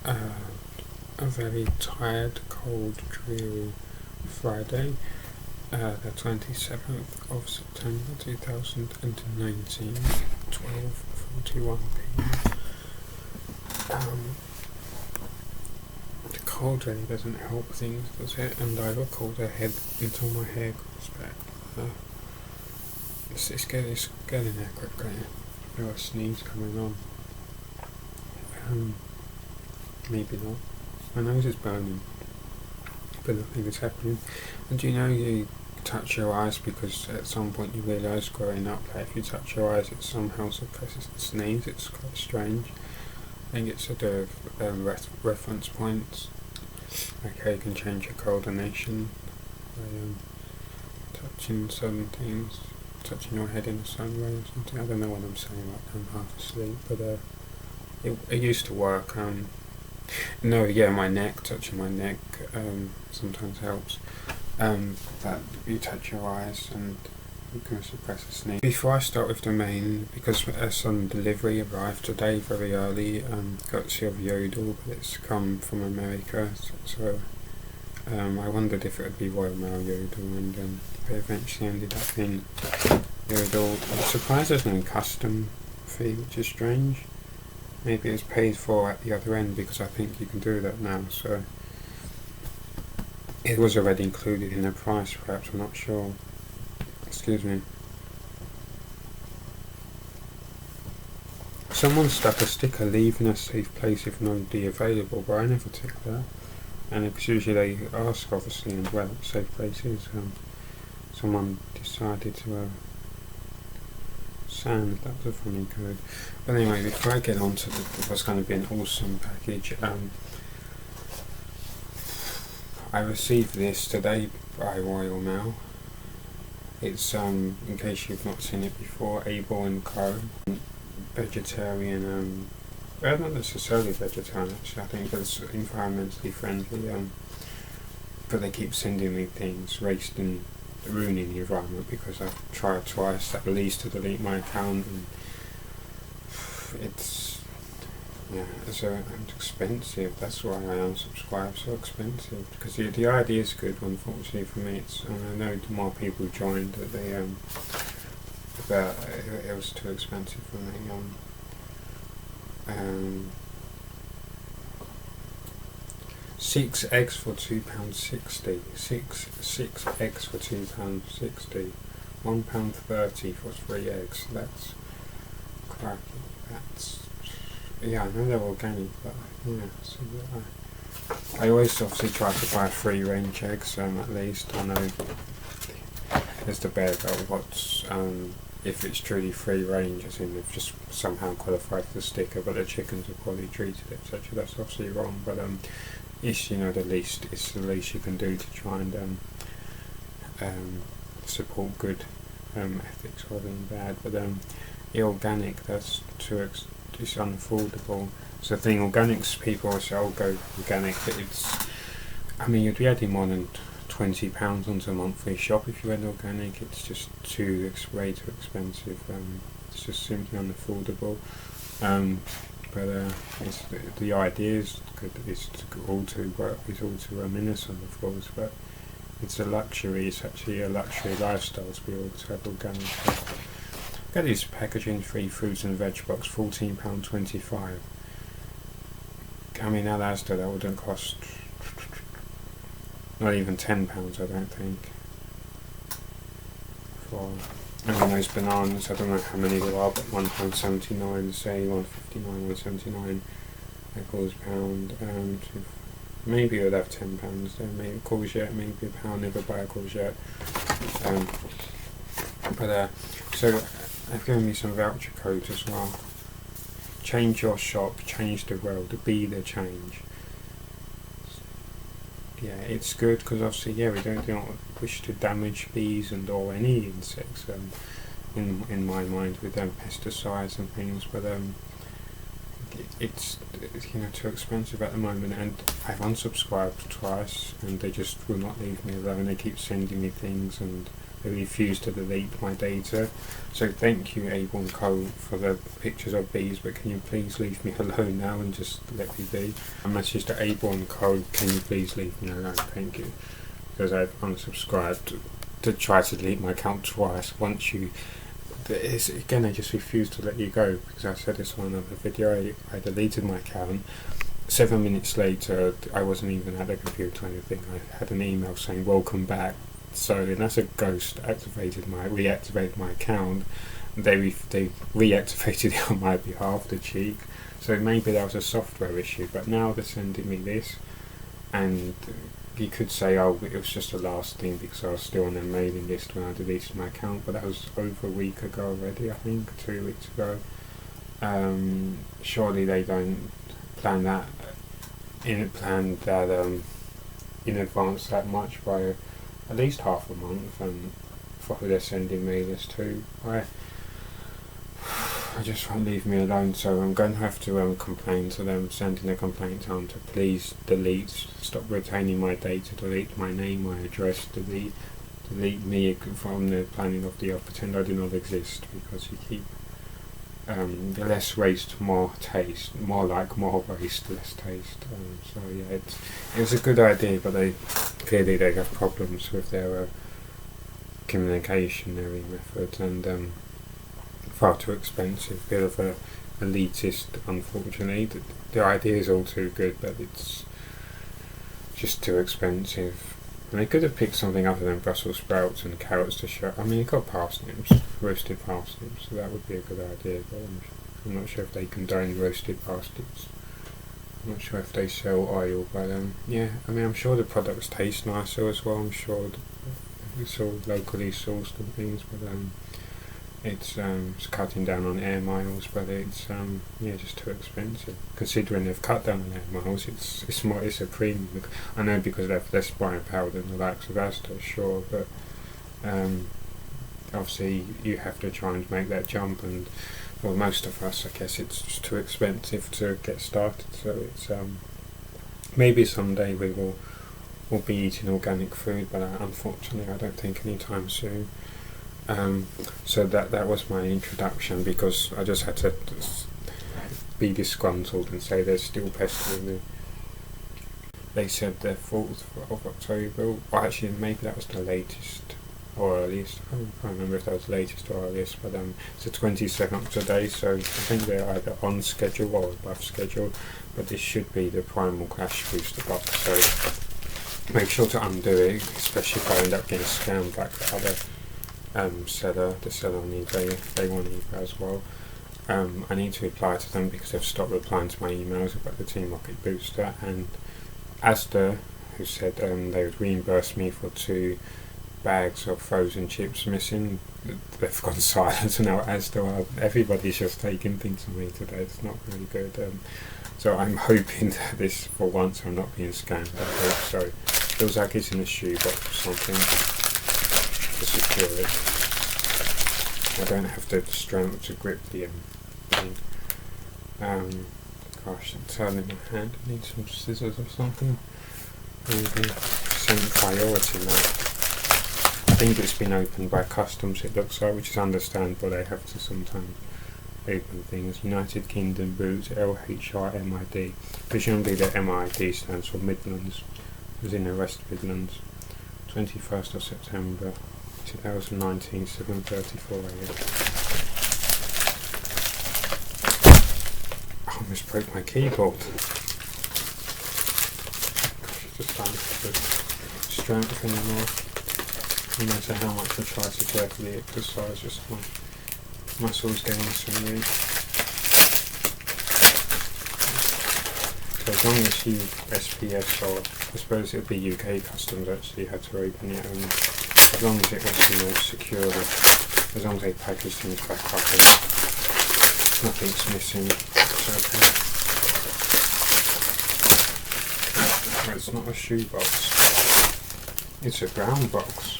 A very tired, cold, dreary Friday, the 27th of September 2019, 12:41 p.m. The cold really doesn't help things, does it? And I got cold ahead until my hair grows back. It's getting there quickly. I feel a sneeze coming on. Maybe not. My nose is burning, but nothing is happening. And do you know you touch your eyes because at some point you realise growing up that if you touch your eyes it somehow suppresses the sneeze. It's quite strange. I think it's a do of reference points. Okay, you can change your coordination by touching certain things, touching your head in a certain way or something. I don't know what I'm saying right now, I'm half asleep, but it used to work. My neck, touching my neck sometimes helps. That you touch your eyes and you can suppress a sneeze. Before I start with the main, because some delivery arrived today very early, courtesy of Yodel, but it's come from America, so I wondered if it would be Royal Mail Yodel, and it eventually ended up being Yodel. I'm surprised there's no custom fee, which is strange. Maybe it's paid for at the other end, because I think you can do that now, so it was already included in the price, perhaps, I'm not sure. Excuse me. Someone stuck a sticker, leaving a safe place if nobody available, but I never tick that. And it's usually they ask, obviously, and where safe place is. Someone decided to sand, that was a funny code. But anyway, before I get on to what's going to be an awesome package, I received this today by Royal Mail. It's, in case you've not seen it before, Able & Co. Vegetarian, well, not necessarily vegetarian actually, I think it's environmentally friendly, but they keep sending me things, ruining the environment, because I've tried twice at least to delete my account, and it's expensive. That's why I unsubscribe. So expensive, because the idea is good. Unfortunately for me, I know the more people joined that it was too expensive for me. 6 eggs for £2.60. Six eggs for £2.60. £1.30 for 3 eggs. That's cracky. I know they're organic, but so I always obviously try to buy free range eggs. At least I know there's the bear about what's if it's truly free range, as in they've just somehow qualified for the sticker, but the chickens are poorly treated, etc. That's obviously wrong, but it's the least you can do to try and support good ethics rather than bad. But the organic, that's it's unaffordable. So the thing, organics, people say, "Oh, go organic," but you'd be adding more than £20 onto a monthly shop if you went organic. It's just way too expensive. It's just simply unaffordable. But the idea is good. It's all too innocent, of course, but it's a luxury. It's actually a luxury lifestyle to be able to have organic stuff. Get these packaging free fruits and veg box, £14.25. At Asda that wouldn't cost not even £10, I don't think. Those bananas, I don't know how many there are, but £1.79, say £1.59, £1.79 equals pound. Maybe it would have £10 there. Maybe courgette, maybe a pound. Never buy a courgette. So they've given me some voucher codes as well. Change your shop, change the world, be the change. Yeah, it's good because obviously, we don't wish to damage bees or any insects. In my mind, with pesticides and things, but it's too expensive at the moment, and I've unsubscribed twice, and they just will not leave me alone. They keep sending me things, and they refuse to delete my data. So thank you A1 Co for the pictures of bees, but can you please leave me alone now and just let me be? A message to A1 Co, can you please leave me alone, thank you. Because I've unsubscribed to try to delete my account twice. Once you, again, I just refuse to let you go, because I said this on another video, I deleted my account. 7 minutes later, I wasn't even at the computer or anything, I had an email saying welcome back. So that's a ghost reactivated my account. They reactivated it on my behalf, the cheek. So maybe that was a software issue, but now they're sending me this, and you could say, oh, it was just a last thing because I was still on their mailing list when I deleted my account, but that was over a week ago already, I think, 2 weeks ago. Surely they don't plan that in advance that much by at least half a month, and for who they're sending me this to. I just won't leave me alone, so I'm going to have to complain to them, sending a complaint on to please stop retaining my data, delete my name, my address, delete me from the planning of the earth, pretend I do not exist, because you keep less waste, more taste, more waste, less taste. So yeah, it was a good idea, but clearly they have problems with their communicationary methods, and far too expensive, bit of a elitist, unfortunately. The idea is all too good, but it's just too expensive. And they could have picked something other than Brussels sprouts and carrots to show. I mean, you've got parsnips, roasted parsnips, so that would be a good idea, but I'm not sure if they condone roasted parsnips. I'm not sure if they sell oil, but yeah, I mean, I'm sure the products taste nicer as well. I'm sure it's all locally sourced and things, but it's cutting down on air miles, but it's just too expensive. Considering they've cut down on air miles, it's a premium. I know because they have less buying power than the likes of Asda, sure, but obviously you have to try and make that jump, and well, most of us, I guess, it's just too expensive to get started. So it's maybe someday we'll be eating organic food, but unfortunately I don't think anytime soon. So that was my introduction, because I just had to be disgruntled and say they're still pestering me. They said the 4th of October, well actually maybe that was the latest or earliest, I can't remember if that was the latest or earliest, but it's the 22nd today, so I think they're either on schedule or above schedule, but this should be the Primal Cash Booster box, so make sure to undo it, especially if I end up getting scammed like the other the seller on eBay, they want eBay as well. I need to reply to them because they've stopped replying to my emails about the Team Rocket booster, and Asda, who said they would reimburse me for 2 bags of frozen chips missing, they've gone silent, and now Asda, everybody's just taking things from me today. It's not really good. So I'm hoping that this, for once, I'm not being scammed. I hope so. Feels like it's in a shoebox or something to secure it. I don't have the strength to grip the thing. Gosh, it's turning my hand. I need some scissors or something. Maybe some priority now. I think it's been opened by customs, it looks like, which is understandable. They have to sometimes open things. United Kingdom boots, LHRMID. Presumably the MID stands for Midlands, as in the West Midlands. 21st of September 2019, 7:34 AM. I almost broke my keyboard. Gosh, just don't have the strength anymore. No matter how much I try to carefully exercise, just my muscles getting so weak. So as long as you SPS, or I suppose it would be UK customs actually had to open it, and as long as it was all secure, as long as they package things back up and nothing's missing, it's okay. It's not a shoe box, it's a brown box.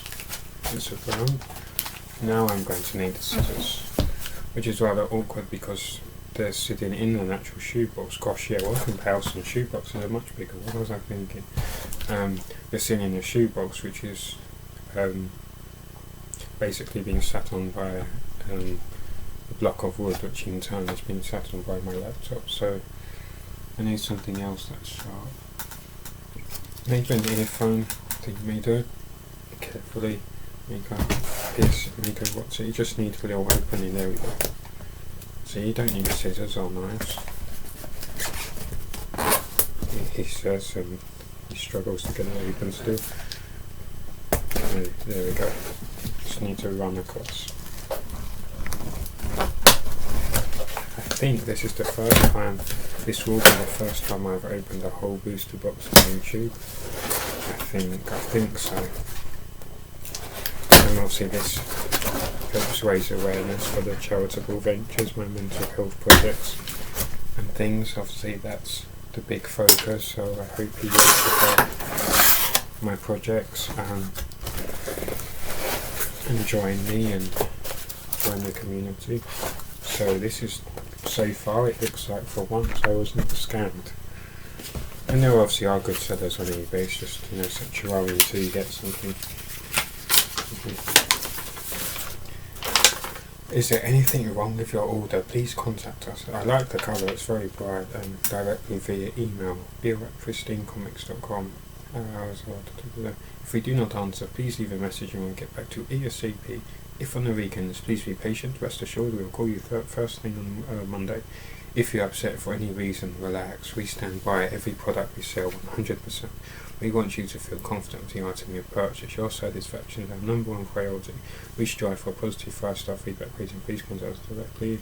It's a brown. Now I'm going to need the scissors, which is rather awkward because they're sitting in an actual shoebox. Gosh, yeah, welcome to house, and shoeboxes are much bigger. What was I thinking? They're sitting in a shoebox, which is basically being sat on by a block of wood, which in turn has been sat on by my laptop. So I need something else that's sharp. Maybe an earphone thing may do. Carefully make a piece, make a what's it? You just need a little opening. There we go. So you don't need scissors or knives. He says he struggles to get it open still. There we go. Just need to run across. I think this is the first time, this will be the first time I've opened a whole booster box on YouTube. I think so. And obviously this helps raise awareness for the charitable ventures, my mental health projects and things. Obviously that's the big focus, so I hope you will support my projects and join me and join the community. So this is, so far it looks like for once I wasn't scammed. And there obviously are good sellers on eBay, it's just, such a worry until you get something. Is there anything wrong with your order? Please contact us. I like the colour, it's very bright, directly via email, beer@pristinecomics.com. If we do not answer, please leave a message and we'll get back to ASAP. If on the weekends, please be patient. Rest assured we will call you first thing on Monday. If you're upset for any reason, relax. We stand by every product we sell 100%. We want you to feel confident with the item you purchase. Your satisfaction is our number one priority. We strive for positive 5-star feedback rating. Please contact us directly.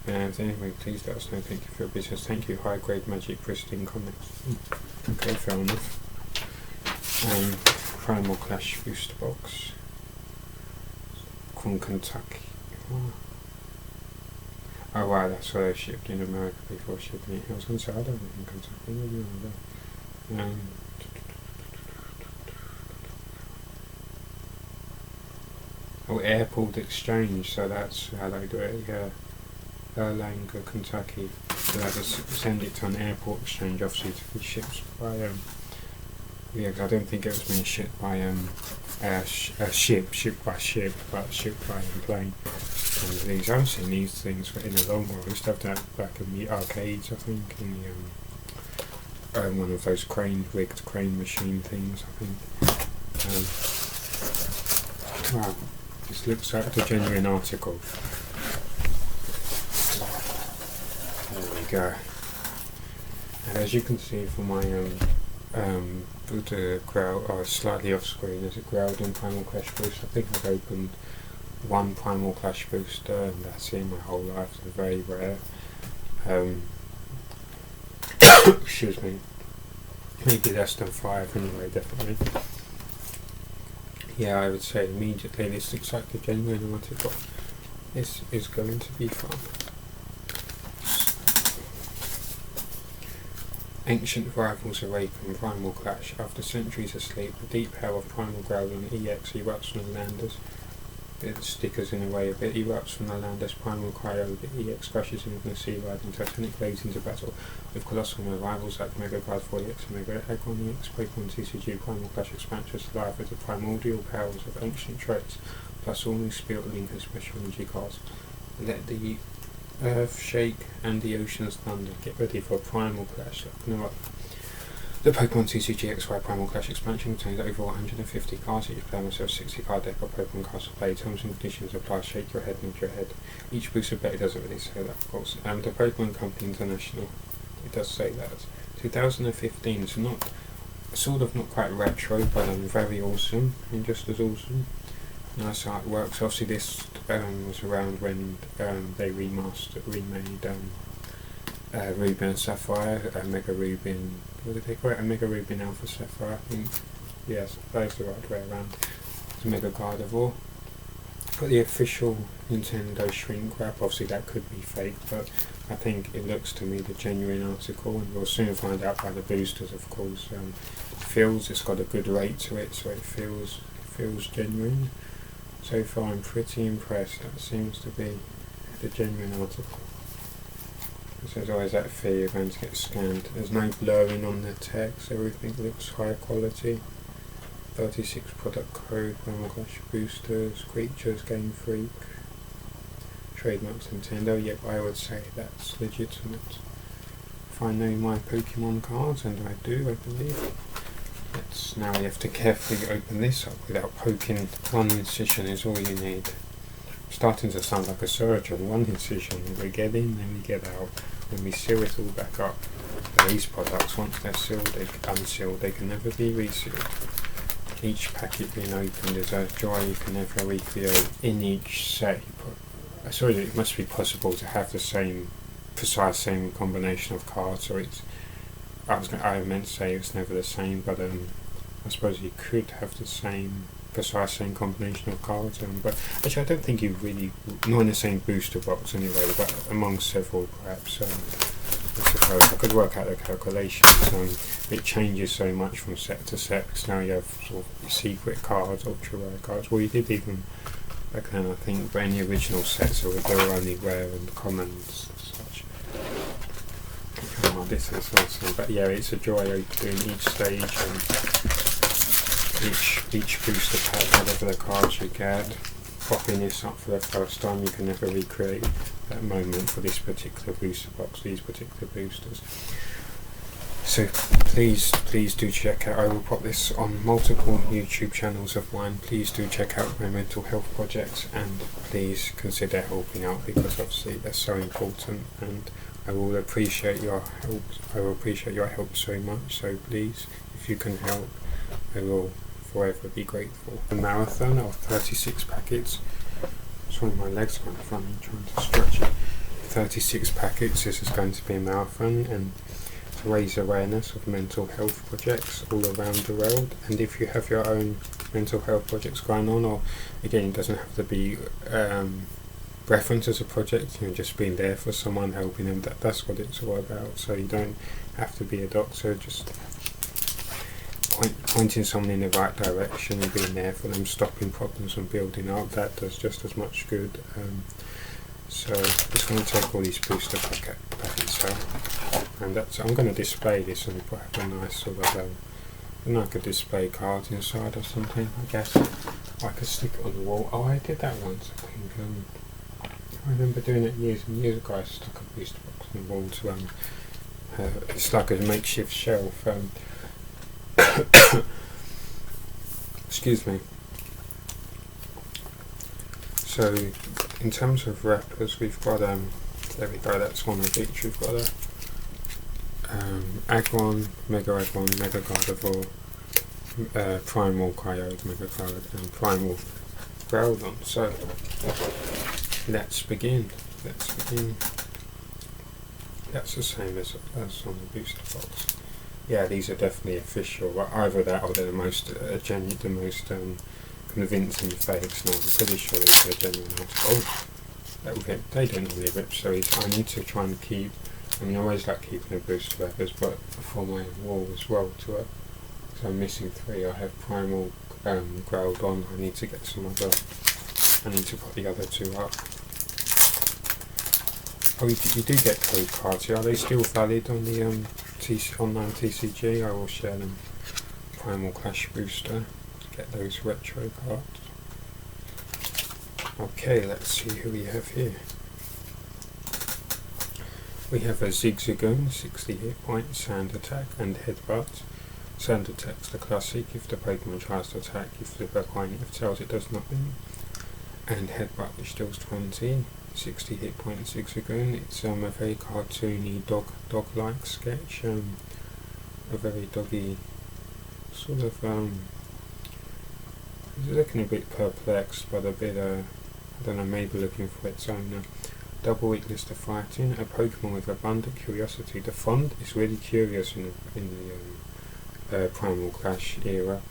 And anyway, please let us know. Thank you for your business. Thank you, High Grade Magic Pristine Comics. Okay, fair enough. Primal Clash booster box from Kentucky. Oh wow, that's where they shipped in America before shipping it. I was going to say, I don't live in Kentucky. Airport Exchange, so that's how they do it, yeah. Erlanger, Kentucky. So they have to send it to an airport exchange, obviously, to be shipped by, yeah, I don't think it was being shipped by, shipped by ship, but shipped by plane. And these, I've seen these things in a long while. I used to have that back in the arcades, I think, in the, one of those rigged crane machine things, I think. Wow, this looks like a genuine article. There we go. And as you can see from my the growl, slightly off screen, there's a Growled Primal Clash booster. I think I've opened one Primal Clash booster and that's it in my whole life. They're very rare. Excuse me. Maybe less than 5 anyway, definitely. Yeah, I would say immediately this looks like the genuine article. This is going to be fun. Ancient rivals awaken, Primal Clash. After centuries of sleep, the deep hell of Primal Growling EX erupts from the landers. The stickers in a way a bit erupts from the landers. Primal Cryo, the EX crashes into the sea, riding Titanic blades into battle with colossal rivals like Mega Guard 4EX and Mega Aggron EX, Pokemon TCG, Primal Clash expansions live with the primordial powers of ancient traits, plus all new Spirit Link and special energy cards. Let the earth shake and the oceans thunder. Get ready for Primal Clash. The Pokemon TCG XY Primal Clash expansion contains over 150 cards. Each player must have a 60 card deck of Pokemon cards to play. Terms and conditions apply. Shake your head, nod your head. Each booster bet, it doesn't really say that, of course. The Pokemon Company International, it does say that. 2015, so not, sort of not quite retro, but very awesome, and just as awesome. Nice artwork. So obviously this was around when they remade Ruby and Sapphire, Mega Ruby and, what did they call it? Mega Ruby and Alpha Sapphire, I think. Yes, that's the right way around. It's Mega Gardevoir. Got the official Nintendo shrink wrap. Obviously that could be fake, but I think it looks to me the genuine article, and we'll soon find out by the boosters, of course. It's got a good rate to it, so it feels genuine. So far I'm pretty impressed. That seems to be the genuine article. So there's always that fear you're going to get scanned. There's no blurring on the text, everything looks high quality. 36 product code, Primal Clash boosters, creatures, Game Freak, trademarks Nintendo. Yep, I would say that's legitimate. If I know my Pokemon cards, and I do, I believe. Now you have to carefully open this up without poking. One incision is all you need. Starting to sound like a surgeon. One incision, we get in, then we get out. When we seal it all back up. And these products, once they're sealed, unsealed, they can never be resealed. Each packet being opened is a joy you can never recreate. In each set, it must be possible to have the precise same combination of cards, or it's I meant to say it's never the same, but I suppose you could have the precise same combination of cards, but actually I don't think you really, not in the same booster box anyway, but among several perhaps. I suppose I could work out the calculations. It changes so much from set to set, because now you have sort of secret cards, ultra rare cards. Well, you did even back then, I think, but in the original sets they were only rare and commons and such. This is awesome, but yeah, it's a joy opening each stage and each booster pack, whatever the cards you get. Popping this up for the first time, you can never recreate that moment for this particular booster box, these particular boosters. So please do check out, I will pop this on multiple YouTube channels of mine. Please do check out my mental health projects, and please consider helping out, because obviously they're so important, and I will appreciate your help. I will appreciate your help so much. So please, if you can help, I will forever be grateful. A marathon of 36 packets. Sorry, my legs are kind of funny, trying to stretch it. 36 packets. This is going to be a marathon, and to raise awareness of mental health projects all around the world. And if you have your own mental health projects going on, or again, it doesn't have to be reference as a project, just being there for someone, helping them, that's what it's all about. So you don't have to be a doctor, just pointing someone in the right direction and being there for them, stopping problems from building up, that does just as much good. So just going to take all these booster packets out, and I'm going to display this and have a nice sort of and I could display cards inside or something. I guess I could stick it on the wall. Oh, I did that once, I think. I remember doing it years and years ago. I stuck a booster box on the wall to it's like a makeshift shelf. Excuse me. So in terms of replicas, we've got there we go, that's one of each. We've got Aggron, Mega Aggron, Mega Gardevoir, Primal Coyote, Mega Coyote, and Primal Groudon. So let's begin. That's the same as on the booster box. Yeah, these are definitely official. Either that or they're the most genuine, the most convincing fakes. Now I'm pretty sure these are genuine articles. Oh, that will rip. They don't really rip so easy. I need to try and keep. I always like keeping a booster records, but for my wall as well to it. So I'm missing 3. I have Primal Groudon. I need to get some other. I need to put the other 2 up. Oh, you do get code cards. Are they still valid on the online TCG? I will share them. Primal Clash booster. Get those retro cards. Okay, let's see who we have here. We have a Zigzagoon, 60 hit points, Sand Attack and Headbutt. Sand Attack's the classic. If the Pokemon tries to attack, you flip a coin. If tails, it does nothing. And Headbutt, which deals 20. 60 hit points Zigzagoon. It's a very cartoony dog-like sketch. A very doggy sort of looking a bit perplexed, but a bit I don't know, maybe looking for its own double weakness to fighting. A Pokemon with abundant curiosity. The font is really curious in the Primal Clash era.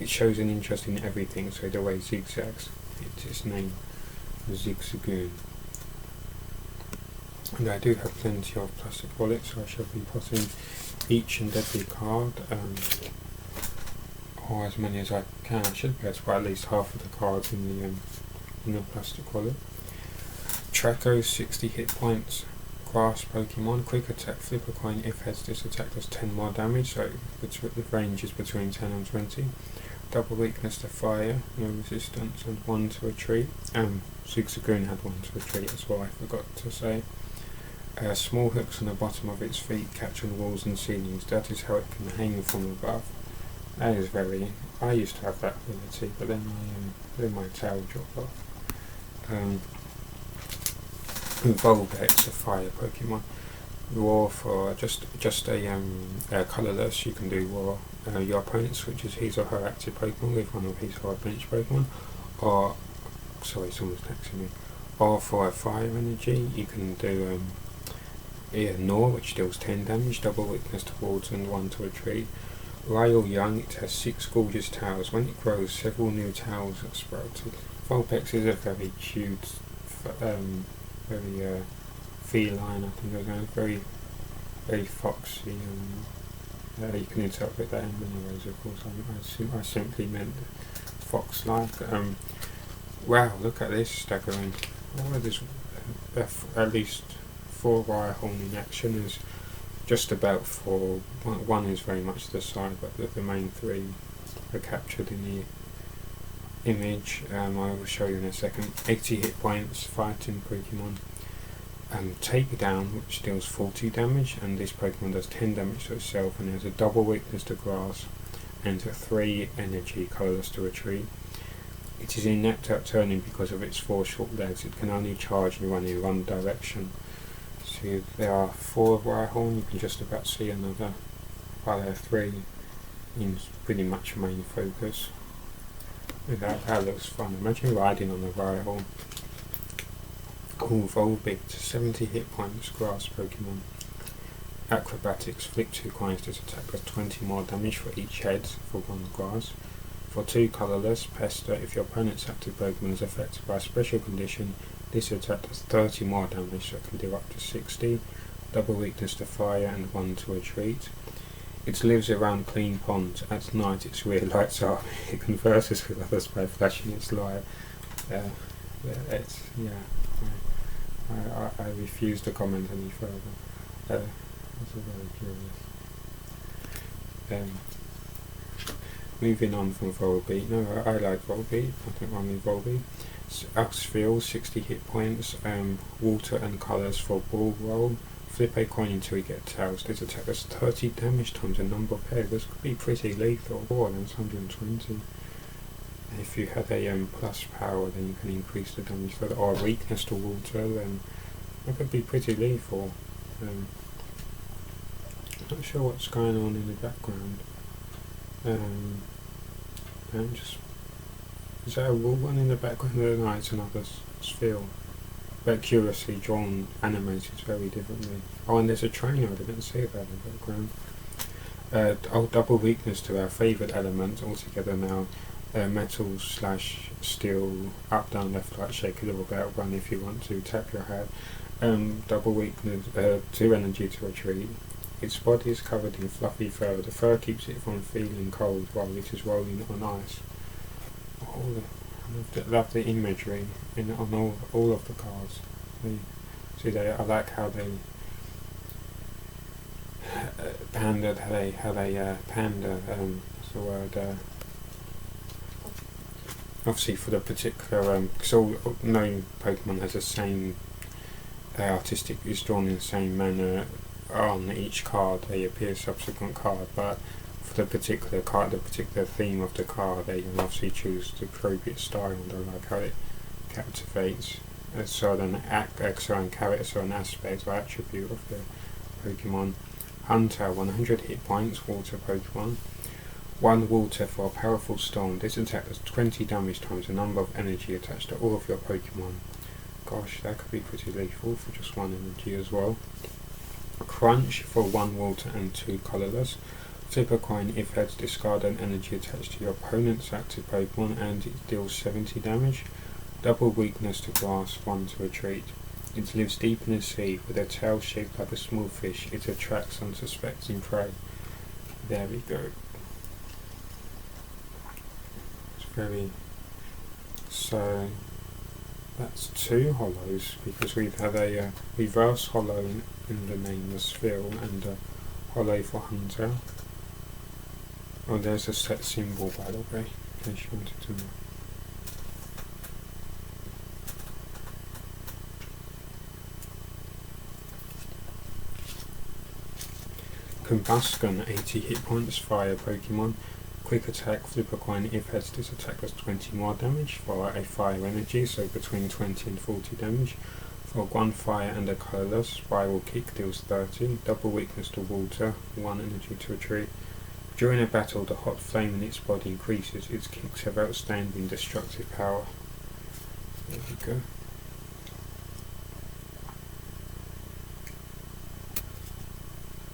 It shows an interest in everything, so the way zigzags, it's its name, Zigzagoon. And I do have plenty of plastic wallets, so I shall be putting each and every card, or as many as I can. I should be able to put at least half of the cards in the plastic wallet. Traco, 60 hit points, Grass Pokemon, quick attack, flip a coin, if heads this attack does 10 more damage, so the range is between 10 and 20. double weakness to fire, no resistance, and 1 to retreat. Zigzagoon had 1 to retreat as well, I forgot to say. Small hooks on the bottom of its feet catch on walls and ceilings. That is how it can hang from above. That is very... I used to have that ability, but then my tail dropped off. Volbex, a fire Pokemon. Roar for just a colourless. You can do Roar. Your opponent switches his or her active Pokemon with one of his or her bench Pokemon, or someone's next to me. Or for a fire energy, you can do Gnaw, which deals 10 damage, double weakness to wards and 1 to retreat. While young, it has 6 gorgeous towers. When it grows, several new towers are sprouted. Vulpix is a very cute, very feline, I think they're very, very foxy. You can interpret that in many ways, of course. I simply meant fox-like. Wow, look at this staggering. Oh, there's at least 4 wire horn in action. There's just about 4. One is very much to the side, but the main 3 are captured in the image. I will show you in a second. 80 hit points, fighting Pokemon. Takedown, which deals 40 damage, and this Pokemon does 10 damage to itself, and has a double weakness to grass and a 3 energy, colourless to retreat. It is inept at turning because of its 4 short legs. It can only charge and run in one direction. So there are 4 Rhyhorn, you can just about see another, while there are 3 in pretty much main focus. That looks fun. Imagine riding on the Rhyhorn. Volbeat, 70 hit points, grass Pokemon. Acrobatics, flick 2 coins, this attack does 20 more damage for each head for 1 grass. For 2 colourless, Pester, if your opponent's active Pokemon is affected by a special condition, this attack does 30 more damage, so it can do up to 60. Double weakness to fire and 1 to retreat. It lives around clean ponds. At night its rear lights up. It converses with others by flashing its light. I refuse to comment any further. That's very curious. Moving on from Volbeat. No, I like Volbeat. I don't mind with Volbeat. Axfeel, 60 hit points. Water and colours for Ball Roll. Flip a coin until you get tails. This attack does 30 damage times the number of heads. This could be pretty lethal. More than 120. And if you have a plus power, then you can increase the damage further. Or a weakness to water, then that could be pretty lethal. I'm not sure what's going on in the background. Is that a wool one in the background? No, it's another sphere. But curiously drawn, animated very differently. Oh, and there's a trainer, I didn't see that in the background. Double weakness to our favourite element altogether now. Metal / steel, up, down, left, right, shake a little bit, run if you want to, tap your hat. Double weakness, 2 energy to retreat. Its body is covered in fluffy fur. The fur keeps it from feeling cold while it is rolling on ice. I love the imagery on all of the cards. I like how they panda. What's the word? Obviously, for the particular, because no Pokemon has the same artistic is drawn in the same manner on each card. They appear subsequent card, but for the particular card, the particular theme of the card, they can obviously choose the appropriate style, and I like how it captivates a certain character, an aspect or attribute of the Pokemon. Hunter, 100 hit points, water Pokemon. 1 water for a powerful storm. This attack does 20 damage times the number of energy attached to all of your Pokemon. Gosh, that could be pretty lethal for just 1 energy as well. Crunch for 1 water and 2 colourless. Flip a coin if heads, discard an energy attached to your opponent's active Pokemon and it deals 70 damage. Double weakness to grass, 1 to retreat. It lives deep in the sea with a tail shaped like a small fish. It attracts unsuspecting prey. There we go. So that's 2 hollows, because we've had a reverse hollow in the nameless fill and a hollow for Hunter. Oh, there's a set symbol, by the way. case you wanted to know. Combustion, 80 hit points, fire Pokemon. Quick attack, flip a coin. If heads, this attack does 20 more damage for a fire energy, so between 20 and 40 damage. For 1 fire and a colourless, spiral kick deals 30, double weakness to water, 1 energy to a tree. During a battle, the hot flame in its body increases. Its kicks have outstanding destructive power. There we go.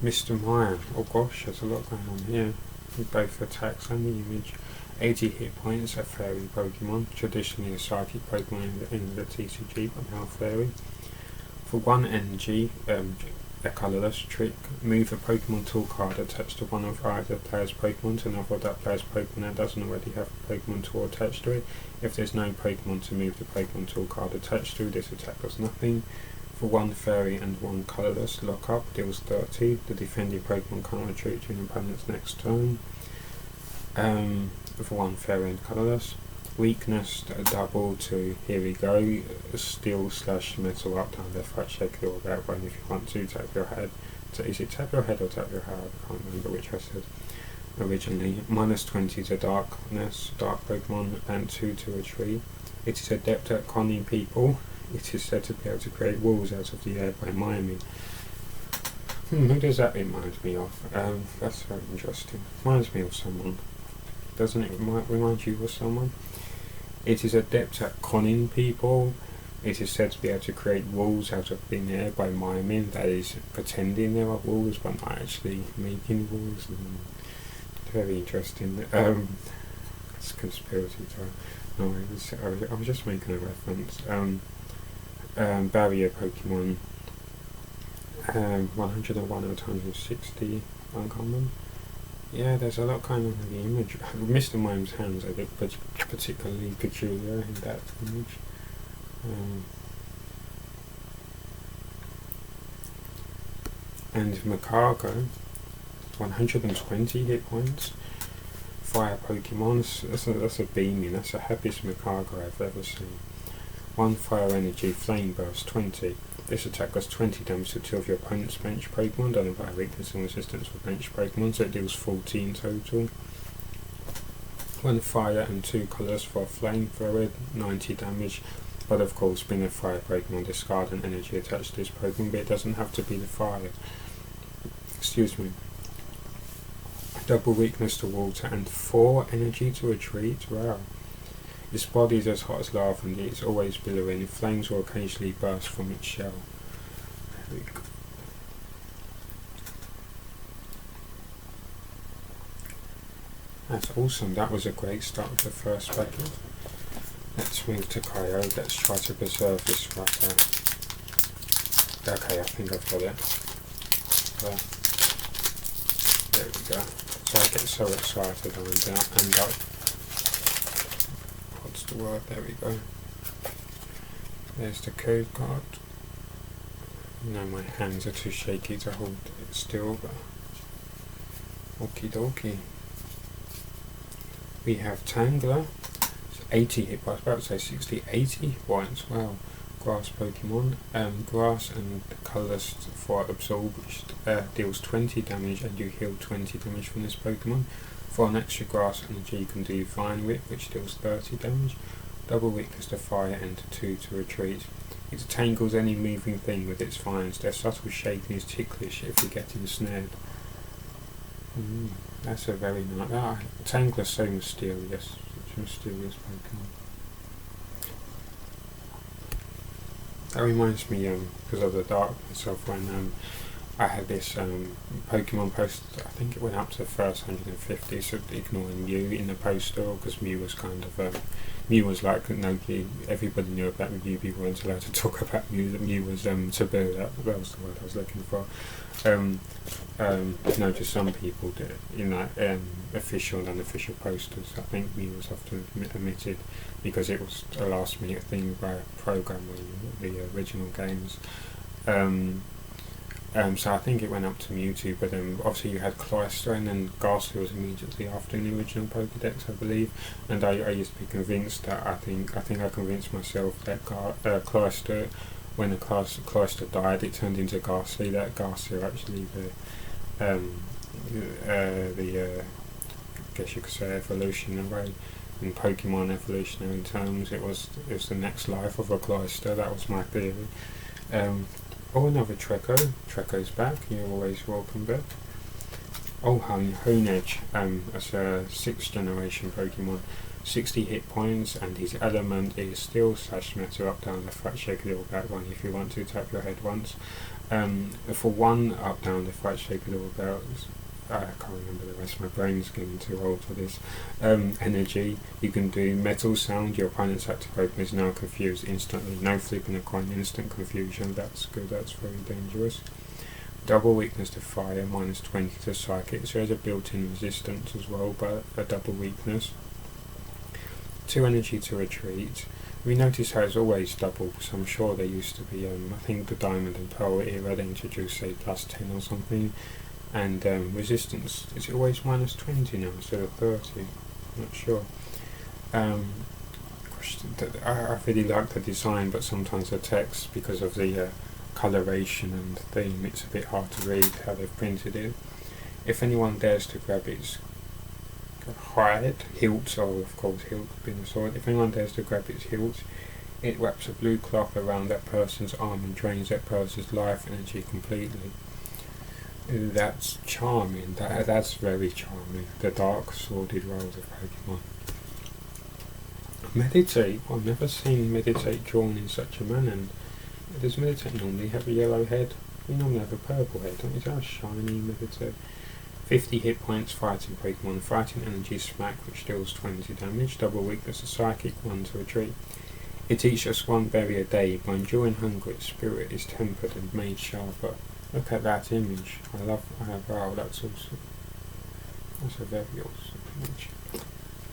Mr. Mime. Oh gosh, there's a lot going on here. With both attacks and the image. 80 hit points, a fairy Pokemon. Traditionally a psychic Pokemon in the TCG, but now fairy. For 1 energy, a colourless trick, move a Pokemon tool card attached to one of either player's Pokemon to another of that player's Pokemon that doesn't already have a Pokemon tool attached to it. If there's no Pokemon to move the Pokemon tool card attached to, this attack does nothing. For 1 fairy and 1 colourless, lock up deals 30. The defending Pokemon can't retreat during the opponent's next turn. For 1 fairy and colourless. Weakness, double to, here we go, steel / metal, up, down, left, right, shake your back bone if you want to, tap your head. So is it tap your head or tap your head? I can't remember which I said originally. -20 to darkness, dark Pokemon, and 2 to a tree. It is adept at conning people. It is said to be able to create walls out of the air by miming. Who does that remind me of? That's very interesting. Reminds me of someone. Doesn't it remind you of someone? It is adept at conning people. It is said to be able to create walls out of thin air by miming. That is, pretending there are walls but not actually making walls. Very interesting. It's conspiracy time. No, I was just making a reference. Barrier Pokemon. 101 out of 160. Uncommon. Yeah, there's a lot going on in the image. Mr. Mime's hands are particularly peculiar in that image. And Macargo, 120 hit points. Fire Pokemon, that's a beaming, that's the happiest Macargo I've ever seen. 1 fire energy, flame burst, 20. This attack does 20 damage to 2 of your opponent's bench Pokemon, done by weakness and resistance for bench Pokemon, so it deals 14 total. 1 fire and 2 colours for a flamethrower, 90 damage, but of course being a fire Pokemon, discard an energy attached to this Pokemon, but it doesn't have to be the fire. Excuse me. Double weakness to water and 4 energy to retreat, wow. Its body is as hot as lava and it's always billowing. Flames will occasionally burst from its shell. There we go. That's awesome. That was a great start of the first packet. Let's move to Kyo. Let's try to preserve this right there. Okay, I think I've got it. There we go. So I get so excited and end up. What's the word? There we go. There's the code card. No, my hands are too shaky to hold it still, but okie dokie. We have Tangler. It's 80 hit points, about to say 60, 80 points. Wow. Grass Pokemon. Grass and colourless for Absorb, which deals 20 damage and you heal 20 damage from this Pokemon. For an extra grass energy you can do Vine Whip, which deals 30 damage. Double weakness to fire and 2 to retreat. It tangles any moving thing with its vines. Their subtle shaking is ticklish if you get ensnared. That's a very nice... Tangler's so mysterious. Such a mysterious Pokemon. That reminds me, because of the darkness, of when I had this Pokemon post. I think it went up to the first 150, so ignoring Mew in the poster, because Mew was kind of Mew was like nobody, everybody knew about Mew. People weren't allowed to talk about Mew. That Mew was taboo. That was the word I was looking for. No, to some people, official and unofficial posters, I think Mew was often omitted because it was a last-minute thing by programming the original games. So I think it went up to Mewtwo, but obviously you had Cloyster, and then Ghastly was immediately after in the original Pokédex, I believe. And I used to be convinced that I think I convinced myself that Cloyster, when the Cloyster died, it turned into Ghastly. That Ghastly actually I guess you could say evolution in a way. In Pokemon evolutionary terms, it was the next life of a Cloyster. That was my theory. Another Treco. Treco's back. You're always welcome back. Honedge, as a 6th generation Pokemon, 60 hit points, and his element is Steel / Metal, up, down, left, right, shake, little back one. If you want to, tap your head once. For 1 up, down, left, right, shake, little back. I can't remember the rest, my brain's getting too old for this. Energy, you can do Metal Sound, your opponent's active Pokemon is now confused instantly. No flipping a coin, instant confusion, that's good, that's very dangerous. Double weakness to fire, -20 to psychic, so there's a built-in resistance as well, but a double weakness. 2 energy to retreat. We notice how it's always double, so I'm sure there used to be, I think the Diamond and Pearl era, they introduced say +10 or something. And resistance, is it always -20 now instead of 30? I'm not sure. I really like the design, but sometimes the text, because of the coloration and theme, it's a bit hard to read how they've printed it. If anyone dares to grab its hilt, or of course hilt being a sword, if anyone dares to grab its hilt, it wraps a blue cloth around that person's arm and drains that person's life energy completely. That's charming. That's very charming. The dark sworded world of Pokemon. Meditate. I've never seen Meditate drawn in such a manner. Does Meditate normally have a yellow head? We normally have a purple head, don't we? Is that a shiny Meditate? 50 hit points, fighting Pokemon, fighting energy smack, which deals 20 damage, double weakness to psychic, 1 to retreat. It eats just 1 berry a day. By enduring hunger, its spirit is tempered and made sharper. Look at that image. Wow, that's awesome. That's a very awesome image.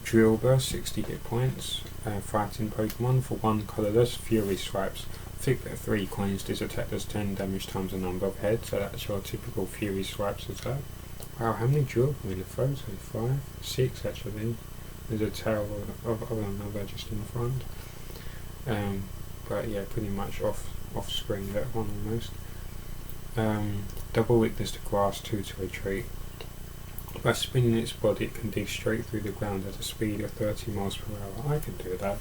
Drill Burst, 60 hit points. Fighting Pokemon for 1 colourless. Fury Swipes. Flip at 3 coins. This attack does 10 damage times the number of heads. So that's your typical Fury Swipes attack. Wow, how many Drill are in the photo? 5? 6 actually. There's a tail of another just in front. But yeah, pretty much off screen, that one almost. Double weakness to grass, 2 to retreat. By spinning its body, it can dig straight through the ground at a speed of 30 miles per hour. I can do that.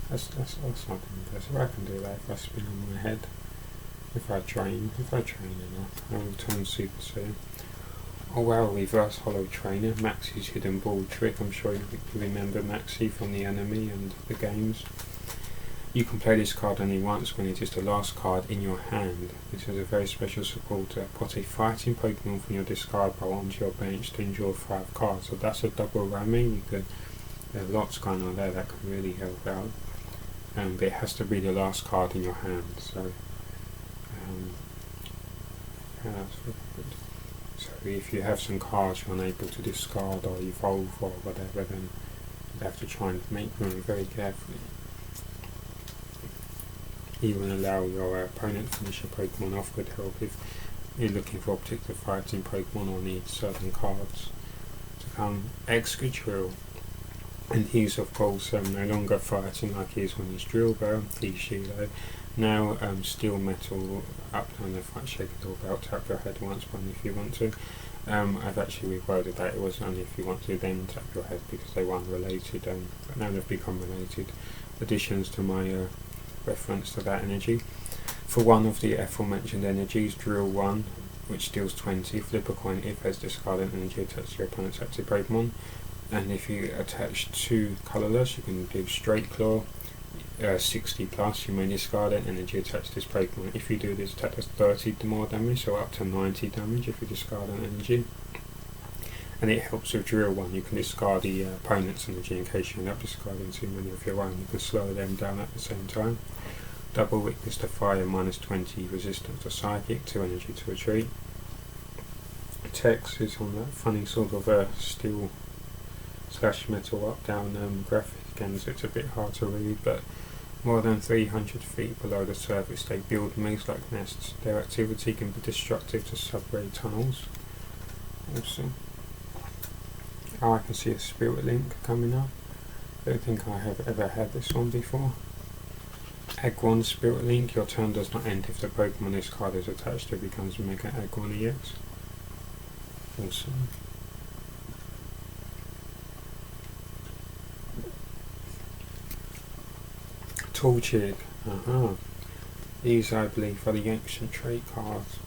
That's not impressive. I can do that if I spin on my head. If I train enough, I will turn Super Saiyan. Oh wow, reverse hollow trainer, Maxie's hidden ball trick. I'm sure you remember Maxie from the anime and the games. You can play this card only once when it is the last card in your hand. This is a very special supporter. Put a fighting Pokemon from your discard pile onto your bench to endure 5 cards. So that's a double ramming. There are lots going on there that can really help out. But it has to be the last card in your hand. So yeah, that's very good. So if you have some cards you're unable to discard or evolve or whatever, then you have to try and make room very carefully. Even allow your opponent to finish a Pokemon off would help if you're looking for a particular fighting Pokemon or need certain cards to come. Excadrill, and he's of course no longer fighting like he is when he's Drillbur, he's Shiloh. Now Steel Metal, up, down, left, right, shake it all about, tap your head once, but if you want to. I've actually reworded that, it was only if you want to, then tap your head, because they weren't related, but now they've become related additions to my reference to that energy. For 1 of the aforementioned energies, drill 1, which deals 20, flip a coin if there's discarded energy attached to your opponent's active Pokemon. And if you attach 2 colourless, you can do straight claw, 60 plus, you may discard an energy attached to this Pokemon. If you do this attack, does 30 more damage, so up to 90 damage if you discard an energy. And it helps with drill 1, you can discard the opponent's energy in case you end up discarding too many of your own. You can slow them down at the same time. Double weakness to fire, -20 resistance to psychic, 2 energy to retreat. Text is on that funny sort of steel / metal up down graphic again, so it's a bit hard to read, but More than 300 feet below the surface, they build maze-like nests. Their activity can be destructive to subway tunnels. Awesome. Oh, I can see a spirit link coming up. I don't think I have ever had this one before. Aggron Spirit Link. Your turn does not end if the Pokemon this card is attached to becomes Mega Aggron EX. Awesome. Torchic. These, I believe, are the ancient trait cards.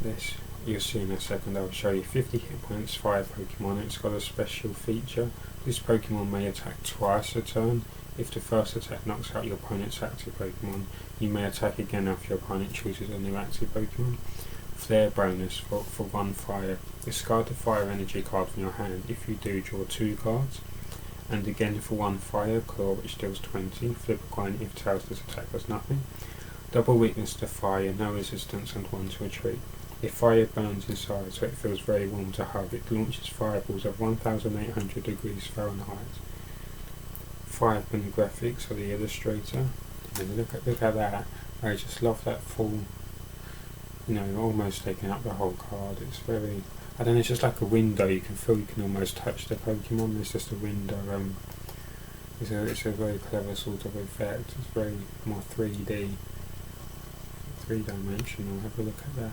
This you'll see in a second. I'll show you 50 hit points, fire Pokemon. It's got a special feature. This Pokemon may attack twice a turn. If the first attack knocks out your opponent's active Pokemon, you may attack again after your opponent chooses a new active Pokemon. Flare bonus for 1 fire. Discard the fire energy card from your hand. If you do, draw 2 cards. And again for 1 fire, Claw, which deals 20. Flip a coin. If tails, this attack does nothing. Double weakness to fire, no resistance, and 1 to retreat. If fire burns inside, so it feels very warm to hug, it launches fireballs of 1800 degrees Fahrenheit. 5 graphics for the illustrator. And look at that. I just love that full, almost taking up the whole card. It's very, I don't know, it's just like a window. You can feel you can almost touch the Pokemon. It's just a window. It's a very clever sort of effect. It's very more 3D, 3-dimensional. Have a look at that.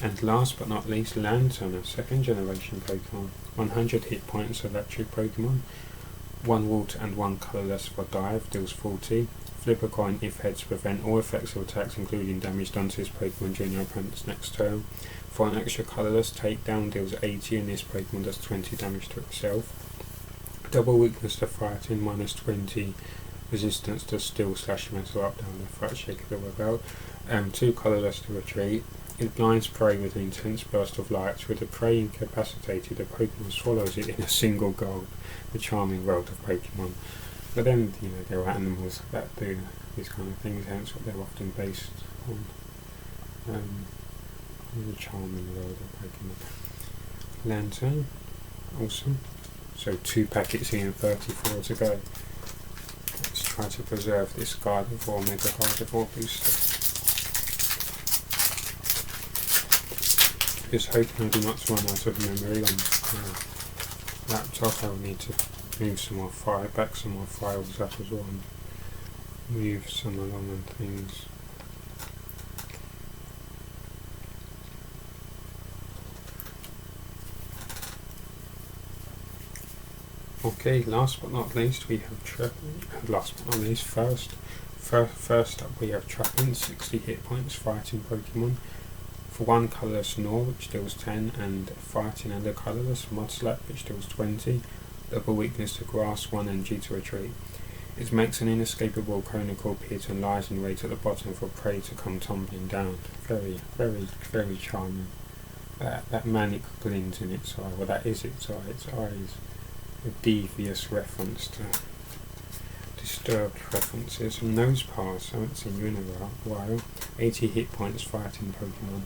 And last but not least, Lantern, a 2nd generation Pokemon. 100 hit points, electric Pokemon. 1 water and 1 colourless for dive, deals 40. Flip a coin. If heads, prevent all effects of attacks including damage done to this Pokemon during your opponent's next turn. For an extra colourless, takedown, deals 80 and this Pokemon does 20 damage to itself. Double weakness to fighting, minus 20 resistance to steel/metal, up, down, left, right, shake it all about. 2 colourless to retreat. It blinds prey with an intense burst of light. With the prey incapacitated, the Pokemon swallows it in a single gulp. The charming world of Pokemon. But then, there are animals that do these kind of things, hence what they're often based on. The charming world of Pokemon. Lantern. Awesome. So 2 packets in, 34 to go. Let's try to preserve this Gardevoir, Mega Gardevoir booster. Just hoping I do not run out of memory on my laptop. I will need to move some more some more files up as well, and move some along and things. Okay, last but not least, we have first up we have Trappin, 60 hit points, fighting Pokemon. For 1 colourless Gnaw, which deals 10, and fighting and a colourless Mudslap, which deals 20. Double weakness to grass, 1 energy to retreat. It makes an inescapable conical pit and lies in wait at the bottom for prey to come tumbling down. Very, very, very charming. That manic glint in its eye, well, that is its eye. Its eye is a devious reference to disturbed references. Nosepass, I haven't seen you in a while. 80 hit points, fighting Pokemon.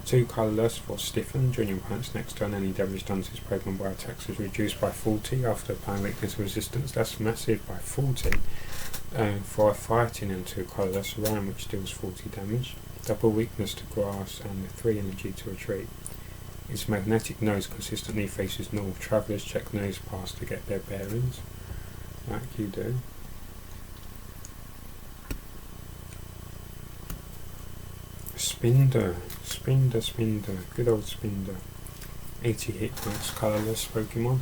2 colourless for Stiffen. During your opponent's next turn, any damage done to this Pokemon by attacks is reduced by 40 after applying weakness resistance. That's massive, by 40. For a fighting and 2 colourless Ram, which deals 40 damage. Double weakness to grass and 3 energy to retreat. Its magnetic nose consistently faces north. Travellers check Nosepass to get their bearings, like you do. Spinder, good old Spinder. 80 hit points, colourless Pokemon.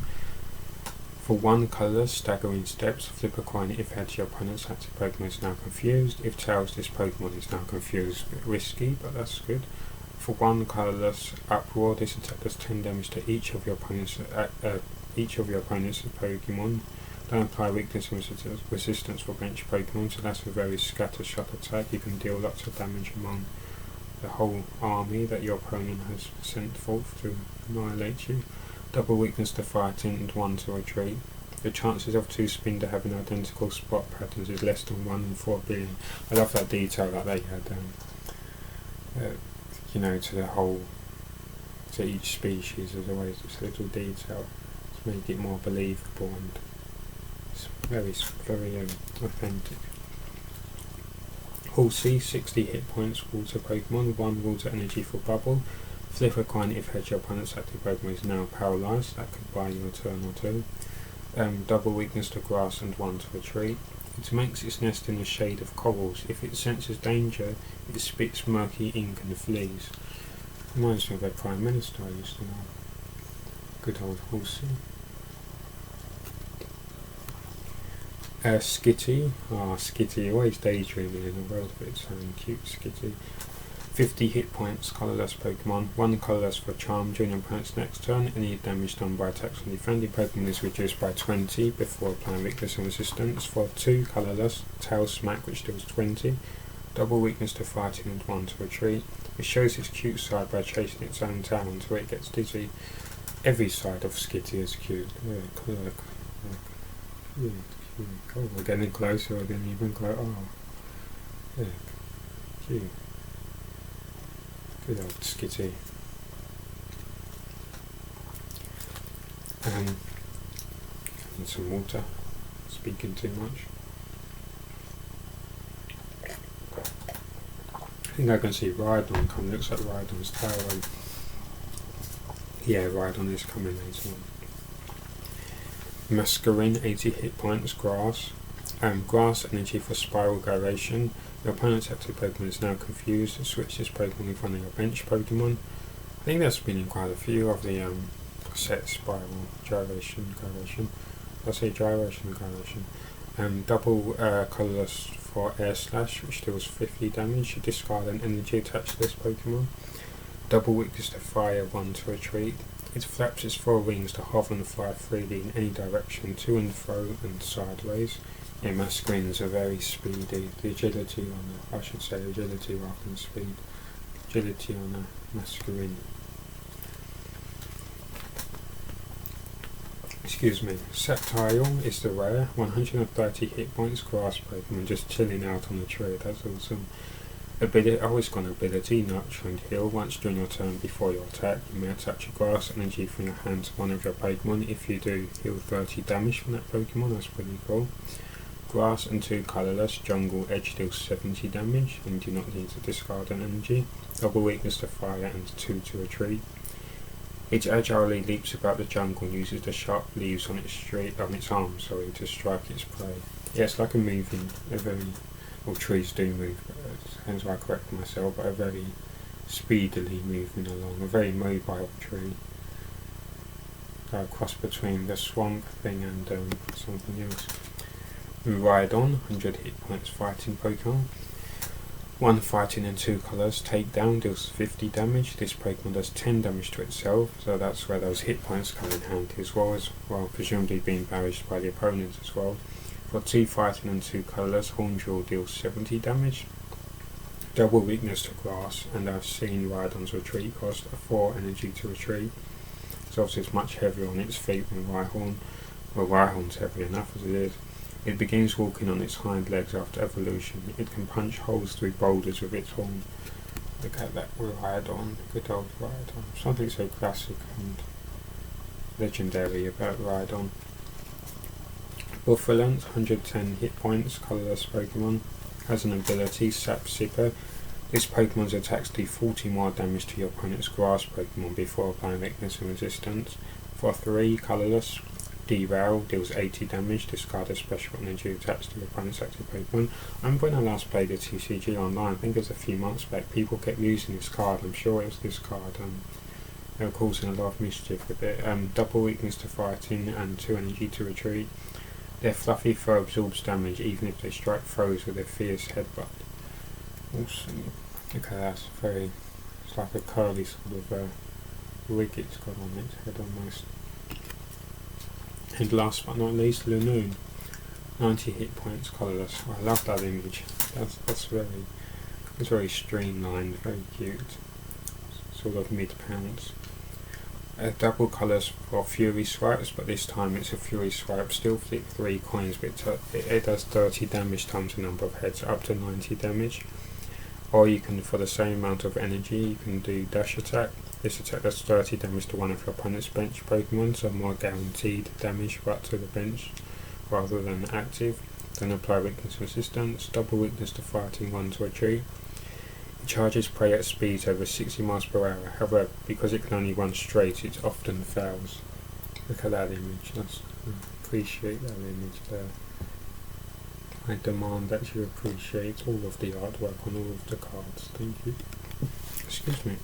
For 1 colourless, staggering steps, flip a coin. If heads, your opponent's active Pokemon is now confused. If tails, this Pokemon is now confused. A bit risky, but that's good. For 1 colourless, uproar. This attack does 10 damage to each of your opponent's Pokemon. Don't apply weakness and resistance for bench Pokemon, so that's a very scattershot attack. You can deal lots of damage among the whole army that your opponent has sent forth to annihilate you. Double weakness to fighting and 1 to retreat. The chances of 2 Spinder having identical spot patterns is less than 1 in 4 billion. I love that detail that they had, to each species. There's always this little detail to make it more believable and It's very authentic. Horsey, 60 hit points, water Pokemon, 1 water energy for bubble. Flip a coin if your opponent's active Pokemon is now paralysed, that could buy you a turn or two. Double weakness to grass and 1 to retreat. It makes its nest in the shade of corals. If it senses danger, it spits murky ink and flees. Reminds me of a Prime Minister I used to know. Good old Horsey. Skitty. Skitty, always daydreaming in a world of its own. Cute Skitty. 50 hit points, colourless Pokemon. 1 colourless for Charm during your opponent's next turn. Any damage done by attacks on the friendly Pokemon is reduced by 20 before applying weakness and resistance. For 2 colourless, Tail Smack, which deals 20. Double weakness to fighting and 1 to retreat. It shows its cute side by chasing its own tail until it gets dizzy. Every side of Skitty is cute. Look. Cute. Oh, we're getting closer, we're getting even closer. Oh, look. Cute. Good old Skitty. And some water. Speaking too much. I think I can see Rhydon coming. Looks like Rhydon's tail. Yeah, Rhydon is coming later on. Masquerain, 80 hit points, grass. Grass energy for spiral gyration. Your opponent's active Pokemon is now confused. Switch this Pokemon in front of your bench Pokemon. I think that's been in quite a few of the set spiral gyration. I say gyration. Double colourless for Air Slash, which deals 50 damage. You discard an energy attached to this Pokemon. Double weakness to fire, 1 to retreat. It flaps its 4 wings to hover and fly freely in any direction, to and fro and sideways. Yeah, Masquerains are very speedy. The agility on the, I should say agility rather than speed. Agility on a Masquerain. Excuse me. Sceptile is the rare, 130 hit points, grass Pokemon, just chilling out on the tree. That's awesome. Always got an ability, Nurture and Heal. Once during your turn before your attack, you may attach a grass energy from your hand to one of your Pokemon. If you do, heal 30 damage from that Pokemon. That's pretty cool. Grass and 2 colourless, Jungle Edge deals 70 damage and do not need to discard an energy. Double weakness to fire and 2 to retreat. It agilely leaps about the jungle and uses the sharp leaves on its arms to strike its prey. Yeah, it's like trees do move, hence why I correct myself, but a very speedily moving along, a very mobile tree. A cross between the swamp thing and something else. Rhydon, 100 hit points, fighting Pokemon. 1 fighting and 2 colours. Takedown deals 50 damage. This Pokemon does 10 damage to itself, so that's where those hit points come in handy as well, presumably being barraged by the opponents as well. For 2 fighting and 2 colours, Hornjaw deals 70 damage. Double weakness to grass, and I've seen Rhydon's retreat cost 4 energy to retreat. So obviously it's much heavier on its feet than Rhyhorn. Well, Rhyhorn's heavy enough as it is. It begins walking on its hind legs after evolution. It can punch holes through boulders with its horn. Look at that Rhydon, good old Rhydon. Something so classic and legendary about Rhydon. Buffalent, 110 hit points, colourless Pokemon. Has an ability, Sap Sipper. This Pokemon's attacks do 40 more damage to your opponent's grass Pokemon before applying weakness and resistance. For 3, colourless, Derail deals 80 damage, discard a special energy attached to your opponent's active Pokemon. I remember when I last played the TCG online, I think it was a few months back, people kept using this card. I'm sure it was this card. They were causing a lot of mischief with it. Double weakness to fighting and 2 energy to retreat. Their fluffy fur absorbs damage even if they strike foes with their fierce headbutt. Awesome. Look at that, it's like a curly sort of wig it's got on its head almost. And last but not least, Lanoon. 90 hit points, colourless. Oh, I love that image. It's very streamlined, very cute. Sort of mid-pounce. Double colours for Fury Swipes, but this time it's a Fury Swipe. Still flip 3 coins, but it does 30 damage times the number of heads, up to 90 damage. Or you can, for the same amount of energy, you can do Dash Attack. This attack does 30 damage to one of your opponent's bench Pokemon, so more guaranteed damage right to the bench rather than active. Then apply weakness resistance, double weakness to fighting, 1 to retreat. It charges prey at speeds over 60 miles per hour. However, because it can only run straight, it often fails. Look at that image. I appreciate that image there. I demand that you appreciate all of the artwork on all of the cards. Thank you. Excuse me.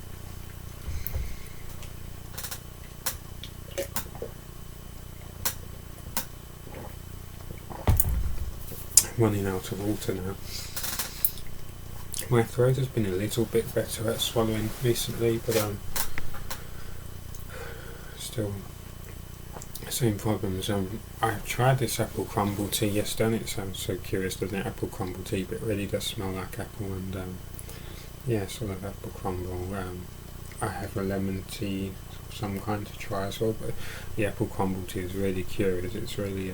Running out of water now. My throat has been a little bit better at swallowing recently, but still same problems. I tried this apple crumble tea yesterday, and it sounds so curious, doesn't it? Apple crumble tea, but it really does smell like apple, and yeah, sort of apple crumble. I have a lemon tea of some kind to try as well, but the apple crumble tea is really curious. It's really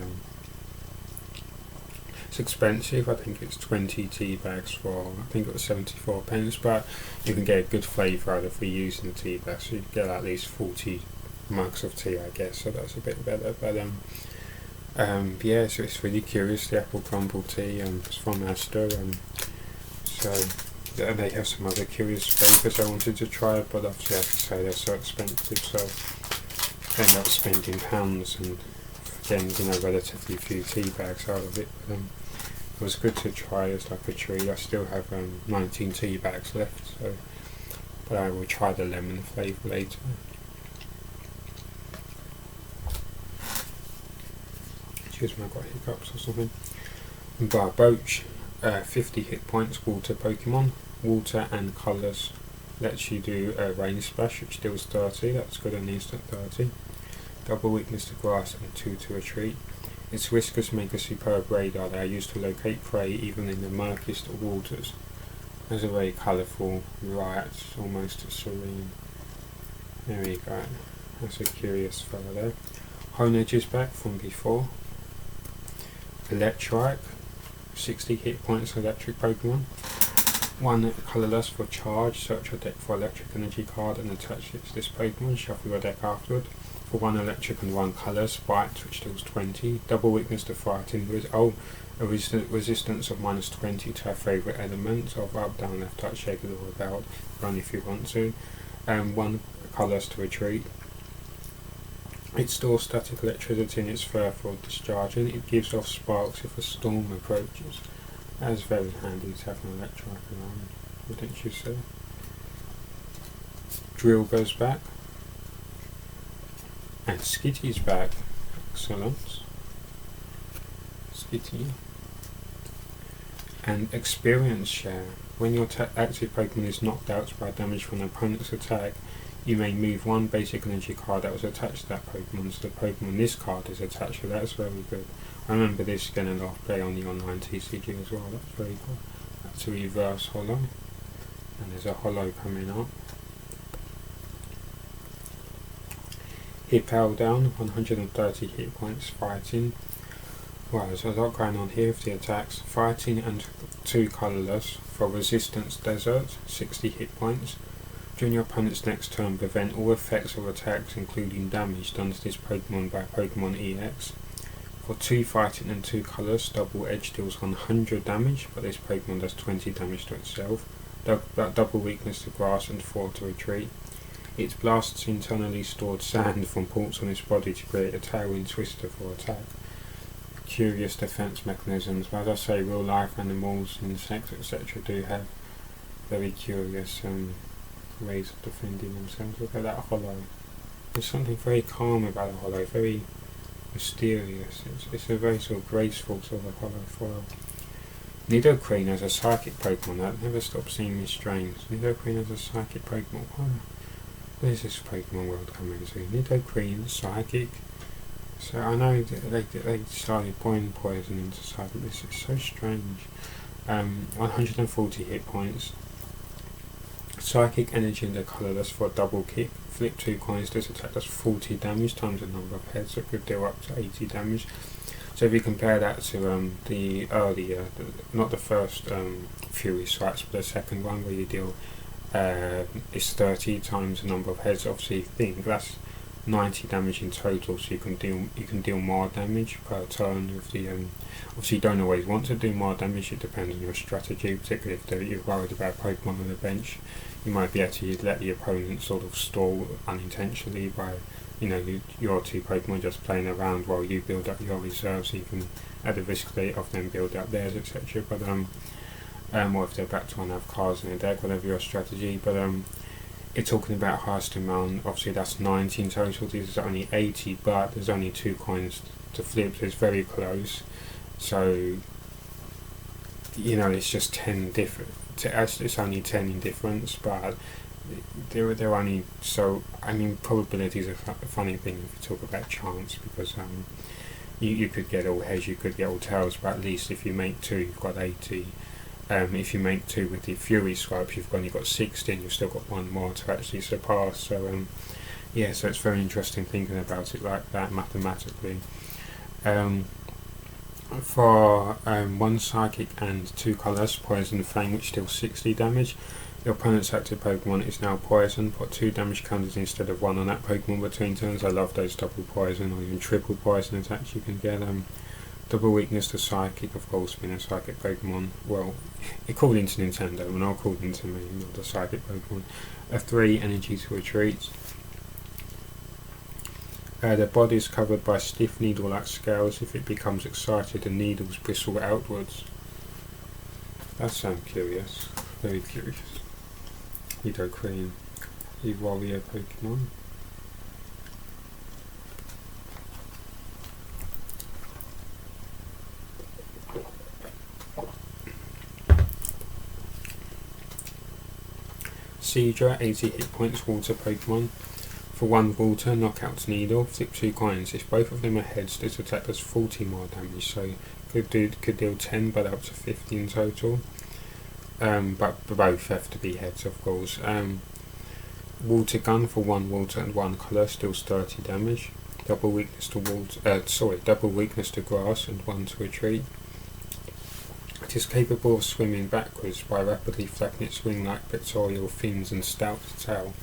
it's expensive. I think it's 20 tea bags for, I think it was 74 pence, but you can get a good flavour out of reusing the tea bags, so you get at least 40 mugs of tea, I guess, so that's a bit better. But yeah, so it's really curious, the apple crumble tea. It's from Asda, so they have some other curious flavours I wanted to try, but obviously I have to say they're so expensive, so I end up spending pounds and getting, relatively few tea bags out of it. But it was good to try as like a treat. I still have 19 tea bags left, so but I will try the lemon flavour later. Excuse me, I've got hiccups or something. Barboach, 50 hit points, water Pokemon. Water and colours lets you do a rain splash, which deals 30, that's good on instant 30. Double weakness to grass and 2 to retreat. Its whiskers make a superb radar. They are used to locate prey even in the murkiest of waters. There's a very colourful riot, almost serene. There we go. That's a curious fellow there. Honage is back from before. Electrike, 60 hit points electric Pokemon. 1 colourless for charge. Search your deck for electric energy card and attach it to this Pokemon. Shuffle your deck afterward. For 1 electric and 1 colour, Spite, which deals 20. Double weakness to fighting. A resistance of -20 to our favourite element of up, down, left, touch, shake, or about. Run if you want to. 1 colours to retreat. It stores static electricity in its fur for discharging. It gives off sparks if a storm approaches. That is very handy to have an Electrike around, wouldn't you say? Drill goes back. And Skitty's back. Excellent. Skitty. And experience share. When your active Pokemon is knocked out by damage from an opponent's attack, you may move 1 basic energy card that was attached to that Pokemon, so the Pokemon this card is attached to. That's very good. I remember this getting a lot of play on the online TCG as well. That's very cool. That's a reverse holo. And there's a holo coming up. Hippel down, 130 hit points, fighting. Well, there's a lot going on here with the attacks. Fighting and 2 colourless for resistance desert, 60 hit points. During your opponent's next turn, prevent all effects or attacks, including damage, done to this Pokemon by Pokemon EX. For 2 fighting and 2 colours, double edge deals 100 damage, but this Pokemon does 20 damage to itself. Double weakness to grass and 4 to retreat. It blasts internally stored sand from ports on its body to create a tailwind twister for attack. Curious defense mechanisms, but as I say, real life animals, insects, etc. do have very curious ways of defending themselves. Look at that holo. There's something very calm about a holo, very mysterious. It's a very sort of graceful sort of holo foil. Nidoqueen has a psychic Pokemon. That never stops seeing me strange. Nidoqueen has a psychic Pokemon. Where's this Pokemon world coming to? Nidoqueen, psychic. So I know that they started pouring poison into psychic. This is so strange. 140 hit points. Psychic energy in the colourless for a double kick. Flip 2 coins. This attack does 40 damage times the number of heads. So it could deal up to 80 damage. So if you compare that to the earlier, not the first Fury Strikes, but the second one where you deal is 30 times the number of heads. Obviously, think that's 90 damage in total, so you can deal more damage per turn with the obviously you don't always want to do more damage, it depends on your strategy, particularly if you're worried about Pokemon on the bench. You might be able to let the opponent sort of stall unintentionally by, you know, your two Pokemon just playing around while you build up your reserves, you can at the risk of them build up theirs, etc. But or if they're about to have cards in the deck, whatever your strategy. But it's talking about highest amount, obviously that's 90 in total, this is only 80, but there's only 2 coins to flip, so it's very close. So, you know, it's just 10 different, it's only 10 in difference, but they're only, so, I mean, probability is a funny thing if you talk about chance, because you could get all heads, you could get all tails, but at least if you make 2, you've got 80. If you make 2 with the Fury Scribes, you've only got 60 and you've still got 1 more to actually surpass. So yeah, so it's very interesting thinking about it like that mathematically. For 1 Psychic and 2 colours, Poison Fang, which deals 60 damage. Your opponent's active Pokemon is now Poison. Put 2 damage counters instead of 1 on that Pokemon between turns. I love those double Poison or even triple Poison attacks you can get. Double weakness to Psychic, of course, being a Psychic Pokemon. Well, according to Nintendo, and not according to me, not a Psychic Pokemon. A 3 energy to retreat. The body is covered by stiff needle-like scales. If it becomes excited, the needles bristle outwards. That sounds curious. Very curious. Nidoqueen, a warrior Pokemon. Seadra, 80 hit points, water Pokemon. For 1 water, knockout Needle, flip 2 coins. If both of them are heads, this attack does 40 more damage, so could deal 10 but up to 50 in total. But both have to be heads, of course. Water Gun, for 1 water and 1 colour, deals 30 damage. Double weakness to double weakness to grass and 1 to retreat. It is capable of swimming backwards by rapidly flapping its wing-like pectoral fins and stout tail.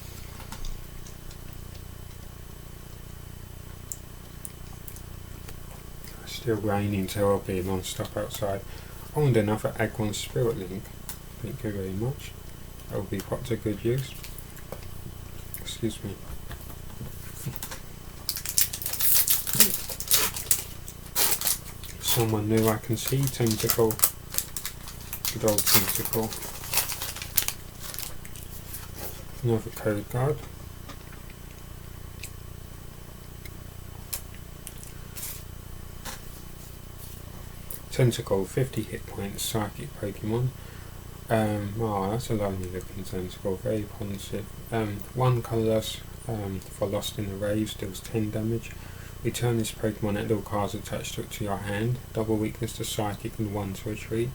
Still raining terribly non-stop outside. Oh, and another Aggron Spirit Link. Thank you very much. That will be put to good use. Excuse me. Someone new I can see. Tentacle. Good old Tentacle. Another code card. Tentacle, 50 hit points, Psychic Pokemon. Oh, that's a lonely looking Tentacle, very positive. 1 colourless for Lost in the Waves, deals 10 damage. Return this Pokemon and all cards attached to it to your hand. Double weakness to Psychic and 1 to retreat.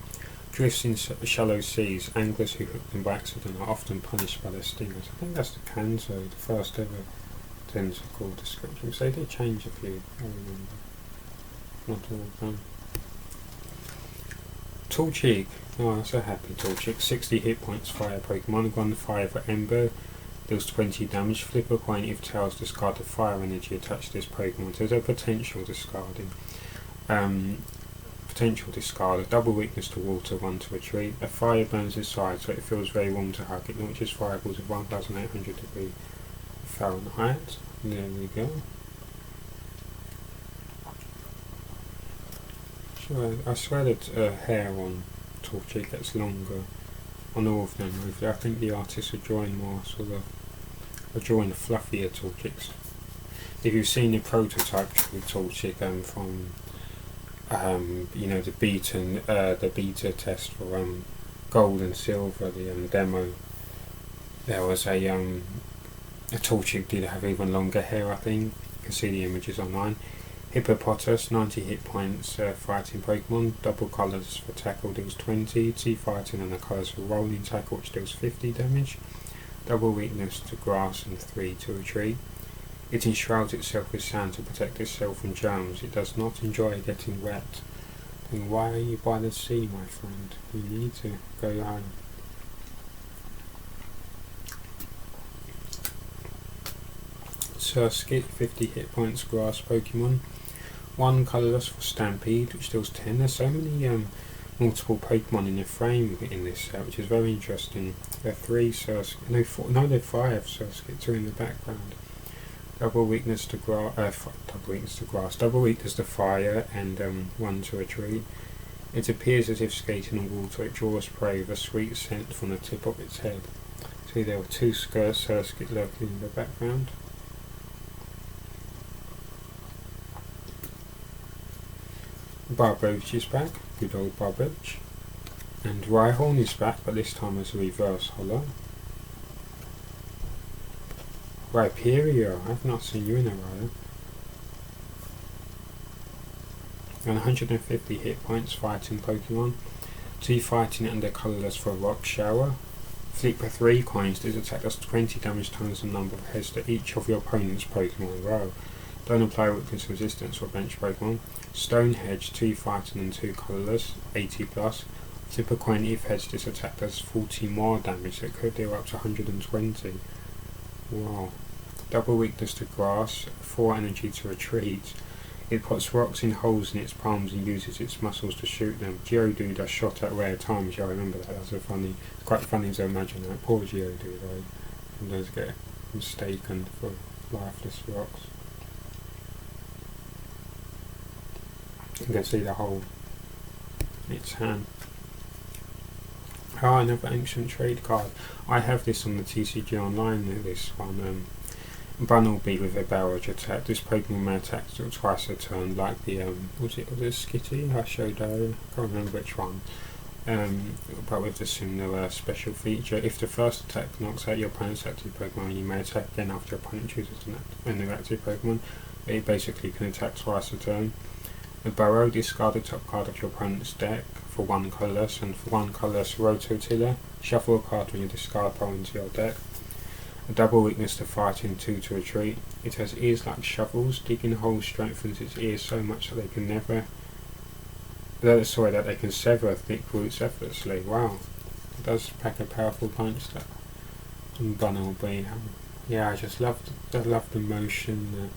Drifts in shallow seas. Anglers who hook them by accident are often punished by their stingers. I think that's the Kanzo, the first ever Tentacle description. So they did change a few, I remember. Not all of them. Torchic. Oh, that's a happy Torchic. 60 hit points, fire Pokemon. 1 fire for Ember. Deals 20 damage. Flip a coin if tails, discard the fire energy attached to this Pokemon. So there's a potential discarding. Potential discard. A double weakness to water, 1 to retreat. A fire burns inside, so it feels very warm to hug. It launches fireballs at 1800 degrees Fahrenheit. There we go. I swear that hair on Torchic gets longer on all of them. I think the artists are drawing more drawing fluffier Torchics. If you've seen the prototype Torchic from you know, the beta test for Gold and Silver, the demo, there was a Torchic did have even longer hair, I think. You can see the images online. Hippopotas, 90 hit points, fighting Pokemon. Double colours for tackle, deals 20. T-fighting and the colours for rolling tackle, which deals 50 damage. Double weakness to grass and 3 to retreat. It enshrouds itself with sand to protect itself from germs. It does not enjoy getting wet. Then why are you by the sea, my friend? You need to go home. Surskit, 50 hit points, grass Pokemon. 1 colourless for Stampede, which deals 10. There's so many multiple Pokemon in the frame in this set, which is very interesting. There are 3 Surskit, there are 5 Surskit, 2 in the background. Double weakness to grass, double weakness to fire, and 1 to retreat. It appears as if skating on water. It draws prey with a sweet scent from the tip of its head. See, there were 2 Surskit lurking in the background. Barboach is back, good old Barboach. And Rhyhorn is back, but this time as a reverse holo. Rhyperior, I've not seen you in a while. And 150 hit points, fighting Pokemon. 2 fighting and they're colourless for Rock Shower. Flip for 3 coins, this attack does 20 damage times the number of heads to each of your opponent's Pokemon. Wow. Don't apply weakness resistance for bench Pokemon. Stone Hedge, 2 fighting and 2 colourless, 80 plus. Flip a coin, if heads, this attack does 40 more damage, so it could deal up to 120. Wow. Double weakness to grass, 4 energy to retreat. It puts rocks in holes in its palms and uses its muscles to shoot them. Geodude does shot at rare times, yeah, I remember that. That's quite funny to imagine that. Poor Geodude, right? Sometimes get mistaken for lifeless rocks. You can see the hole in its hand. Oh, another ancient trade card. I have this on the TCG Online, this one. Bunnelby with a barrage attack. This Pokemon may attack twice a turn, like the was it Skitty I showed earlier? I can't remember which one. But with the similar special feature. If the first attack knocks out your opponent's active Pokemon, you may attack again after your opponent chooses a new active Pokemon. It basically can attack twice a turn. A Burrow, discard the top card of your opponent's deck for 1 colourless, and for 1 colourless Rototiller, shuffle a card when you discard pile into your deck. A double weakness to fighting, 2 to retreat. It has ears like shovels. Digging holes strengthens its ears so much that they can that they can sever thick roots effortlessly. Wow, it does pack a powerful punch, that Bunnelby. Yeah, I just love the motion, the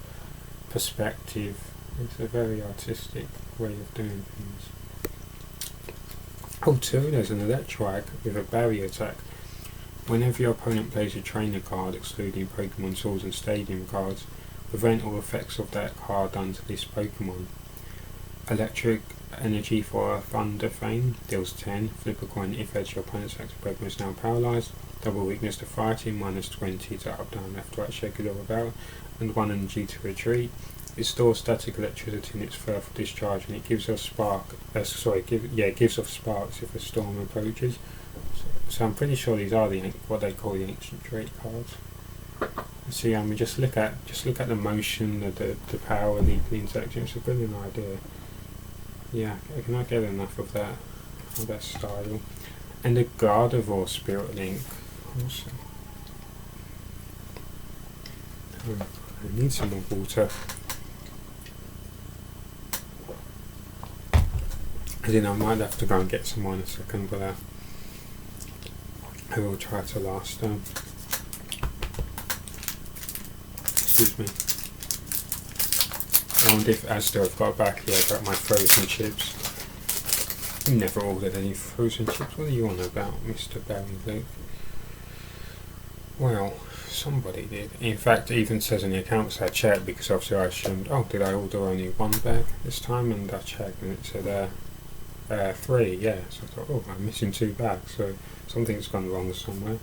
perspective. It's a very artistic way of doing things. Oh, too, there's an Electrike with a barrier attack. Whenever your opponent plays a trainer card, excluding Pokemon Swords and Stadium cards, prevent all effects of that card done to this Pokemon. Electric energy for a Thunder Fang, deals 10. Flip a coin, if edge your opponent's active Pokemon is now paralysed. Double weakness to fighting, minus 20 to up, down, left, right, shake it all about, and 1 energy to retreat. It stores static electricity in its fur for discharge, and it gives off gives off sparks if a storm approaches. So I'm pretty sure these are what they call the ancient trait cards. See, I mean, just look at the motion, the power, the interaction. It's a brilliant idea. Yeah, I cannot get enough of that style. And the Gardevoir Spirit Link. Also, I need some more water. I might have to go and get some more in a second, but I will try to last. Excuse me. I wonder if Asda have got back here about my frozen chips. You never ordered any frozen chips. What are you on about, Mr. Barrington? Well, somebody did. In fact, it even says in the accounts I checked, because obviously I assumed, oh, did I order only 1 bag this time? And I checked and it said 3, yeah. So I thought, oh, I'm missing 2 bags, so something's gone wrong somewhere.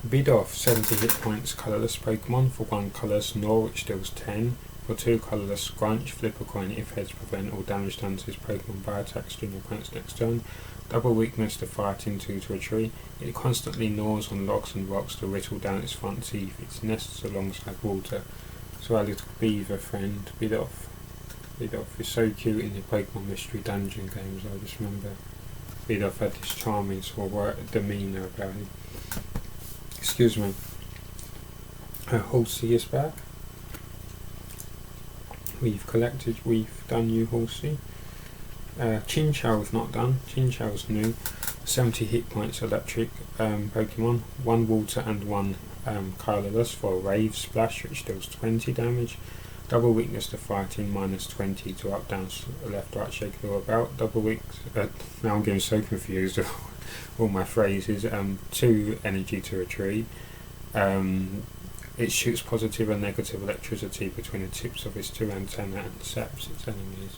Bidoof, 70 hit points, colourless Pokemon. For 1 colourless Norwich deals 10. For 2 colourless Scrunch, flip a coin, if heads, prevent all damage done to his Pokemon by attacks during your opponent's next turn. Double weakness to fighting, 2 to retreat. It constantly gnaws on logs and rocks to whittle down its front teeth. It nests alongside water. So our little beaver friend, Bidoof. Bidoof is so cute in the Pokemon Mystery Dungeon games. I just remember Bidoof had this charming sort of demeanour about him. Excuse me. Halsey is back. We've done you, Halsey. Chinchou we've not done. Chinchou's new. 70 hit points electric Pokemon, 1 water and 1 colourless for a Wave Splash which deals 20 damage, double weakness to fighting, minus 20 to up, down, left, right, shake it all about, double weak, now I'm getting so confused with all my phrases, 2 energy to retreat, it shoots positive and negative electricity between the tips of its 2 antennae and zaps its enemies.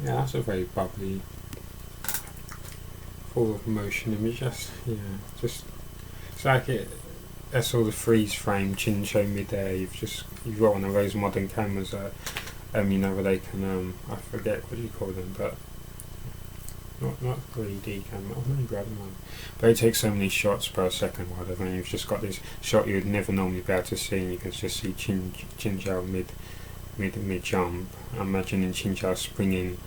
Yeah, that's a very bubbly, full of motion image. Just it's like that's all the freeze frame Chincho mid-air. You've got one of those modern cameras that you know, where they can I forget what you call them, but not 3D camera. I'm going to grab one. But they take so many shots per second. Whatever. And you've just got this shot you'd never normally be able to see, and you can just see Chinchou mid jump. I'm imagining Chinchou springing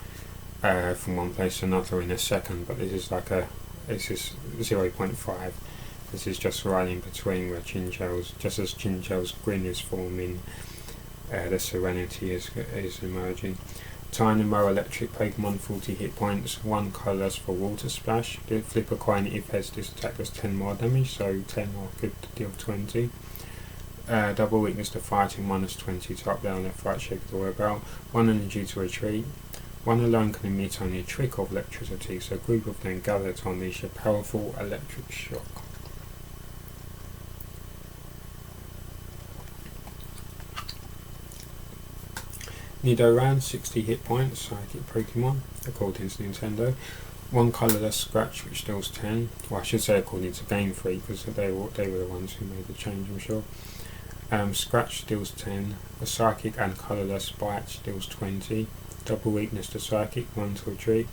from one place to another in a second, but this is 0.5. This is just right in between where just as Chinchou's grin is forming, the serenity is emerging. Dynamo electric Pokemon, 40 hit points, 1 colourless for Water Splash. Flip a coin if heads, this attack does 10 more damage, so 10 more could deal 20. Double weakness to fighting, minus 20 to up, down, left, right, shake it all about. 1 energy to retreat. 1 alone can emit only a trick of electricity, so a group of them gather to unleash a powerful electric shock. Nidoran, 60 hit points, psychic Pokemon, according to Nintendo. 1 colourless Scratch, which deals 10. Well, I should say according to Game Freak, because they were the ones who made the change, I'm sure. Scratch deals 10. A psychic and colourless Bite deals 20. Double weakness to psychic, 1 to retreat.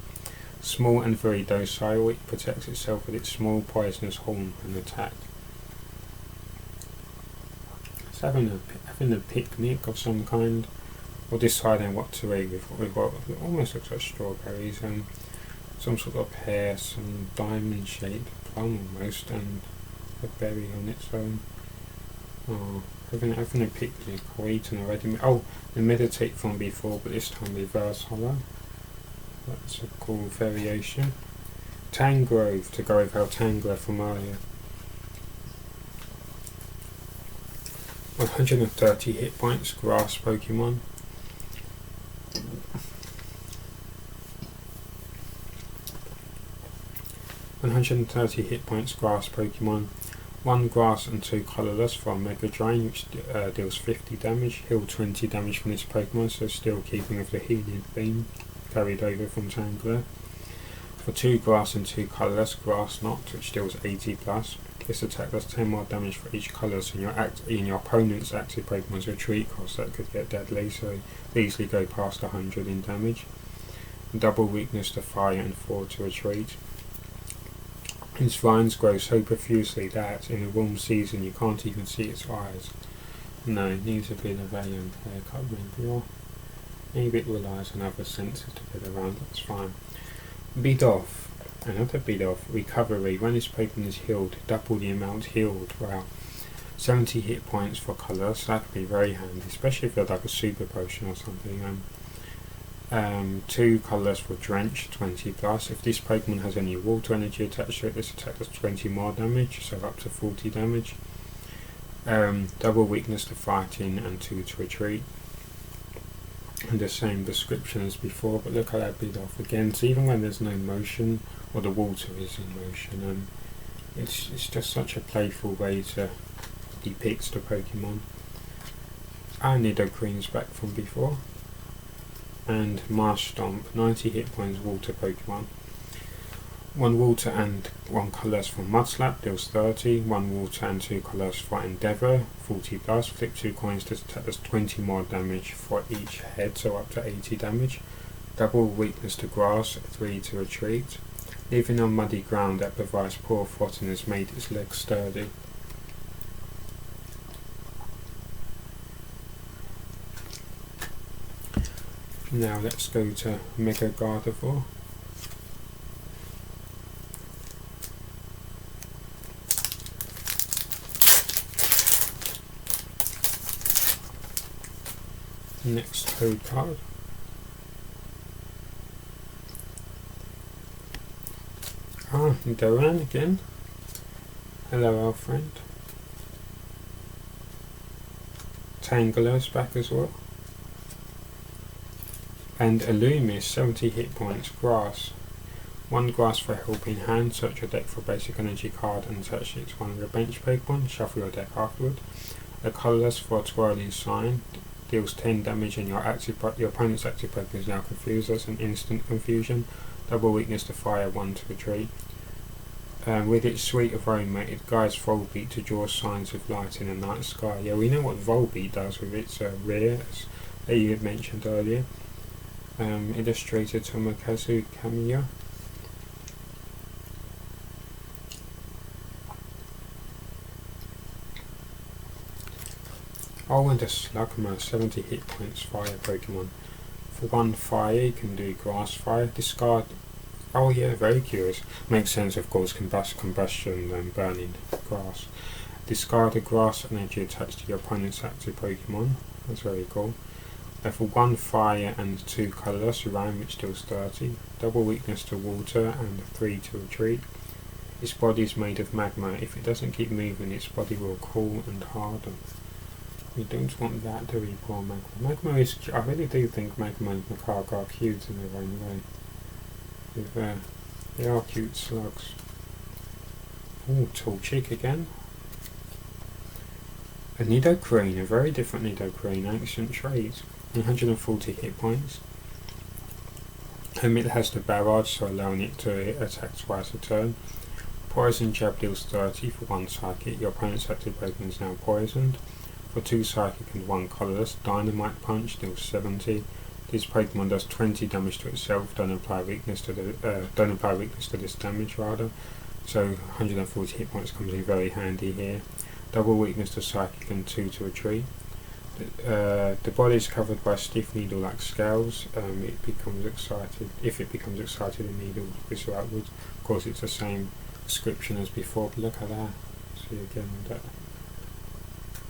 Small and very docile, it protects itself with its small poisonous horn and attack. It's having a picnic of some kind, or deciding what to eat with what almost looks like strawberries, and some sort of pear, some diamond shaped plum almost, and a berry on its own. Oh, having a picnic or eating already. Oh, the meditate from before, but this time reverse hollow. That's a cool variation. Tangrove, to go with our Tangler from earlier. 130 hit points, grass Pokemon. hit points, grass Pokemon. 1 grass and 2 colourless for Mega Drain, which deals 50 damage. Heal 20 damage from this Pokemon, so still keeping with the healing theme carried over from Tangler. For 2 grass and 2 colourless, Grass Knot, which deals 80 plus. This attack does 10 more damage for each colourless in your opponent's active Pokemon's retreat cost. That could get deadly, so easily go past 100 in damage. Double weakness to fire and 4 to retreat. Its vines grow so profusely that in a warm season you can't even see its eyes. No, it needs a bit of a haircut maybe, or maybe it relies on other senses to get around, that's fine. Beat-off, another beat-off, recovery. When this Pokemon is healed, double the amount healed. Wow. 70 hit points for colour, so that would be very handy, especially if you're like a super potion or something. 2 colours for Drench, 20 plus. If this Pokemon has any water energy attached to it, this attack does 20 more damage, so up to 40 damage. Double weakness to fighting and 2 to retreat. And the same description as before, but look how that beat off again. So even when there's no motion, or the water is in motion, it's just such a playful way to depict the Pokemon. And Nidoqueen's back from before. And Marsh Stomp, 90 hit points, water Pokemon. 1 water and 1 colours for Mudslap, deals 30. 1 water and 2 colours for Endeavour, 40 plus. Flip 2 coins to attack, does 20 more damage for each head, so up to 80 damage. Double weakness to grass, 3 to retreat. Living on muddy ground that provides poor footing has made its legs sturdy. Now let's go to Mega Gardevoir. Next code card. Ah, Doran again. Hello, our friend. Tangler's back as well. And Illumis, 70 hit points, grass. 1 grass for helping hand, search your deck for a basic energy card and attach it to one of your bench Pokemon, shuffle your deck afterward. A colourless for a twirling sign, deals 10 damage and your opponent's active Pokemon is now confused. That's an instant confusion. Double weakness to fire, 1 to retreat. With its suite of housemate, it guides Volbeat to draw signs of light in the night sky. Yeah, we know what Volbeat does with its rear, as you had mentioned earlier. Illustrated Tomokazu Kamiya. Oh, and a Slugma, 70 hit points, fire Pokemon. For 1 fire, you can do grass fire, discard. Oh yeah, very curious. Makes sense, of course, combustion and burning grass. Discard a grass energy attached to your opponent's active Pokemon. That's very cool. For 1 fire and 2 colourless, Rhyme, which deals 30. Double weakness to water and 3 to retreat. Its body is made of magma. If it doesn't keep moving, its body will cool and harden. We don't want that, do we, poor Magma? Magma is... I really do think Magma and Macaque are cute in their own way. They are cute slugs. Oh, Torchic again. A Nidoqueen, a very different Nidoqueen, ancient trait. 140 hit points. It has the barrage, so allowing it to attack twice a turn. Poison Jab deals 30 for 1 psychic. Your opponent's active Pokemon is now poisoned. For 2 psychic and 1 colourless, Dynamite Punch deals 70. This Pokemon does 20 damage to itself. Don't apply weakness to this damage rather. So 140 hit points comes in very handy here. Double weakness to psychic and 2 to retreat. The body is covered by stiff needle-like scales. It becomes excited. If it becomes excited, the needle whistle outwards. Of course, it's the same description as before. But look at that. See again that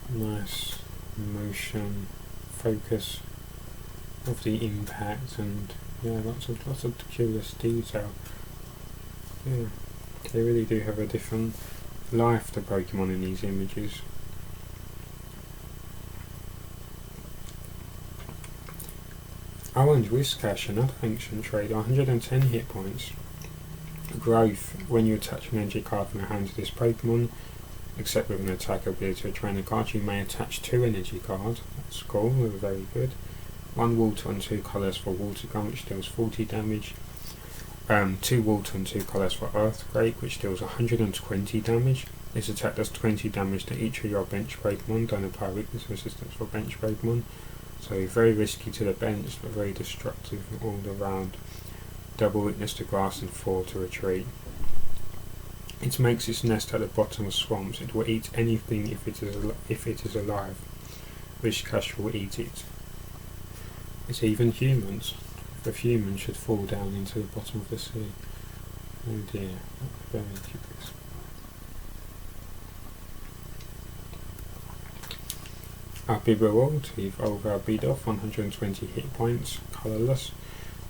nice motion, focus of the impact, and yeah, lots of curious detail. Yeah, they really do have a different life to Pokemon in these images. Orange Whiscash, another ancient trait, 110 hit points. Growth, when you attach an energy card from your hand to this Pokemon, except with an attack ability to a trainer card, you may attach 2 energy cards. That's cool, very good. 1 water and 2 colours for Water Gun, which deals 40 damage. 2 water and 2 colours for Earthquake, which deals 120 damage. This attack does 20 damage to each of your bench Pokemon. Don't apply weakness resistance for bench Pokemon. So very risky to the bench, but very destructive all around. Double weakness to grass and 4 to retreat. It makes its nest at the bottom of swamps. It will eat anything if it is alive. Whiscash will eat it. It's even humans. If humans should fall down into the bottom of the sea. Oh dear, very curious. Our Bibarel to evolve our Bidoof, 120 hit points, colourless.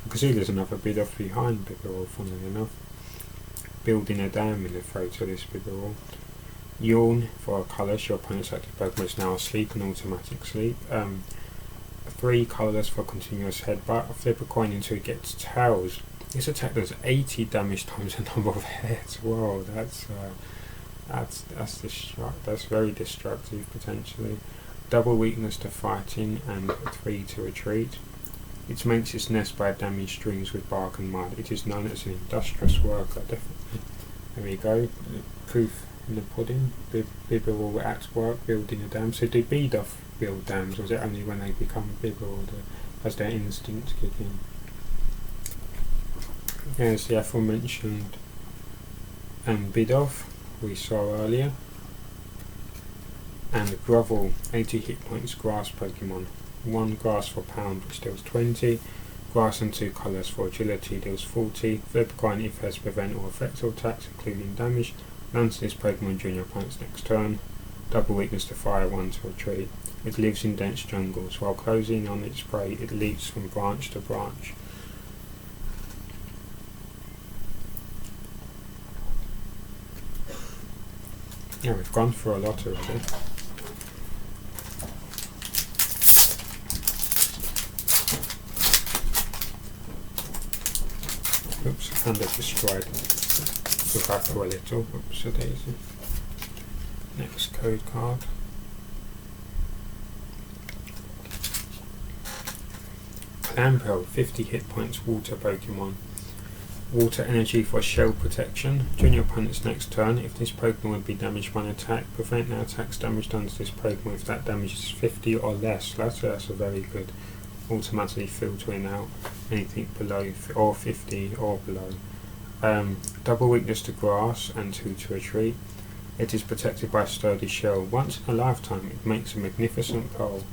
You can see there's another Bidoof behind Bibarel, funnily enough. Building a dam in the throat of this Bibarel. Yawn for a colourless. Your opponent's active Pokemon is now asleep, an automatic sleep. 3 colourless for continuous headbutt. Flip a coin until it gets tails. This attack does 80 damage times the number of heads. Whoa, that's very destructive potentially. Double weakness to fighting and 3 to retreat. It makes its nest by damaged streams with bark and mud. It is known as an industrious worker, definitely. There we go. Proof in the pudding. Bibarel at work building a dam. So do Bidoof build dams, or is it only when they become bigger or does their instinct kick in? There's the aforementioned Bidoof we saw earlier. And Grovel, 80 hit points, grass Pokemon. 1 grass for pound, which deals 20. Grass and 2 colours for agility deals 40. Flip a coin if it has prevent or effective attacks, including damage. Lands this Pokemon during your opponent's next turn. Double weakness to fire, 1 to retreat. It lives in dense jungles. While closing on its prey, it leaps from branch to branch. Yeah, we've gone through a lot already. Oops, I kind of destroyed the back a little. Oops, a daisy. Next code card. Clamperl, 50 hit points, water Pokemon. Water energy for shell protection. During your opponent's next turn, if this Pokemon would be damaged by an attack, prevent that attack's damage done to this Pokemon if that damage is 50 or less. That's a very good. Automatically filtering out anything below or 50 or below. Double weakness to grass and 2 to retreat. It is protected by a sturdy shell. Once in a lifetime, it makes a magnificent goal.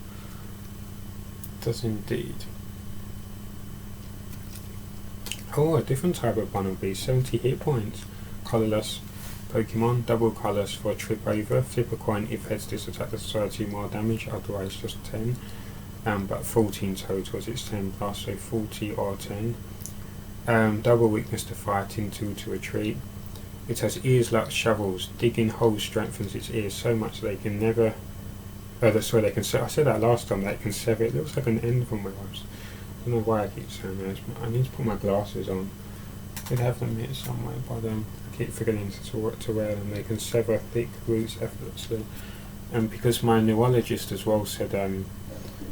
It does indeed. Oh, a different type of one will be 70 hit points. Colourless Pokemon, double colours for a trip over. Flip a coin if heads this attack does 30 more damage, otherwise just 10. But 14 total as it's 10 plus, so 40 or 10. Double weakness to fighting, 2 to retreat. It has ears like shovels. Digging holes strengthens its ears so much they can never. That's where they can. I said that last time. They can sever. It looks like an end from where I was. I don't know why I keep saying that. I need to put my glasses on. I did have them here somewhere, but I keep forgetting to wear them. They can sever thick roots effortlessly. And because my neurologist as well said,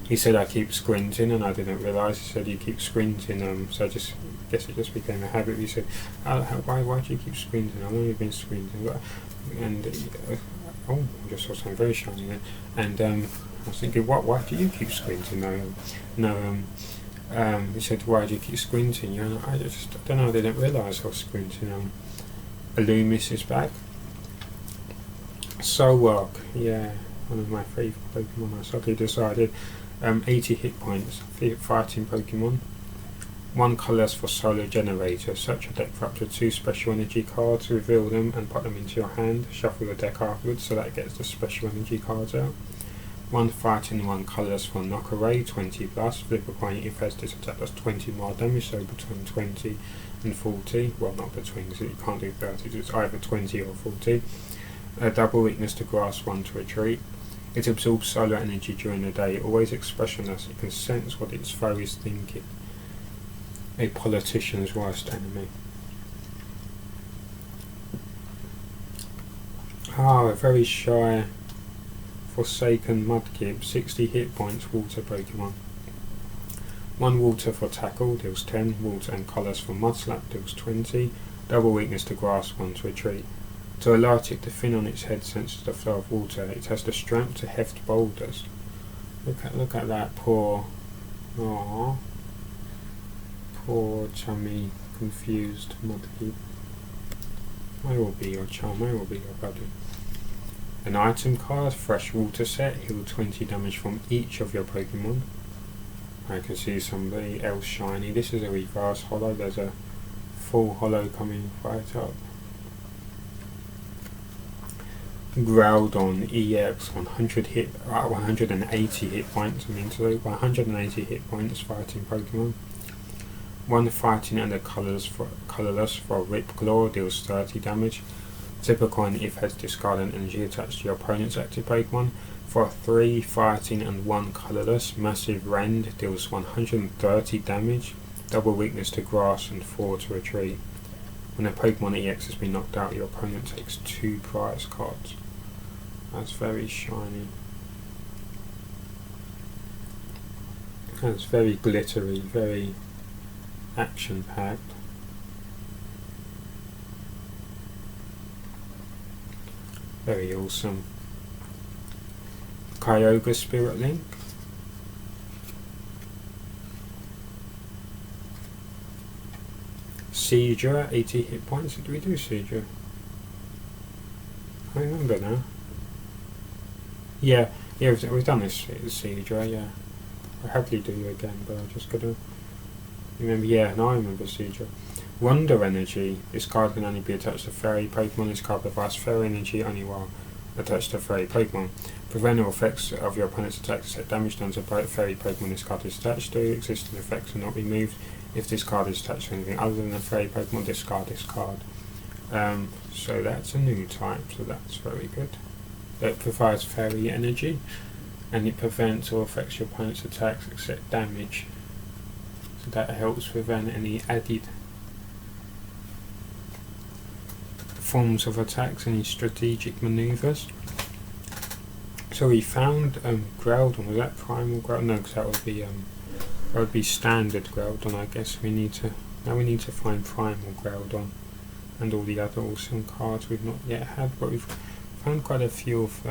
he said I keep squinting, and I didn't realise. He said you keep squinting, so I guess it just became a habit. He said, why do you keep squinting? I've only been squinting. And I just saw something very shiny there. And I was thinking, why do you keep squinting? He said, why do you keep squinting? I don't know, I didn't realise I was squinting. Illumis is back. Solrock, yeah, one of my favourite Pokemon. I suddenly decided 80 hit points, fighting Pokemon. 1 colourless for Solar Generator. Search your deck for up to 2 special energy cards, reveal them and put them into your hand. Shuffle the deck afterwards so that gets the special energy cards out. 1 fighting, 1 colourless for Knock Array, 20 plus. Flip a coin if has this attack does 20 more damage, so between 20 and 40. Well, not between, so you can't do 30, so it's either 20 or 40. Double weakness to grass, 1 to retreat. It absorbs solar energy during the day, always expressionless. It can sense what its foe is thinking. A politician's worst enemy. A very shy Forsaken Mudkip, 60 hit points, water Pokemon. 1 water for tackle, deals 10, water and colours for Mudslap, deals 20, double weakness to grass, 1 to retreat. To alert it, the fin on its head senses the flow of water. It has the strength to heft boulders. Look at that poor chummy, confused Mudkip. I will be your chum, I will be your buddy. An item card, fresh water set, heal 20 damage from each of your Pokemon. I can see somebody else shiny. This is a reverse holo, there's a full holo coming right up. Groudon EX, 180 hit points, 180 hit points, fighting Pokemon. 1 fighting and a colourless for Ripclaw, deals 30 damage. Tip a coin if has discarded energy attached to your opponent's active Pokemon. For 3 fighting and 1 colourless, Massive Rend deals 130 damage, double weakness to grass and 4 to retreat. When a Pokemon EX has been knocked out, your opponent takes 2 prize cards. That's very shiny. That's very glittery, very action packed. Very awesome. Kyogre Spirit Link. Seedra, 80 hit points. Did we do Seedra? I remember now. Yeah, we've done this Seedra, yeah. I'll happily do you again, but I'm just gonna remember. Yeah, now I remember Seedra. Wonder Energy. This card can only be attached to Fairy Pokemon. This card provides Fairy Energy only while attached to Fairy Pokemon. Prevent all effects of your opponent's attacks that damage done to Fairy Pokemon this card is attached to. Existing effects are not removed. If this card is attached to anything other than a Fairy Pokemon, discard this card. So that's a new type, so that's very good. It provides fairy energy, and it prevents or affects your opponent's attacks except damage. So that helps prevent any added forms of attacks, any strategic manoeuvres. So we found Groudon. Was that Primal Groudon? No, because that would be standard Groudon. I guess we need to find Primal Groudon and all the other awesome cards we've not yet had. But we've found quite a few of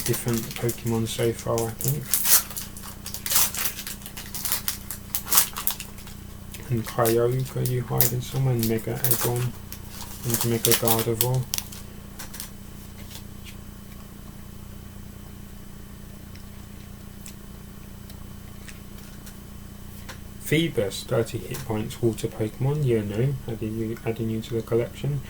different Pokemon so far, I think. And Kyogre, you hiding somewhere, and Mega Aegon and Mega Gardevoir. Phoebus, 30 hit points, water Pokemon, you're new, adding you to the collection.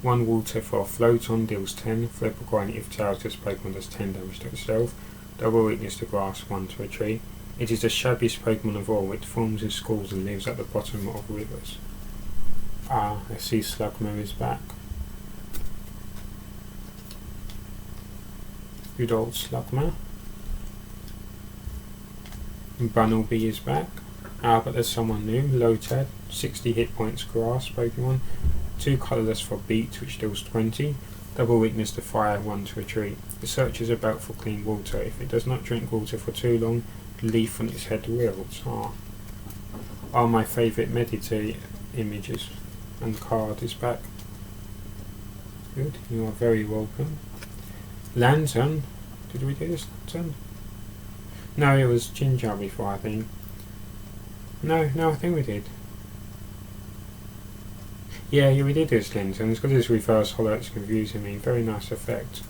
1 water for Floaton, deals 10, flip a coin if tells this Pokemon does 10 damage to itself. Double weakness to grass, 1 to a tree. It is the shabbiest Pokemon of all, it forms in schools and lives at the bottom of rivers. I see Slugma is back. Good old Slugma. Bunnelby is back. But there's someone new, Lotad, 60 hit points, grass Pokemon, 2 colourless for Beat, which deals 20, double weakness to fire, 1 to a tree. It searches about for clean water. If it does not drink water for too long, the leaf on its head wilts. My favourite Meditate images and card is back. Good, you are very welcome. Lantern, did we do this Lantern? No, it was Ginger before, I think. No, I think we did. Yeah, we did this Lantern. It's got this reverse hollow, it's confusing me. Very nice effect.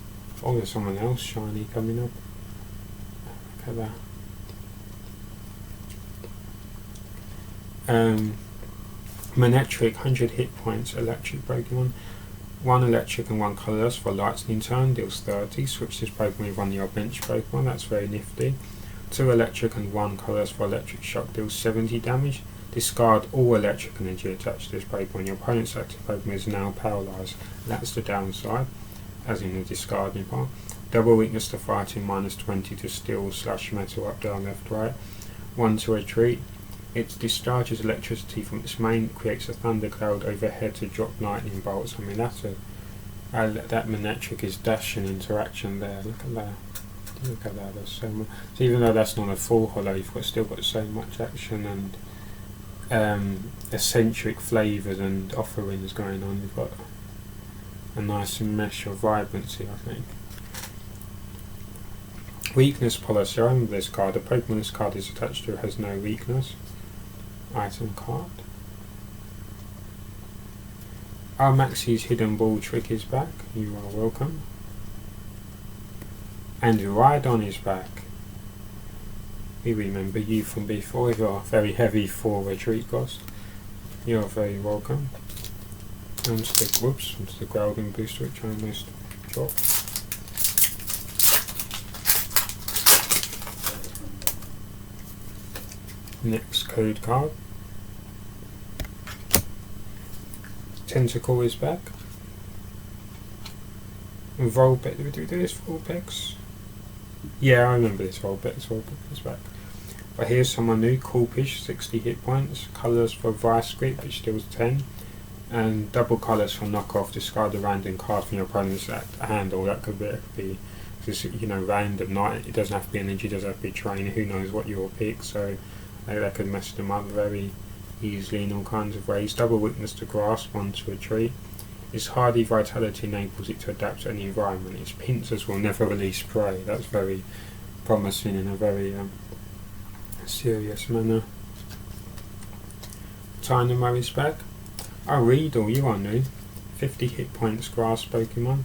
Oh, there's someone else shiny coming up. Look at that. Manectric, 100 hit points, electric Pokemon. 1 electric and 1 colourless for lightning turn, deals 30. Switch this Pokemon with one of your bench Pokemon, that's very nifty. 2 electric and 1 colourless for electric shock, deals 70 damage. Discard all electric energy attached to this Pokemon. Your opponent's active Pokemon is now paralysed. That's the downside, as in the discarding part. Double weakness to fighting, -20 to steel / metal, up, down, left, right. 1 to a tree. It discharges electricity from its mane, creates a thundercloud overhead to drop lightning bolts. I mean, that's that Manectric is dashing interaction there. Look at that. Look at that. There's so much. So even though that's not a full hollow, you've still got so much action and eccentric flavours and offerings going on. You've got a nice mesh of vibrancy, I think. Weakness policy. I remember this card. The Pokemon this card is attached to has no weakness. Item card. Maxi's Hidden Ball Trick is back. You are welcome. And Rhydon is back. We remember you from before. You're very heavy for retreat cost. You're very welcome. Onto the Groudon booster, which I almost dropped. Next code card. Tentacle is back. Volbex, did we do this Volbex? Yeah, I remember this Volbex is back. But here's someone new, Corpish, 60 hit points, colours for Vice Grip, which deals 10, and double colours for knockoff, discard a random card from your opponent's hand, or that could be just, random, it doesn't have to be energy, it doesn't have to be trainer, who knows what you'll pick, so that could mess them up very easily in all kinds of ways. Double weakness to grass, 1 to a tree. Its hardy vitality enables it to adapt to any environment. Its pincers will never release prey. That's very promising in a very serious manner. Tynamo is back. Riedel, you are new. 50 hit points, grass Pokemon.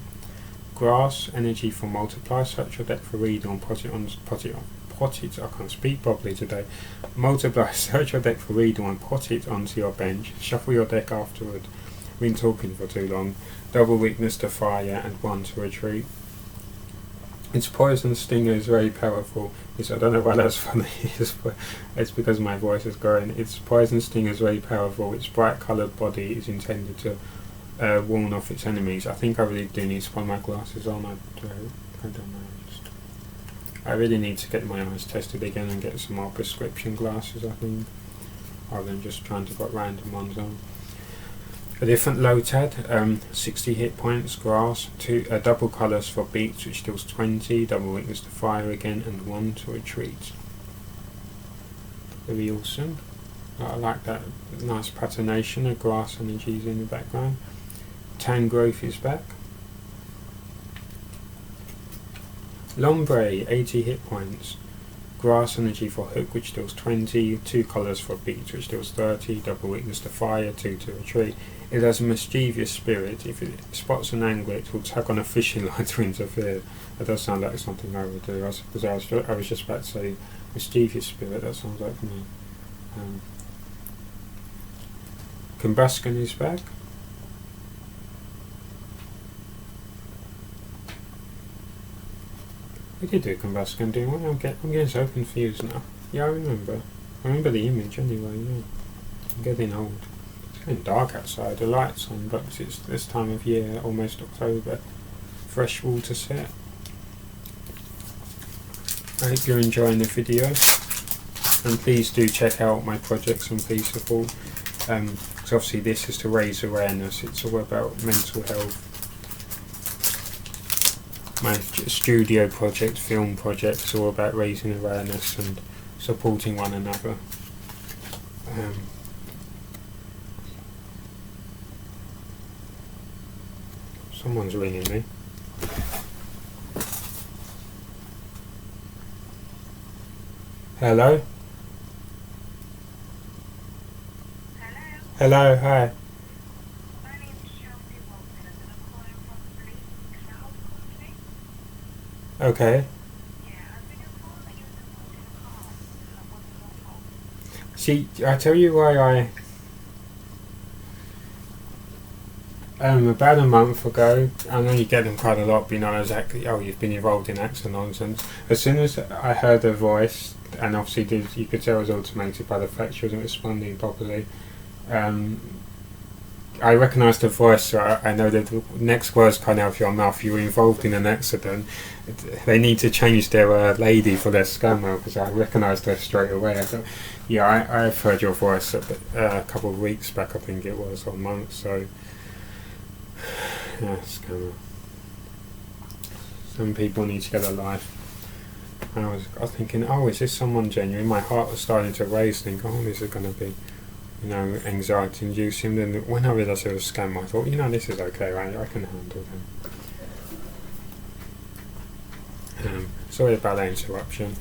Grass, energy for multiply. Search your deck for Riedel and pot it, I can't speak properly today. Multiply, search your deck for Riedel and pot it onto your bench. Shuffle your deck afterward. Been talking for too long. Double weakness to fire and 1 to retreat. Its poison stinger is very powerful. I don't know why that's funny. It's because my voice is going. Its poison stinger is very powerful. Its bright coloured body is intended to warn off its enemies. I think I really do need to put my glasses on. I don't know. I really need to get my eyes tested again and get some more prescription glasses, I think, rather than just trying to put random ones on. A different Lotad, 60 hit points, grass, double colours for beats, which deals 20, double weakness to fire again, and 1 to retreat. Very awesome. I like that nice patternation of grass energies in the background. Tan growth is back. Lombre, 80 hit points. Grass energy for hook, which deals 20, 2 colours for beats, which deals 30, double weakness to fire, 2 to retreat. It has a mischievous spirit. If it spots an angler, it will tug on a fishing line to interfere. That does sound like something I would do. I was just about to say mischievous spirit. That sounds like me. Combustion is back. We did do combustion, didn't we? I'm getting so confused now. Yeah, I remember. I remember the image anyway, yeah. I'm getting old. It's getting dark outside, the light's on, but it's this time of year, almost October. Fresh water set. I hope you're enjoying the video. And please do check out my projects and please support. Because obviously this is to raise awareness. It's all about mental health. My studio project, film project, is all about raising awareness and supporting one another. Someone's ringing me. Hello? Hello, hi. Okay. See, I tell you why about a month ago, I know you get them quite a lot, but you know exactly, oh, you've been involved in acts and nonsense. As soon as I heard her voice, and obviously you could tell it was automated by the fact she wasn't responding properly, I recognised her voice, so I know that the next words coming out of your mouth, you were involved in an accident. They need to change their lady for their scammer, because I recognised her straight away. I thought, yeah, I've heard your voice a couple of weeks back, I think it was, or months, so yeah, scammer. Some people need to get a life. I was thinking, oh, is this someone genuine? My heart was starting to race, thinking, oh, this is going to be, you know, anxiety inducing. Then when I realised it was a scam, I thought, you know, this is okay, I can handle them. Sorry about that interruption.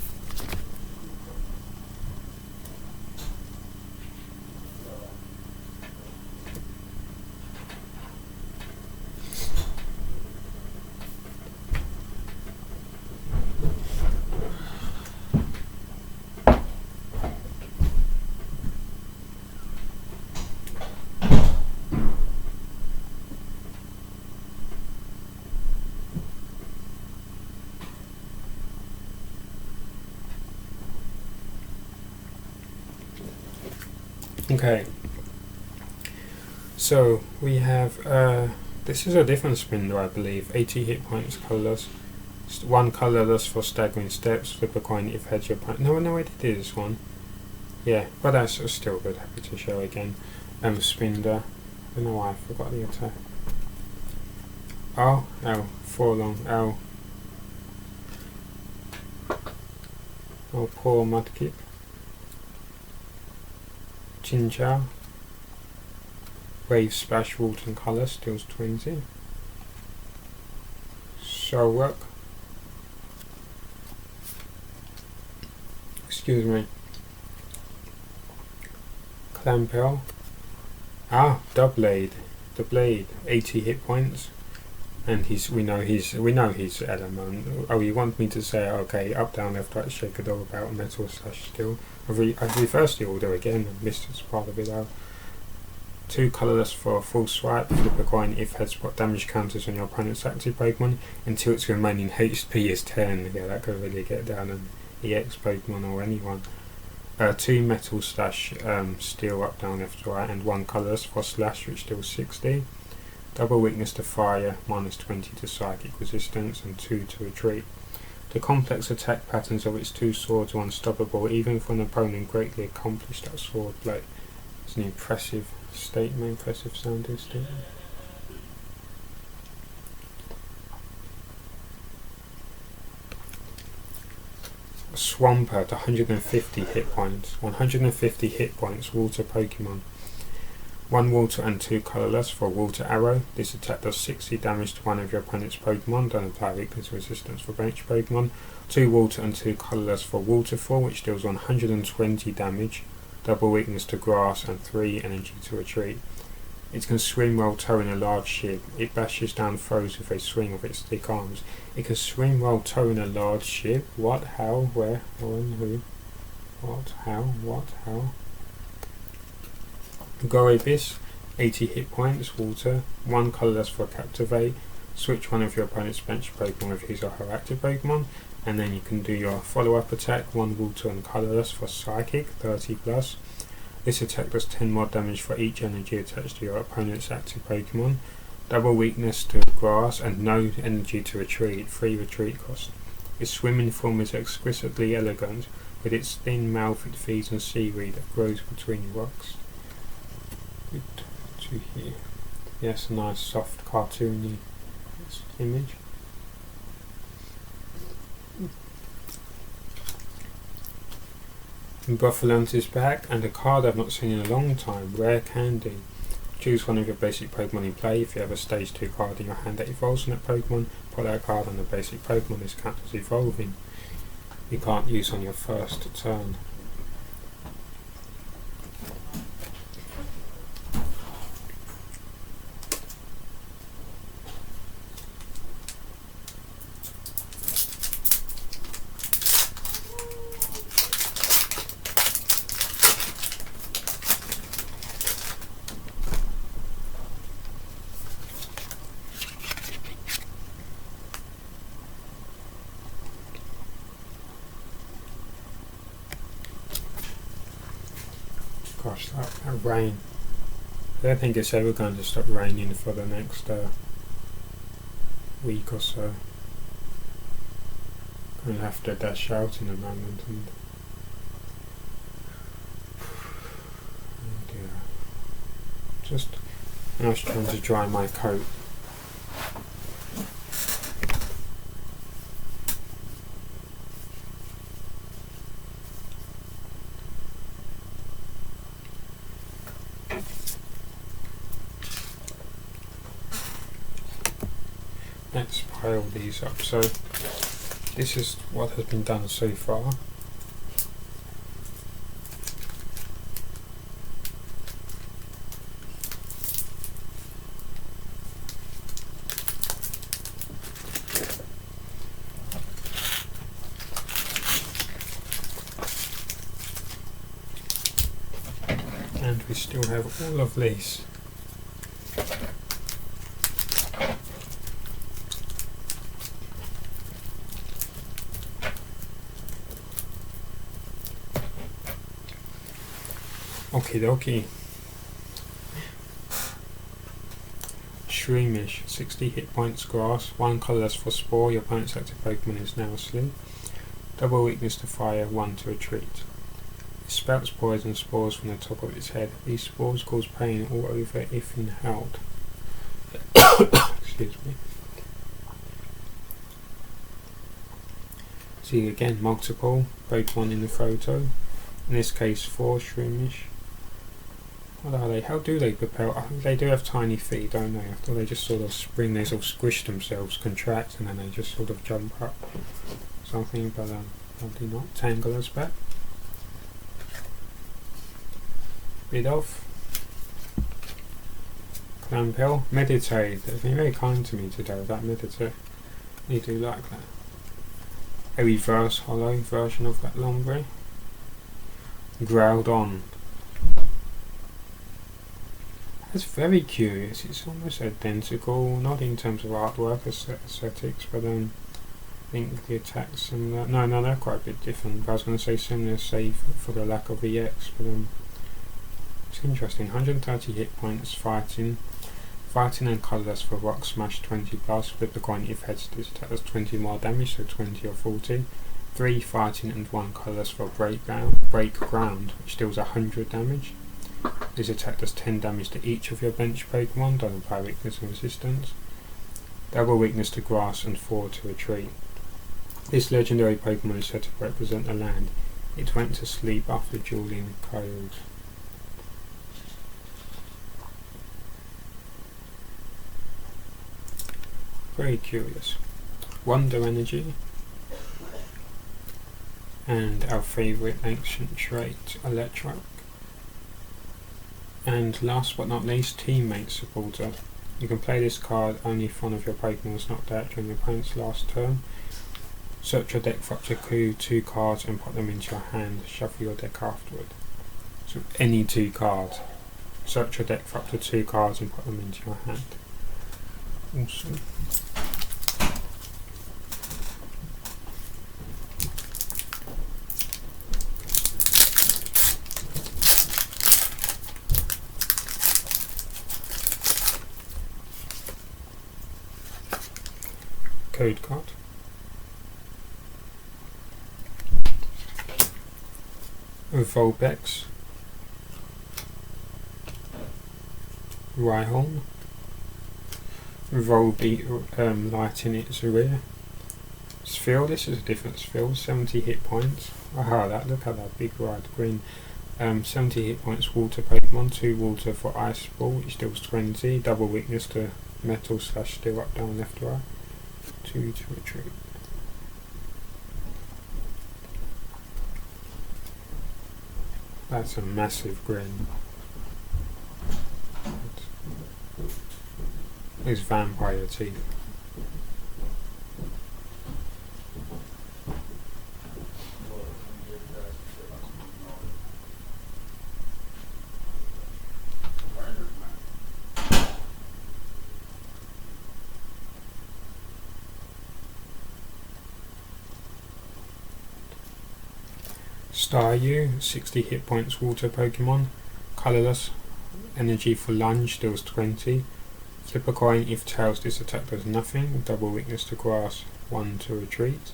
Okay, so we have, this is a different spindle, I believe, 80 hit points, colourless, 1 colourless for staggering steps, flip a coin if heads your opponent. No, I did this one. Yeah, but that's still good, happy to show again. Spinder, I don't know why I forgot the attack. Oh, L, 4 long, L. Oh, poor mudkip. Chincha, Wave Splash Water Colour, steals 20. Solrock, excuse me. Clampel, the blade, 80 hit points, and we know he's element. Oh, you want me to say, okay, up, down, left, right, shake it all about metal slash steel. I reversed the order again and missed this part of it out. 2 colourless for a full swipe. Flip a coin if heads put damage counters on your opponent's active Pokemon until its remaining HP is 10. Yeah, that could really get down an EX Pokemon or anyone. 2 metal slash steel up, down, left to right, and 1 colourless for slash, which deals 60. Double weakness to fire, minus 20 to psychic resistance, and 2 to retreat. The complex attack patterns of its 2 swords are unstoppable, even for an opponent greatly accomplished at sword blade. It's an impressive statement, impressive sounding statement. Swampert, 150 hit points. 150 hit points, water Pokemon. 1 water and 2 colourless for water arrow. This attack does 60 damage to one of your opponent's Pokemon. Don't apply weakness resistance for bench Pokemon. 2 water and 2 colourless for waterfall, which deals 120 damage. Double weakness to grass and 3 energy to retreat. It can swim while towing a large ship. It bashes down foes with a swing of its thick arms. It can swim while towing a large ship. What? How? Where? When? Who? What? How? What? How? Goribis, 80 hit points, water. 1 colourless for captivate. Switch one of your opponent's bench Pokemon with his or her active Pokemon, and then you can do your follow-up attack. 1 water and colourless for psychic, 30 plus. This attack does 10 more damage for each energy attached to your opponent's active Pokemon. Double weakness to grass and no energy to retreat, 3 retreat cost. Its swimming form is exquisitely elegant. With its thin mouth it feeds on seaweed that grows between rocks. Good to hear. Yes, a nice soft cartoony image. Buffalante is back, and a card I've not seen in a long time, Rare Candy. Choose one of your basic Pokemon in play. If you have a stage 2 card in your hand that evolves on that Pokemon, put that card on the basic Pokemon. This counts as evolving. You can't use on your first turn. Gosh, that rain. I don't think it's ever going to stop raining for the next week or so. I'm going to have to dash out in a moment and just I was trying to dry my coat. Let's pile these up. So this is what has been done so far. And we still have all of these. Okie dokie. Shroomish, 60 hit points, grass, 1 colourless for spore. Your opponent's active Pokemon is now asleep. Double weakness to fire, 1 to retreat. It spouts poison spores from the top of its head. These spores cause pain all over if inhaled. Excuse me. See again, multiple Pokemon in the photo. In this case 4 Shroomish. What are they? How do they propel? They do have tiny feet, don't they? I thought they just sort of spring, they sort of squish themselves, contract, and then they just sort of jump up. Something, but probably not. Tangler's back. Bidoof. Clampel. Meditate. They've been very kind to me today with that meditate. You do like that. A reverse hollow version of that Lombre. Growled on. That's very curious. It's almost identical, not in terms of artwork, aesthetics, but I think the attacks similar. No, they're quite a bit different. But I was going to say similar, save for the lack of EX, but it's interesting. 130 hit points, fighting and colourless for rock smash 20 plus. Flip the coin if heads. This attack does 20 more damage, so 20 or 40. 3 fighting and 1 colourless for break ground, which deals 100 damage. This attack does 10 damage to each of your bench Pokemon, doesn't apply weakness and resistance. Double weakness to grass and 4 to retreat. This legendary Pokemon is said to represent a land. It went to sleep after dueling coyotes. Very curious. Wonder Energy. And our favourite ancient trait, Electrike. And last but not least, Teammate Supporter. You can play this card only if one of your Pokemon was knocked out during your opponent's last turn. Search your deck for up to 2 cards and put them into your hand. Shuffle your deck afterward. So any 2 cards. Search your deck for up to 2 cards and put them into your hand. Awesome. Code card. Volbex. Rhyhorn. Volbeat light in its rear. Sphere, this is a different sphere, 70 hit points. Aha, look at that big ride green. 70 hit points, water Pokemon, 2 water for Ice Ball, which deals 20, double weakness to metal / steel up, down, left, right. 2 to retreat. That's a massive grin. Those vampire teeth. Staryu, 60 hit points, water Pokemon, colourless, energy for lunge, deals 20. Flip a coin, if tails this attack does nothing, double weakness to grass, 1 to retreat.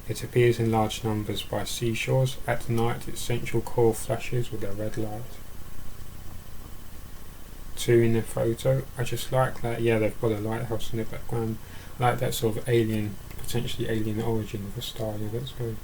It appears in large numbers by seashores. At night its central core flashes with a red light. 2 in the photo. I just like that, yeah, they've got a lighthouse in the background. I like that sort of alien, potentially alien origin of a Staryu, that's good.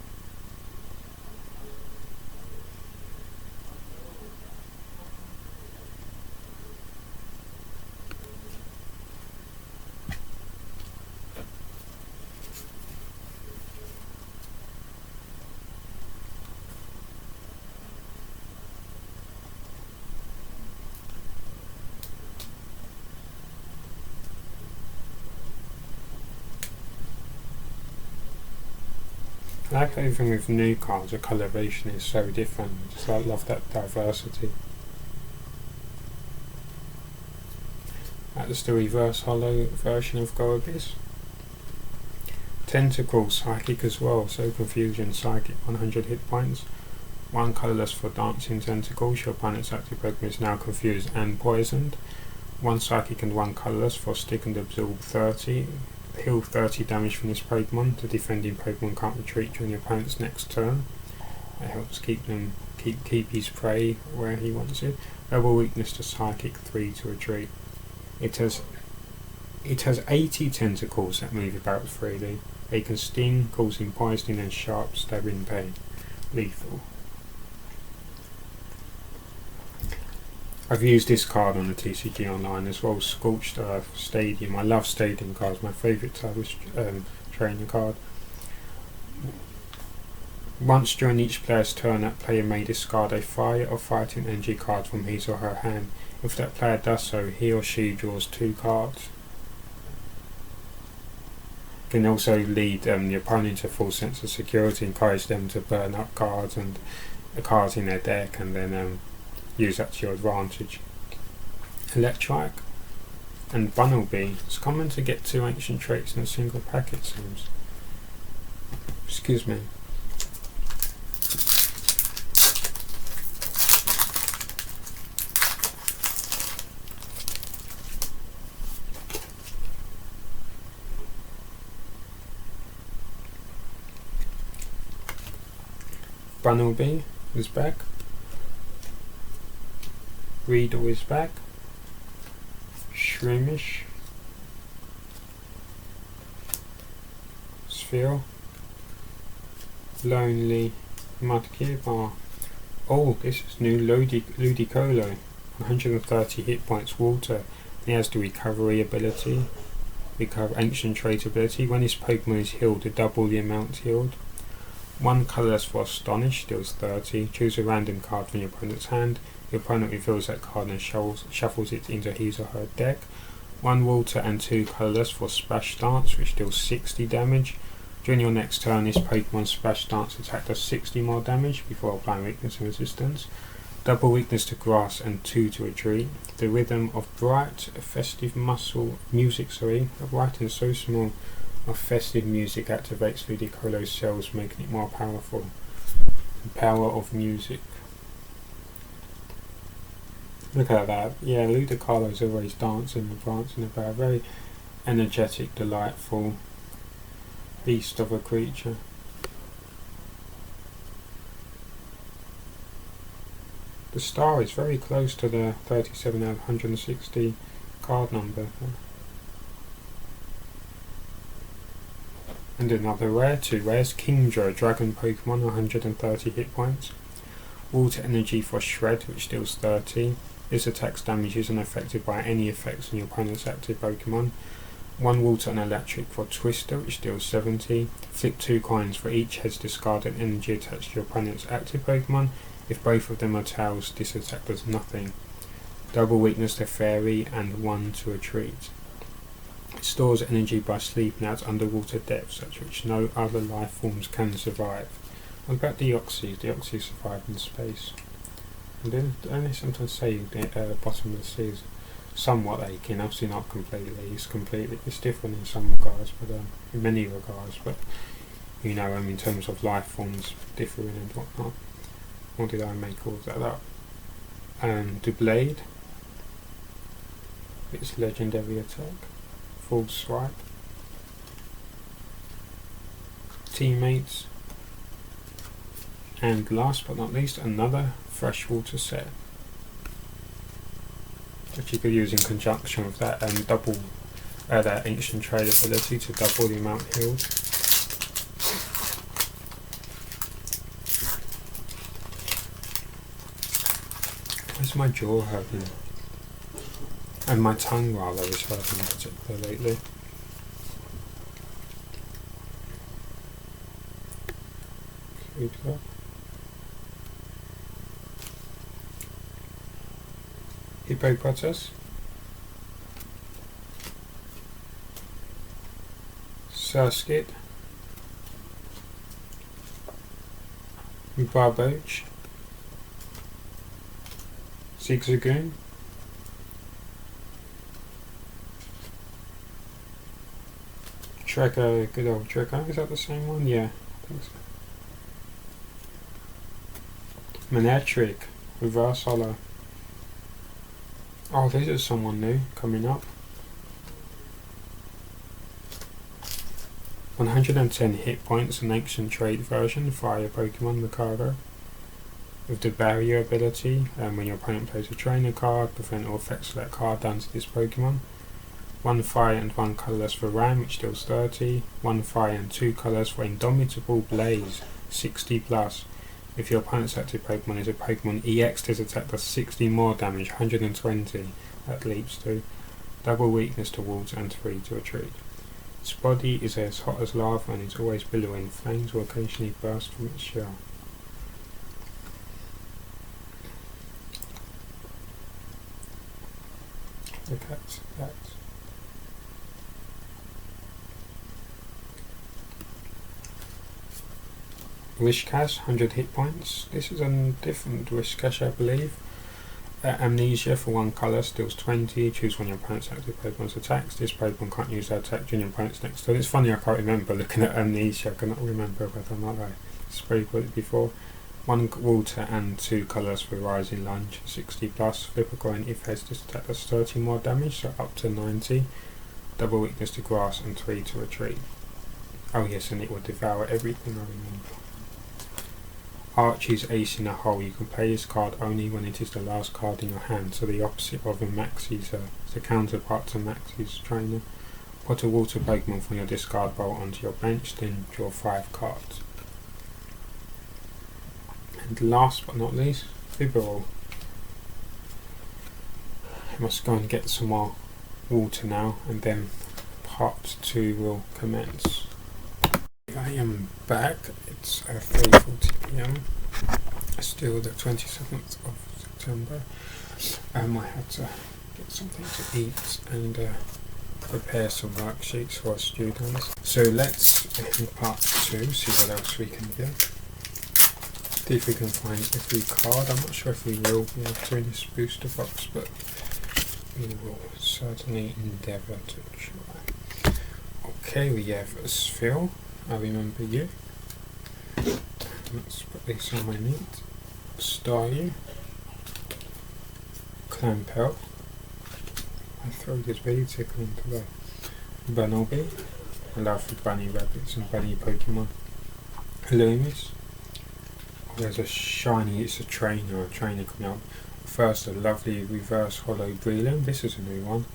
I like everything with new cards, the coloration is so different. I love that diversity. That's the reverse hollow version of Goabyss. Tentacle, Psychic as well, so Confusion, Psychic, 100 hit points. 1 colourless for Dancing Tentacles, your opponent's active Pokemon is now confused and poisoned. 1 Psychic and 1 colourless for Stick and Absorb 30. Heal 30 damage from this Pokemon. The defending Pokemon can't retreat during your opponent's next turn. It helps keep his prey where he wants it. Double weakness to Psychic, 3 to retreat. It has 80 tentacles that move about freely. They can sting, causing poisoning and sharp stabbing pain. Lethal. I've used this card on the TCG Online as well, Scorched Earth, Stadium. I love Stadium cards, my favourite type of trainer card. Once during each player's turn, that player may discard a fire or fighting energy card from his or her hand. If that player does so, he or she draws 2 cards. Can also lead the opponent to a full sense of security, encourage them to burn up cards and the cards in their deck, and then use that to your advantage. Electrike and Bumblebee. It's common to get 2 ancient traits in a single pack, it seems. Excuse me. Bumblebee is back. Reader is back. Shroomish. Sphere. Lonely Mudkip. Oh, this is new Ludicolo. 130 hit points water. He has the recovery ability. Recover ancient trait ability. When his Pokemon is healed, to double the amount healed. 1 colourless for Astonish, deals 30. Choose a random card from your opponent's hand. Your opponent reveals that card and shuffles it into his or her deck. 1 water and 2 colourless for Splash Dance, which deals 60 damage. During your next turn, this Pokemon Splash Dance attack does 60 more damage before applying weakness and resistance. Double weakness to Grass and 2 to Retreat. The rhythm of bright, festive music, a bright and so small of festive music activates Ludicolo's cells, making it more powerful. The power of music. Look at that. Yeah, Ludicolo's always dancing and prancing about. Very energetic, delightful beast of a creature. The star is very close to the 37 out of 160 card number. And another rare, 2 rares. Kingdra, Dragon Pokemon, 130 hit points. Water Energy for Shred, which deals 30. This attack's damage isn't affected by any effects on your opponent's active Pokemon. 1 Water and Electric for Twister, which deals 70. Flip 2 coins for each head's discarded energy attached to your opponent's active Pokemon. If both of them are tails, this attack does nothing. Double weakness to Fairy and 1 to Retreat. It stores energy by sleeping at underwater depths at which no other life forms can survive. What about Deoxys? Deoxys survive in space. And then they sometimes say the bottom of the sea is somewhat aching, obviously not completely. It's different in some regards, but in many regards. But you know, in terms of life forms differing and whatnot. What did I make all that up? The Blade. Its legendary attack. Full Swipe. Teammates. And last but not least, another freshwater set, which you could use in conjunction with that and double that ancient trade ability to double the amount healed. Where's my jaw hurting? And my tongue rather is hurting in particular lately. Good luck. Hippopotamus, Surskit, Barboach, Zigzagoon, Trekker, good old Trekker, is that the same one? Yeah, I think so. Manectric, Reverse Hollow. Oh, this is someone new coming up. 110 hit points, an ancient trait version, Fire Pokemon Mikado. With the barrier ability, when your opponent plays a trainer card, prevent all effects of that card done to this Pokemon. 1 fire and 1 colourless for Ram, which deals 30. 1 fire and 2 colours for Indomitable Blaze, 60 plus. If your opponent's active Pokemon is a Pokemon EX, this attack does 60 more damage, 120 that leaps to. Double weakness to water and 3 to Retreat. Its body is as hot as lava and is always billowing. Flames will occasionally burst from its shell. Look at that. Whiscash, 100 hit points. This is a different Whiscash, I believe. Amnesia for 1 colour, steals 20, choose one of your opponent's active Pokemon's attacks. This Pokemon can't use their attack during your opponent's next turn. It's funny, I can't remember looking at Amnesia, I cannot remember whether or not I spoke with it before. 1 water and 2 colours for Rising Lunge, 60 plus. Flip a coin if heads, this attack does 30 more damage, so up to 90. Double weakness to grass and 3 to retreat. Oh yes, and it will devour everything, I remember. Archie's Ace in a Hole. You can play this card only when it is the last card in your hand, so the opposite of a Maxie's, it's a counterpart to Maxie's Trainer. Put a water Pokemon from your discard pile onto your bench, then draw 5 cards. And last but not least, Fibril. I must go and get some more water now, and then part 2 will commence. I am back. It's 3:40 PM. Still the 27th of September. I had to get something to eat and prepare some worksheets for our students. So let's, in part 2, see what else we can do. See if we can find every card. I'm not sure if we will be able to in this booster box, but we will certainly endeavour to try. Okay, we have a Sphere. I remember you. Let's put this on my neat. Staryu. Clampel. My throat is very tickling today. Bunnelby. I love bunny rabbits and bunny Pokemon. Loomis. There's a shiny, it's a trainer coming out. First, a lovely reverse hollow Breloom. This is a new one.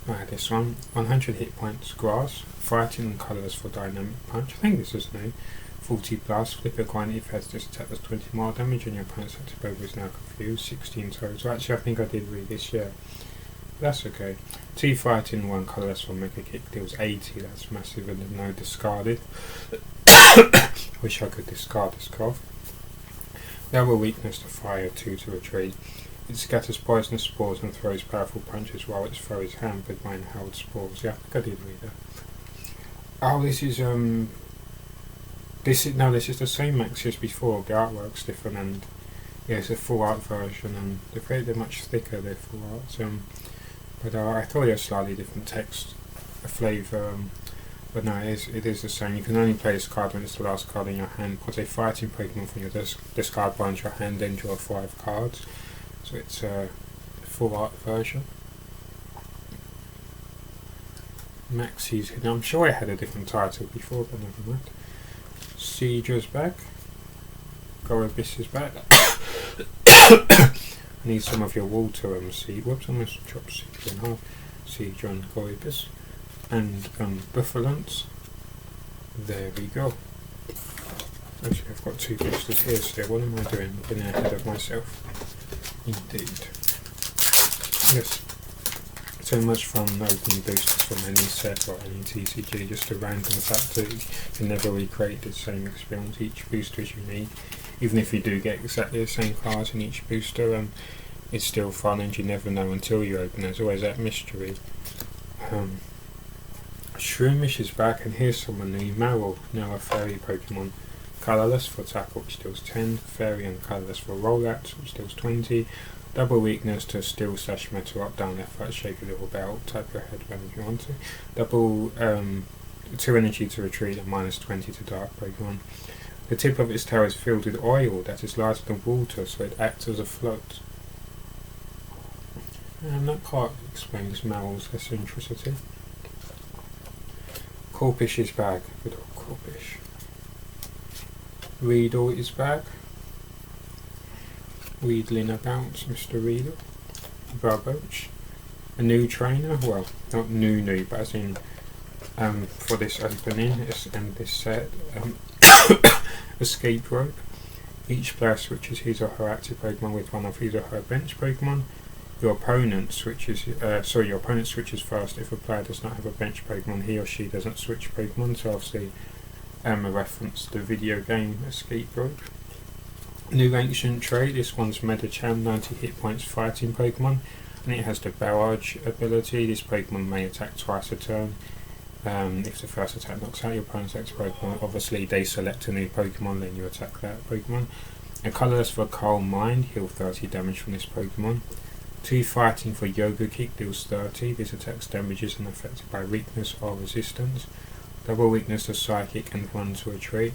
I had this one. 100 hit points, grass. Fighting colours for dynamic punch. I think this is new. 40 plus. Flip a coin if has this attack does 20 more damage and your opponent's active Pokemon is now confused. 16 total. Actually, I think I did read this, yeah. That's okay. 2 fighting, 1 colourless for Mega Kick deals 80. That's massive, and no discarded. Wish I could discard this card. Double weakness to fire, 2 to retreat. It scatters poisonous spores and throws powerful punches while its throw is hampered by inhaled spores. Yeah, I think I did read that. Oh, this is this is the same Max as before. The artwork's different, and yeah, it's a full art version, and they're much thicker. They're full arts. But I thought it had slightly different text, a flavour. But no, it is the same. You can only play this card when it's the last card in your hand. Put a fighting Pokemon from your discard pile into your hand, then draw 5 cards. So it's a full art version. Maxie's Hidden. I'm sure I had a different title before, but never mind. Siege's back. Gorabyss is back. I need some of your water seed. Whoops, I almost chopped Siege in half. Siege on Gorabyss. And Buffalance. There we go. Actually, I've got 2 boosters here still. What am I doing? Getting ahead of myself. Indeed. Yes. So much fun opening boosters from any set or any TCG, just a random fact that you can never recreate the same experience. Each booster is unique. Even if you do get exactly the same cards in each booster, it's still fun, and you never know until you open. There's always that mystery. Shroomish is back, and here's someone new. Marill, now a fairy Pokemon. Colourless for tackle, which deals 10. Fairy and colourless for rollouts, which deals 20. Double weakness to steel / metal, up, down, left, right, shake a little bell, type your headband if you want to. Double 2 energy to retreat and -20 to dark Pokemon. The tip of its tail is filled with oil that is larger than water, so it acts as a float. And that part explains Marill's eccentricity. Corphish is back. Good old Corphish. Riedel is back. Wheedling about, Mr. Riedel. Barboach. A new trainer, well, not new, but as in for this opening and this set. Escape Rope. Each player switches his or her active Pokemon with one of his or her bench Pokemon. Your opponent switches first. If a player does not have a bench Pokemon, he or she doesn't switch Pokemon. So obviously a reference to the video game Escape Rope. New Ancient Trait. This one's Medicham, 90 hit points fighting Pokemon, and it has the Barrage ability. This Pokemon may attack twice a turn. If the first attack knocks out your opponent's active Pokemon, obviously they select a new Pokemon, then you attack that Pokemon. A colourless for Coal Mine, heal 30 damage from this Pokemon. 2 fighting for yoga kick deals 30. This attack's damage isn't affected by weakness or resistance. Double weakness to psychic and 1 to retreat.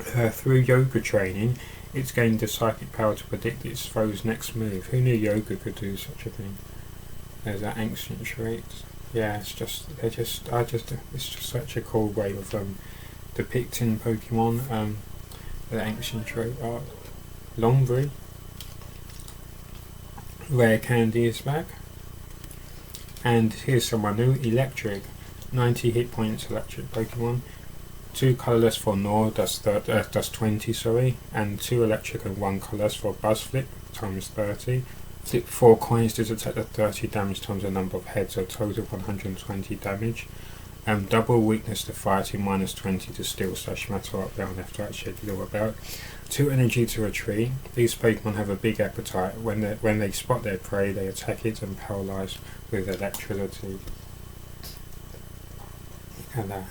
Through yoga training, it's gained the psychic power to predict its foe's next move. Who knew yoga could do such a thing? There's that ancient traits. Yeah, it's just such a cool way of depicting Pokemon. The ancient trait art. Longbury. Rare Candy is back. And here's someone new, Electrike. 90 hit points electric Pokemon. 2 colourless for Gnaw, does 20, and 2 electric and 1 colourless for Buzz Flip, times 30. Flip 4 coins, does attack at 30 damage times the number of heads, so total 120 damage. Double weakness to fighting, minus 20 to steel / metal up, down, left, right, shake it all about. 2 energy to retreat. These Pokemon have a big appetite. When they spot their prey, they attack it and paralyze with electricity. Look at that.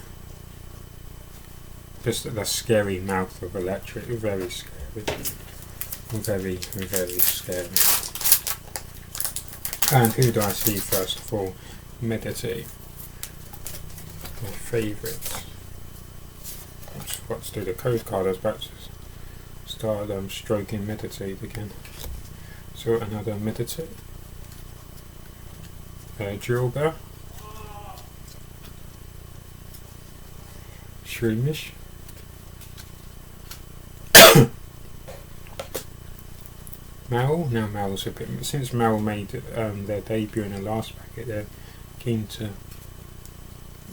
Just the scary mouth of Electric, very scary. Very, very scary. And who do I see first of all? Meditate. My favourite. I just forgot to do the code card. I was about to start stroking Meditate again. So another Meditate. Drillbell. Shroomish. Mal. Now Mal's a bit. Since Mal made their debut in the last packet, they're keen to.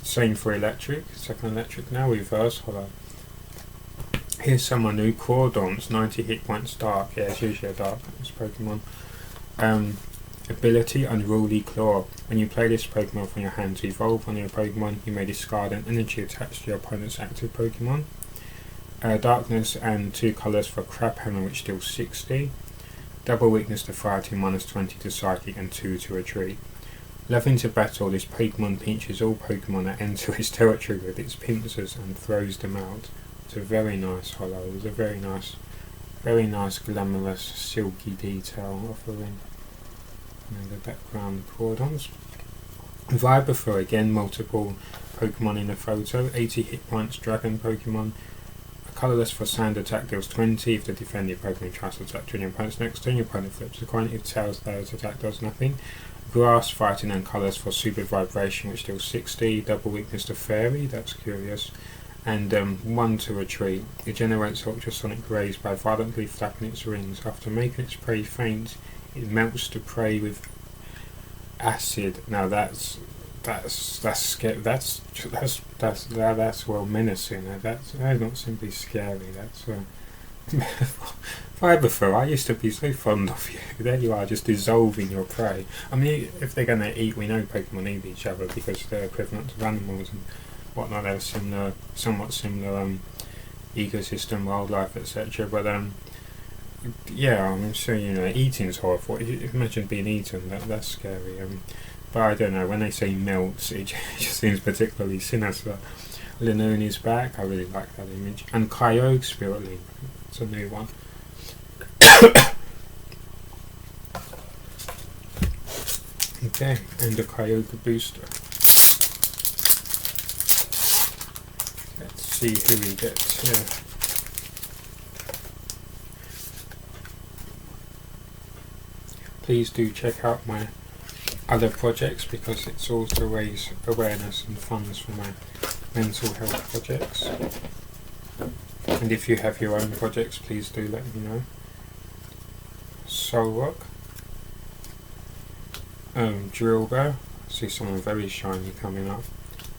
Same for Electric. Second Electric now. Reverse Hollow. Here's someone new. Crawdon's 90 hit points. Dark. Yeah, it's usually a dark Pokemon. Ability Unruly Claw. When you play this Pokemon from your hand to evolve on your Pokemon, you may discard an energy attached to your opponent's active Pokemon. Darkness and 2 colours for Crab Hammer, which deals 60. Double weakness to fighting, minus 20 to psychic, and 2 to retreat. Loving to battle, this Pokemon pinches all Pokemon that enter its territory with its pincers and throws them out. It's a very nice hollow. It's a very nice glamorous silky detail offering. And the background cordons. Vibraphor again, multiple Pokemon in the photo. 80 hit points, Dragon Pokemon. Colourless for Sand attack deals 20. If the defending Pokemon tries to attack your opponent's next turn, your opponent flips a coin. If tails, those attack does nothing. Grass, fighting, and colours for Super Vibration, which deals 60. Double weakness to Fairy, that's curious. And 1 to retreat. It generates ultrasonic rays by violently flapping its wings. After making its prey faint, it melts the prey with acid. Now that's scary. That's well menacing. That's not simply scary. That's Vibraphor, I used to be so fond of you. There you are, just dissolving your prey. I mean, if they're going to eat, we know Pokemon eat each other because they're equivalent of animals and whatnot. They're somewhat similar ecosystem, wildlife, etc. But yeah, I'm sure eating's horrible. Imagine being eaten. That's scary. But I don't know. When they say melts, it just seems particularly sinister. Linoone is back. I really like that image. And Kyogre Spirit Link. It's a new one. Okay, and a Kyogre booster. Let's see who we get here. Please do check out my other projects because it's all to raise awareness and funds for my mental health projects. And if you have your own projects, please do let me know. Solrock. Drillbell. I see someone very shiny coming up.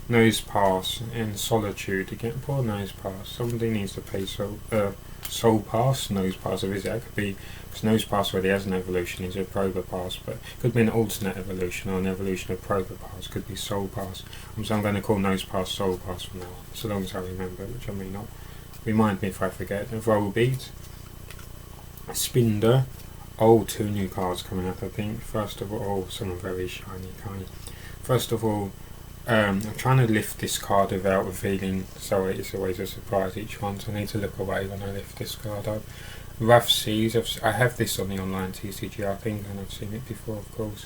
Nosepass in Solitude. Again, poor Nosepass. Somebody needs to pay Soulpass. Nosepass, or is it? That could be, because Nosepass already has an evolution, is a Probopass, but it could be an alternate evolution or an evolution of Probopass. Could be Soulpass. So I'm going to call Nosepass Soulpass from now on, so long as I remember, which I may not. Remind me if I forget. Volbeat. Spinder. Oh, 2 new cards coming up, I think. First of all, some very shiny kind. First of all, I'm trying to lift this card without revealing, so it's always a surprise each one, so I need to look away when I lift this card up. Rough Seas, I have this on the online TCGR thing, and I've seen it before, of course.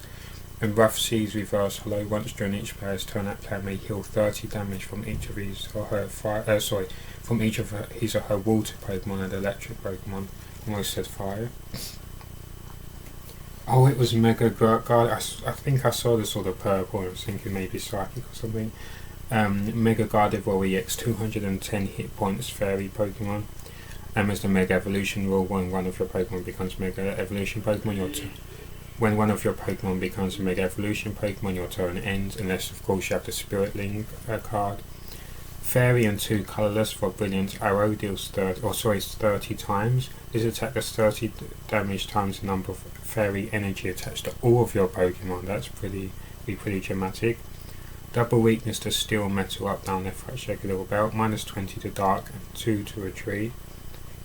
And Rough Seas reverse hollow. Once during each player's turn, that player may heal 30 damage from each of his or her from each of his or her water Pokemon and electric Pokemon. Almost said fire. Oh, it was Mega Guard. I think I saw the sort of purple. I was thinking maybe Psychic or something. Mega Gardevoir EX, 210 hit points, fairy Pokemon. As the Mega Evolution rule, when one of your Pokemon becomes Mega Evolution Pokemon, when one of your Pokemon becomes a Mega Evolution Pokemon, your turn ends, unless of course you have the Spirit Link card. Fairy and 2 colourless for Brilliant Arrow deals 30 times. This attack does 30 damage times the number of Fairy energy attached to all of your Pokemon. That's pretty dramatic. Double weakness to Steel, Metal, Up, Down, Left, Right, Shake a Little Belt. Minus 20 to Dark and 2 to Retreat.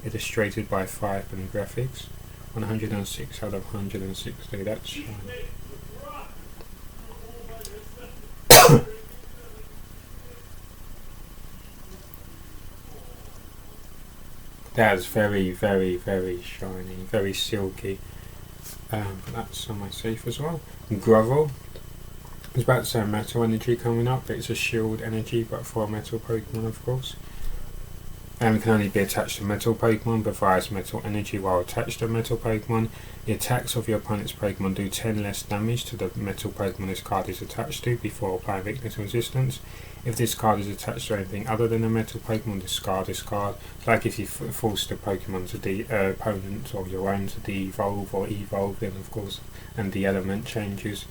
Illustrated by 5 and graphics. 106 out of 160. That's shiny. That's very, very, very shiny, very silky. That's on my safe as well. Grovel. I was about to say metal energy coming up, but it's a shield energy, but for a metal Pokemon, of course. It can only be attached to metal Pokemon, but provides metal energy while attached to a metal Pokemon. The attacks of your opponent's Pokemon do 10 less damage to the metal Pokemon this card is attached to before applying weakness and resistance. If this card is attached to anything other than a metal Pokemon, discard this card. It's like if you forced a Pokemon to opponent or your own to de-evolve or evolve, then of course, and the element changes,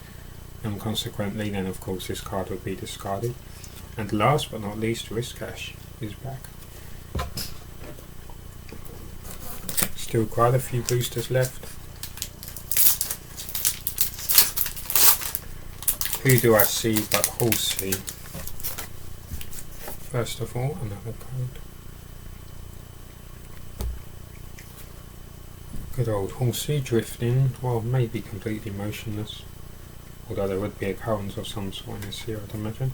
and consequently then of course this card would be discarded. And last but not least, Whiscash is back. Still quite a few boosters left. Who do I see but Horsey? First of all, another code. Good old Horsey, drifting, well maybe completely motionless. Although there would be a current of some sort in this here, I'd imagine.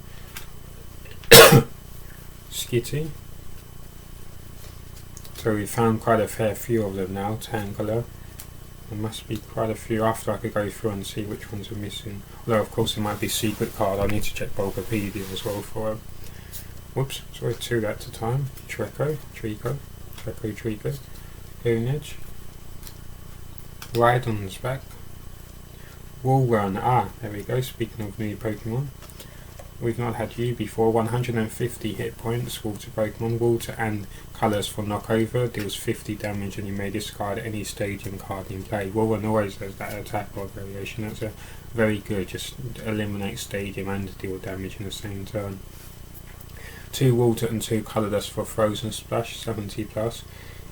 Skitty. So we found quite a fair few of them now. Tangela. There must be quite a few after I could go through and see which ones are missing. Although of course there might be secret card. I need to check Bulbapedia as well for them. Whoops, sorry, 2 at a time. Trico, Hoonage. Rhydon's back. Walrun, there we go, speaking of new Pokemon. We've not had you before. 150 hit points, water Pokemon. Water and colours for knockover, deals 50 damage and you may discard any stadium card in play. Walrun always has that attack or variation. That's a very good, just eliminate stadium and deal damage in the same turn. 2 water and 2 colourless for Frozen Splash, 70 plus.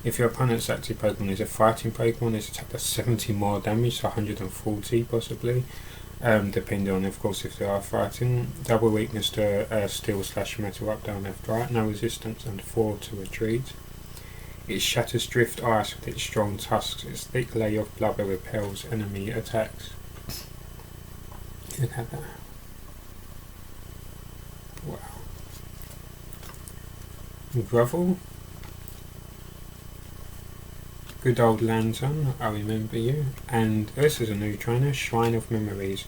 If your opponent's active Pokemon is a fighting Pokemon, this attack does 70 more damage, so 140 possibly. Depending on, of course, if they are fighting. Double weakness to Steel / Metal, Up, Down, Left, Right. No resistance and 4 to Retreat. It shatters Drift Ice with its strong tusks. Its thick layer of blubber repels enemy attacks. Look at that. Wow. Grovel. Good old Lantern, I remember you. And this is a new trainer, Shrine of Memories.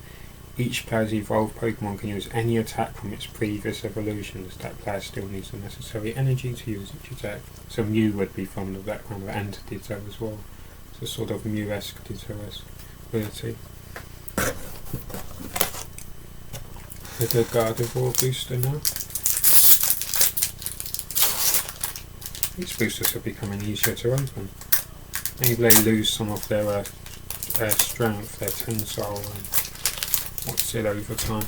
Each player's evolved Pokemon can use any attack from its previous evolutions. That player still needs the necessary energy to use each attack. So Mew would be fond of that kind of anti-Ditto as well. It's a sort of Mew-esque Ditto-esque ability. With a Gardevoir booster now. These boosters are becoming easier to open. Maybe they lose some of their strength, their tensile, and what's it over time.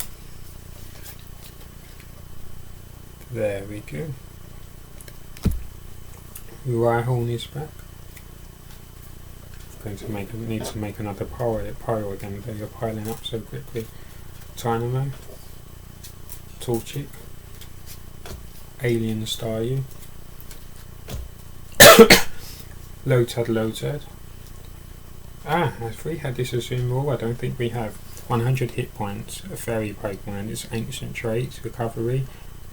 There we go. Rhyhorn is back. Going to need to make another pile again. They're piling up so quickly. Dynamo, Torchic, Alien Staryu. Lotad. Have we had this as Zoom? I don't think we have. 100 hit points, a fairy Pokemon, its ancient trait, recovery.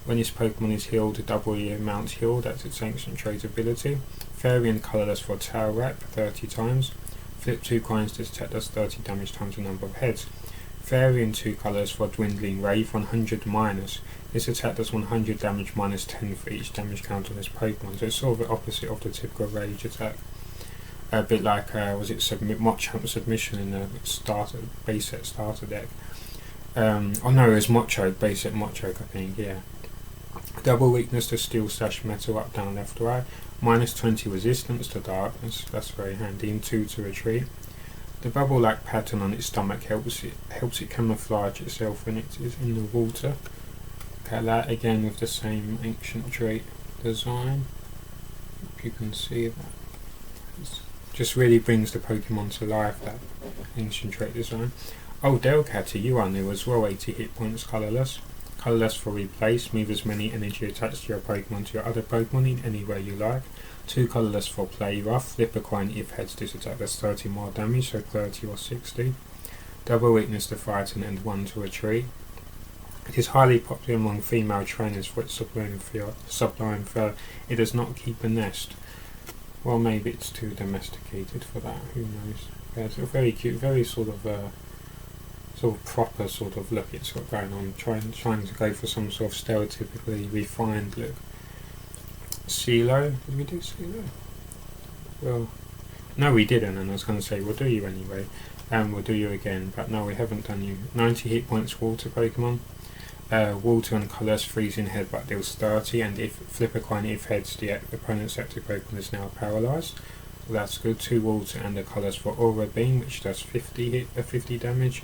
When this Pokemon is healed, double the amount healed, that's its ancient trait ability. Fairy and colourless for tail wrap 30 times. Flip 2 coins, this attack does 30 damage times the number of heads. Fairy and 2 colours for dwindling rave 100 minus. This attack does 100 damage minus 10 for each damage count on this Pokemon, so it's sort of the opposite of the typical rage attack. A bit like, was it Machamp Submission in the base set starter deck? Oh no, it was base set Machoke I think, yeah. Double weakness to steel / metal, up, down, left, right. Minus 20 resistance to darkness, that's very handy, and 2 to retreat. The bubble-like pattern on its stomach helps it camouflage itself when it is in the water. Look at that again with the same ancient trait design. If you can see that. Just really brings the Pokemon to life, that ancient trait design. Oh, Delcatty, you are new as well, 80 hit points, colourless. Colourless for replace, move as many energy attached to your Pokemon to your other Pokemon in any way you like. 2 colourless for play rough, flip a coin if heads this attack does 30 more damage, so 30 or 60. Double weakness to fighting and 1 to retreat. It is highly popular among female trainers for its sublime fur. It does not keep a nest. Well, maybe it's too domesticated for that, who knows. Yeah, it's a very cute, very sort of proper sort of look it's got going on, trying to go for some sort of stereotypically refined look. CeeLo, did we do CeeLo? Well, no we didn't, and I was going to say we'll do you anyway, and we'll do you again, but no we haven't done you. 90 hit points water Pokemon. Water and colours, freezing headbutt deals 30, and if flip a coin if heads, the opponent's active Pokemon is now paralysed. So that's good. 2 water and the colours for Aura Beam, which does 50 damage.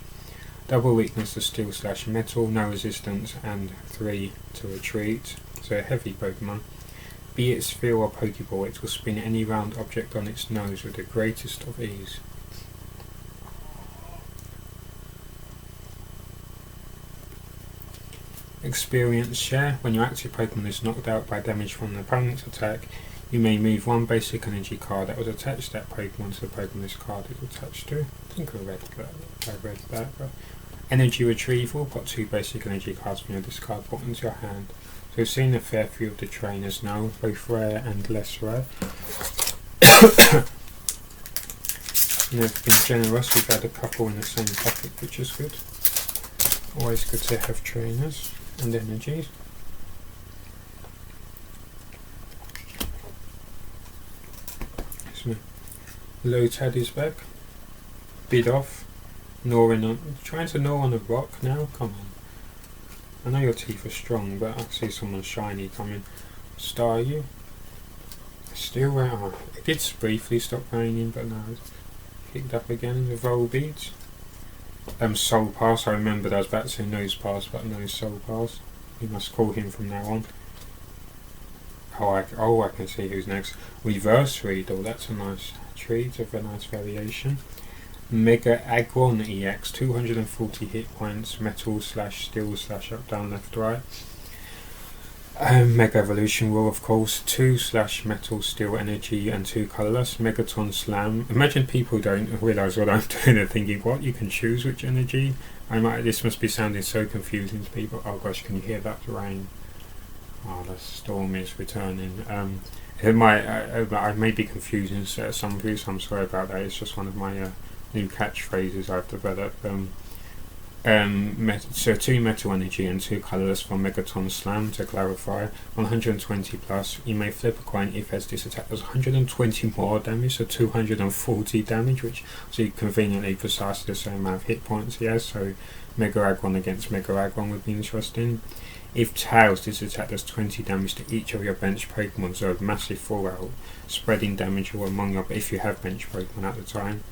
Double weakness to steel / metal, no resistance, and 3 to retreat. So a heavy Pokemon. Be it Sphere or Pokeball, it will spin any round object on its nose with the greatest of ease. Experience share. When your active Pokemon is knocked out by damage from an opponent's attack, you may move 1 basic energy card that was attached to that Pokemon to the Pokemon this card is attached to. I think I read that. But energy retrieval, put 2 basic energy cards from your discard put into your hand. So we've seen a fair few of the trainers now, both rare and less rare. And they've been generous, we've had a couple in the same packet, which is good. Always good to have trainers and energies. Lotad is back. Bid off. Trying to gnaw on a rock now? Come on. I know your teeth are strong, but I see someone shiny coming. Star you? Still where? Oh, it did briefly stop raining, but now it's picked up again. The Volbeat. Soulpass, I remembered I was about to say Nosepass, but no, Soulpass. We must call him from now on. Oh, I can see who's next. Reverse Readle, that's a nice treat of a nice variation. Mega Aggron EX, 240 hit points, metal / steel / up, down, left, right. Mega Evolution Roar, of course, 2 / metal, steel, energy, and 2 colourless. Megaton Slam. Imagine people don't realise what I'm doing, they're thinking, what, you can choose which energy? This must be sounding so confusing to people. Oh gosh, can you hear that rain? Oh, the storm is returning. It might, I may be confusing some of you, so I'm sorry about that. It's just one of my new catchphrases I've developed. So 2 metal energy and 2 colourless for Megaton Slam, to clarify. 120 plus. You may flip a coin if as this attack does 120 more damage, so 240 damage, which is conveniently precisely the same amount of hit points he has, so Mega Aggron against Mega Aggron would be interesting. If Tails, this attack does 20 damage to each of your bench Pokemon, so a massive fallout, spreading damage all among your, if you have bench Pokemon at the time.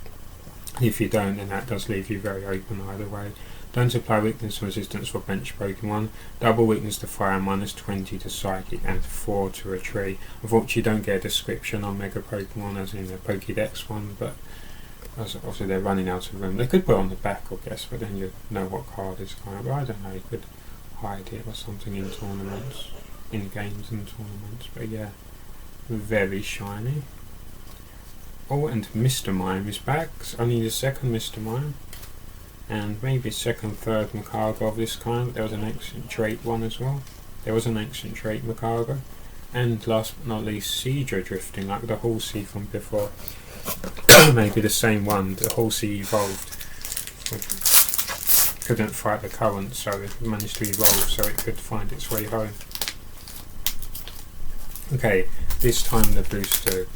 If you don't, then that does leave you very open either way. Don't apply weakness and resistance for bench Pokemon. Double weakness to fire, minus 20 to psychic, and 4 to retreat. Unfortunately, you don't get a description on Mega Pokemon as in the Pokédex one, but obviously they're running out of room. They could put it on the back, I guess, but then you know what card is going. But I don't know, you could hide it or something in tournaments, in games and tournaments. But yeah, very shiny. Oh, and Mr. Mime is back. It's only the second Mr. Mime, and maybe second, third Macabre of this kind. But there was an excellent trait one as well. There was an ancient Drake cargo, and last but not least, Cedra drifting, like the Halsey from before. Maybe the same one. The Halsey evolved. It couldn't fight the current, so it managed to evolve so it could find its way home. Okay, this time the booster,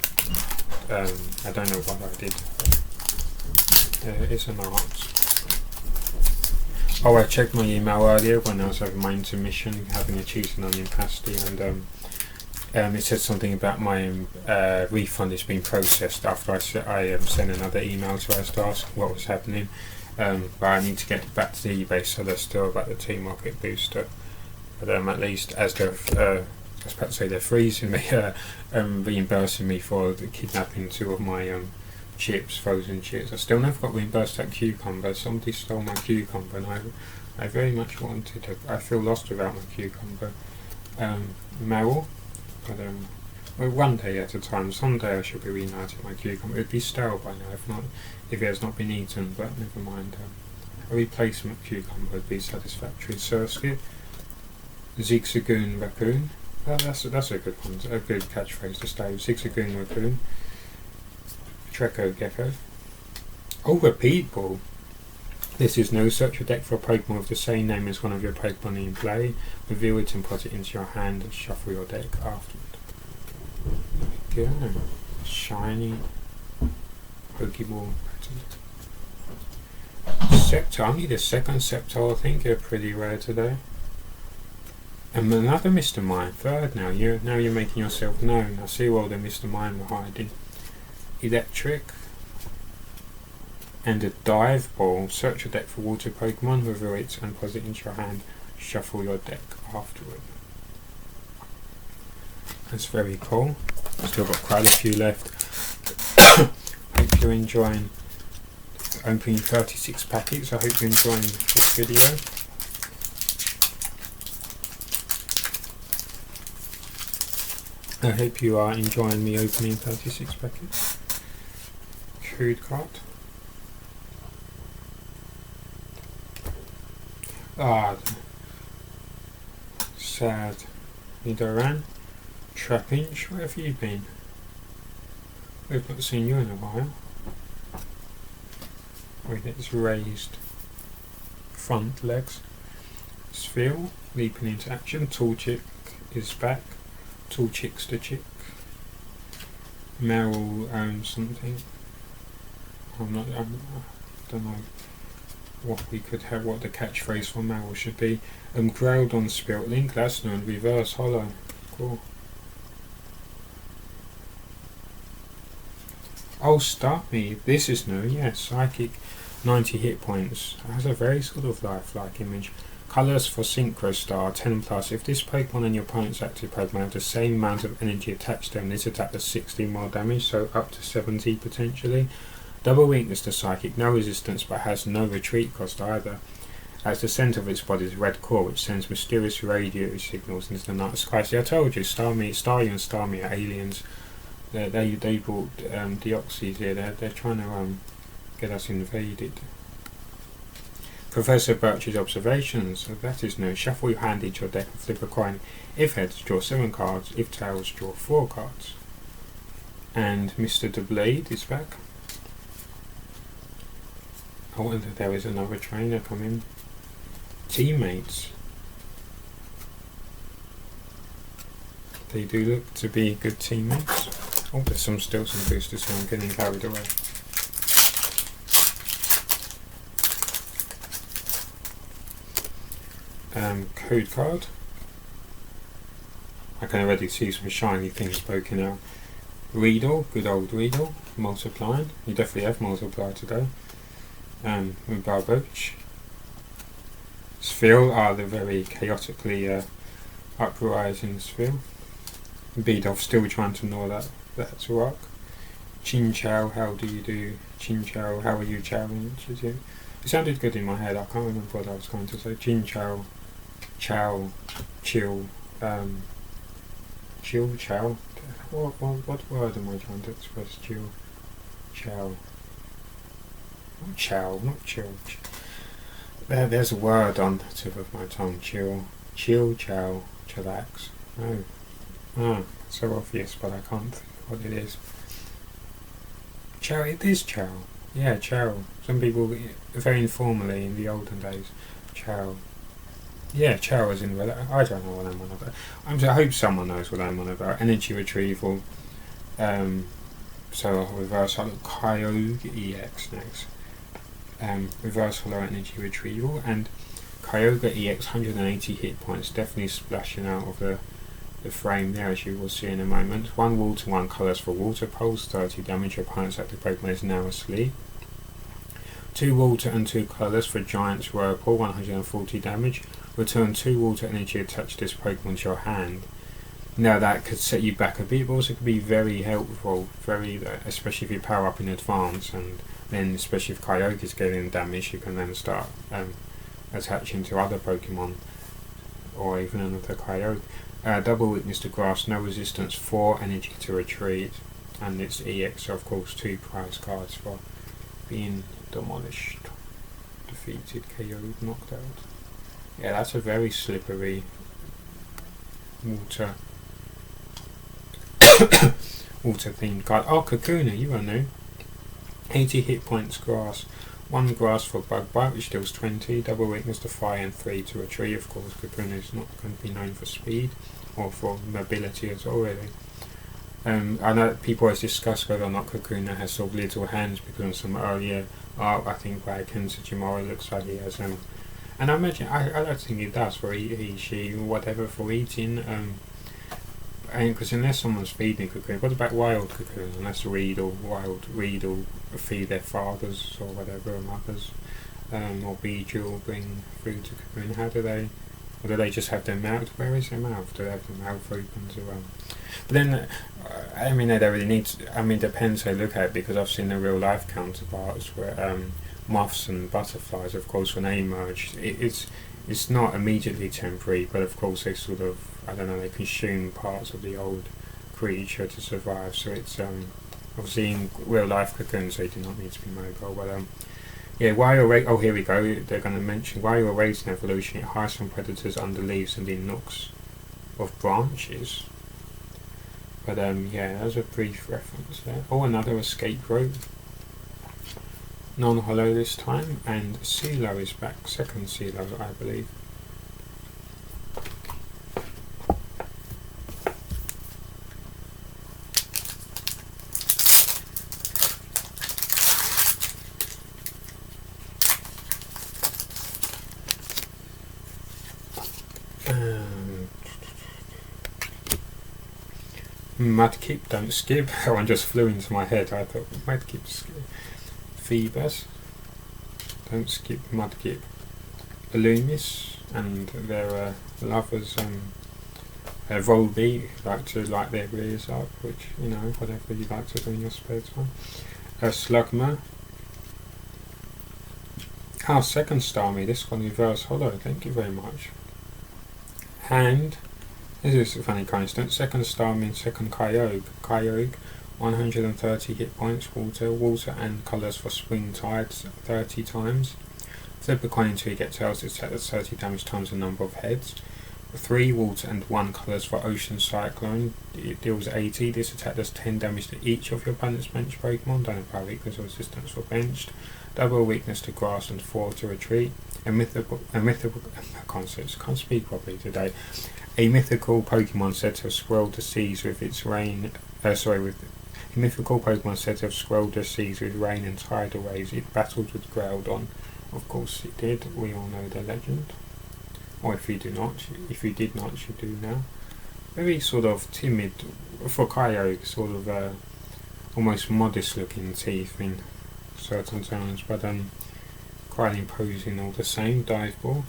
I don't know what I did. It's an art. Oh, I checked my email earlier when I was having my intermission, having a cheese and onion pasty, and it said something about my refund is being processed after I sent another email to us to ask what was happening. But I need to get back to the eBay seller still about the T-Market booster. But at least, as they're, I was about to say they're freezing me, reimbursing me for the kidnapping 2 of my chips, frozen chips. I still never got reimbursed that cucumber. Somebody stole my cucumber, and I very much wanted it. I feel lost without my cucumber. Meryl, but well, one day at a time. Someday I should be reuniting my cucumber. It'd be stale by now if it has not been eaten, but never mind. A replacement cucumber would be satisfactory. Surskit, Zigzagoon raccoon. That's a good one. A good catchphrase to stay with. Zigzagoon raccoon. Treco Gecko. Oh, repeat ball. This is no search your deck for a Pokemon with the same name as one of your Pokemon in play. Reveal it and put it into your hand and shuffle your deck afterward. There we go. Shiny Pokeball pattern. Sceptile. I need a second Sceptile. I think you're pretty rare today. And another Mr. Mime. Third now. Now you're making yourself known. I see all the Mr. Mime were hiding. Electrike and a dive ball. Search your deck for water Pokemon, reveal it and put it into your hand. Shuffle your deck afterward. That's very cool. Still got quite a few left. Hope you're enjoying opening 36 packets. I hope you're enjoying this video. I hope you are enjoying me opening 36 packets. Food cart. Sad. Nidoran. Trapinch, where have you been? We've not seen you in a while. With its raised front legs. Sphere, leaping into action. Toolchick is back. Toolchick's the chick. Meryl something. I don't know what we could have, what the catchphrase for Meryl should be. Groudon Spirit Link, that's known. Reverse Hollow. Cool. Oh, start me. This is new. Yeah, Psychic, 90 hit points. It has a very sort of lifelike image. Colours for Synchro Star, 10 plus. If this Pokemon and your opponent's active Pokemon have the same amount of energy attached to them, this attack does 16 more damage, so up to 70 potentially. Double weakness to Psychic, no resistance, but has no retreat cost either. At the centre of its body is a red core, which sends mysterious radio signals into the night sky. See, I told you, Staryu and Starmie are aliens. They brought Deoxys here. They're trying to get us invaded. Professor Birch's observations, so that is no. Shuffle your hand into your deck and flip a coin. If heads, draw 7 cards. If tails, draw 4 cards. And Mr. DeBlade is back. Oh, and there is another trainer coming. Teammates. They do look to be good teammates. Oh, there's still some boosters here. I'm getting carried away. Code card. I can already see some shiny things poking out. Weedle, good old Weedle, multiplying. You definitely have multiply today. Barboach. Sphere, the very chaotically uprising Sphere. Beedorf still trying to gnaw that's rock. Chinchou, how do you do? Chinchou, how are you challenge? It sounded good in my head, I can't remember what I was going to say. Chinchou, chow, chill, chill, chow. What word am I trying to express? Chill, chow. Not chow, not chill. There's a word on the tip of my tongue. Chill, chow, Chillax. Oh. Ah, so obvious, but I can't think what it is. Chow, it is chow. Yeah, chow. Some people, very informally in the olden days, chow. Yeah, chow is in, I don't know what I'm on about. I hope someone knows what I'm on about. Energy retrieval. So I'll reverse hollow Kyogre EX next. Reverse hollow energy retrieval, and Kyogre EX 180 hit points, definitely splashing out of the frame there, as you will see in a moment. 1 water, 1 colours for water pulse, 30 damage. Opponent's active Pokemon is now asleep. 2 water and 2 colours for Giant's Whirlpool, 140 damage. Return 2 water energy attached to this Pokemon to your hand. Now that could set you back a bit, but also could be very helpful, especially if you power up in advance, and then especially if Kyogre is getting damage, you can then start attaching to other Pokemon, or even another Kyogre. Double weakness to grass, no resistance, 4 energy to retreat, and it's EX, so of course 2 prize cards for being demolished, defeated, KO'd, knocked out. Yeah, that's a very slippery water themed card. Oh, Kakuna, you are new. 80 hit points grass, 1 grass for bug bite, which deals 20, double weakness to fire, and 3 to retreat. Of course, Kakuna is not going to be known for speed or for mobility at all, really. I know people always discuss whether or not Kakuna has sort of little hands, because on some earlier art, I think by Ken Sugimura, looks like he has and I imagine, I don't think he does, for he, she, whatever, for eating, because unless someone's feeding Kakuna, what about wild Kakuna? Unless wild reed or feed their fathers or whatever, or mothers, or Beedrill bring food to Kakuna. How do they, or do they just have their mouth? Where is their mouth? Do they have their mouth open to but then, I mean, they don't really need to, I mean, it depends how you look at it, because I've seen the real life counterparts where moths and butterflies, of course, when they emerge, it's not immediately temporary, but of course they sort of, I don't know, they consume parts of the old creature to survive, so it's obviously in real life cocoons they do not need to be mobile, but yeah, while you're here we go, they're going to mention, while you're raising evolution, it hides from predators under leaves and in nooks of branches. But yeah, that was a brief reference there. Oh, another escape rope. Non-hollow this time, and CeeLo is back, second CeeLo, I believe. Mudkip, don't skip. That one just flew into my head. I thought Mudkip skip. Phoebus, don't skip Mudkip. Loomis and their lovers, Volbeat, like to light their rears up, which, you know, whatever you like to do in your spare time. Slugma. Our second Starmie, this one reverse hollow, thank you very much. And this is a funny coincidence, second Starmie and second Kyogre, 130 hit points, water and colours for Spring Tides 30 times. Flip a coin until you get tails, it's at 30 damage times the number of heads. 3 water and 1 colours for Ocean Cyclone, it deals 80, this attack does 10 damage to each of your opponent's bench Pokemon, don't have power weakness or resistance for benched. Double weakness to grass and 4 to retreat. A mythical can't speak properly today. A mythical Pokemon said to have swirled the seas with its rain. A mythical Pokemon said to have swirled the seas with rain and tidal waves. It battled with Groudon. Of course it did. We all know the legend. Or if you did not, you do now. Very sort of timid for Kyogre, sort of almost modest-looking teeth in certain zones, but quite imposing all the same. Dive Ball.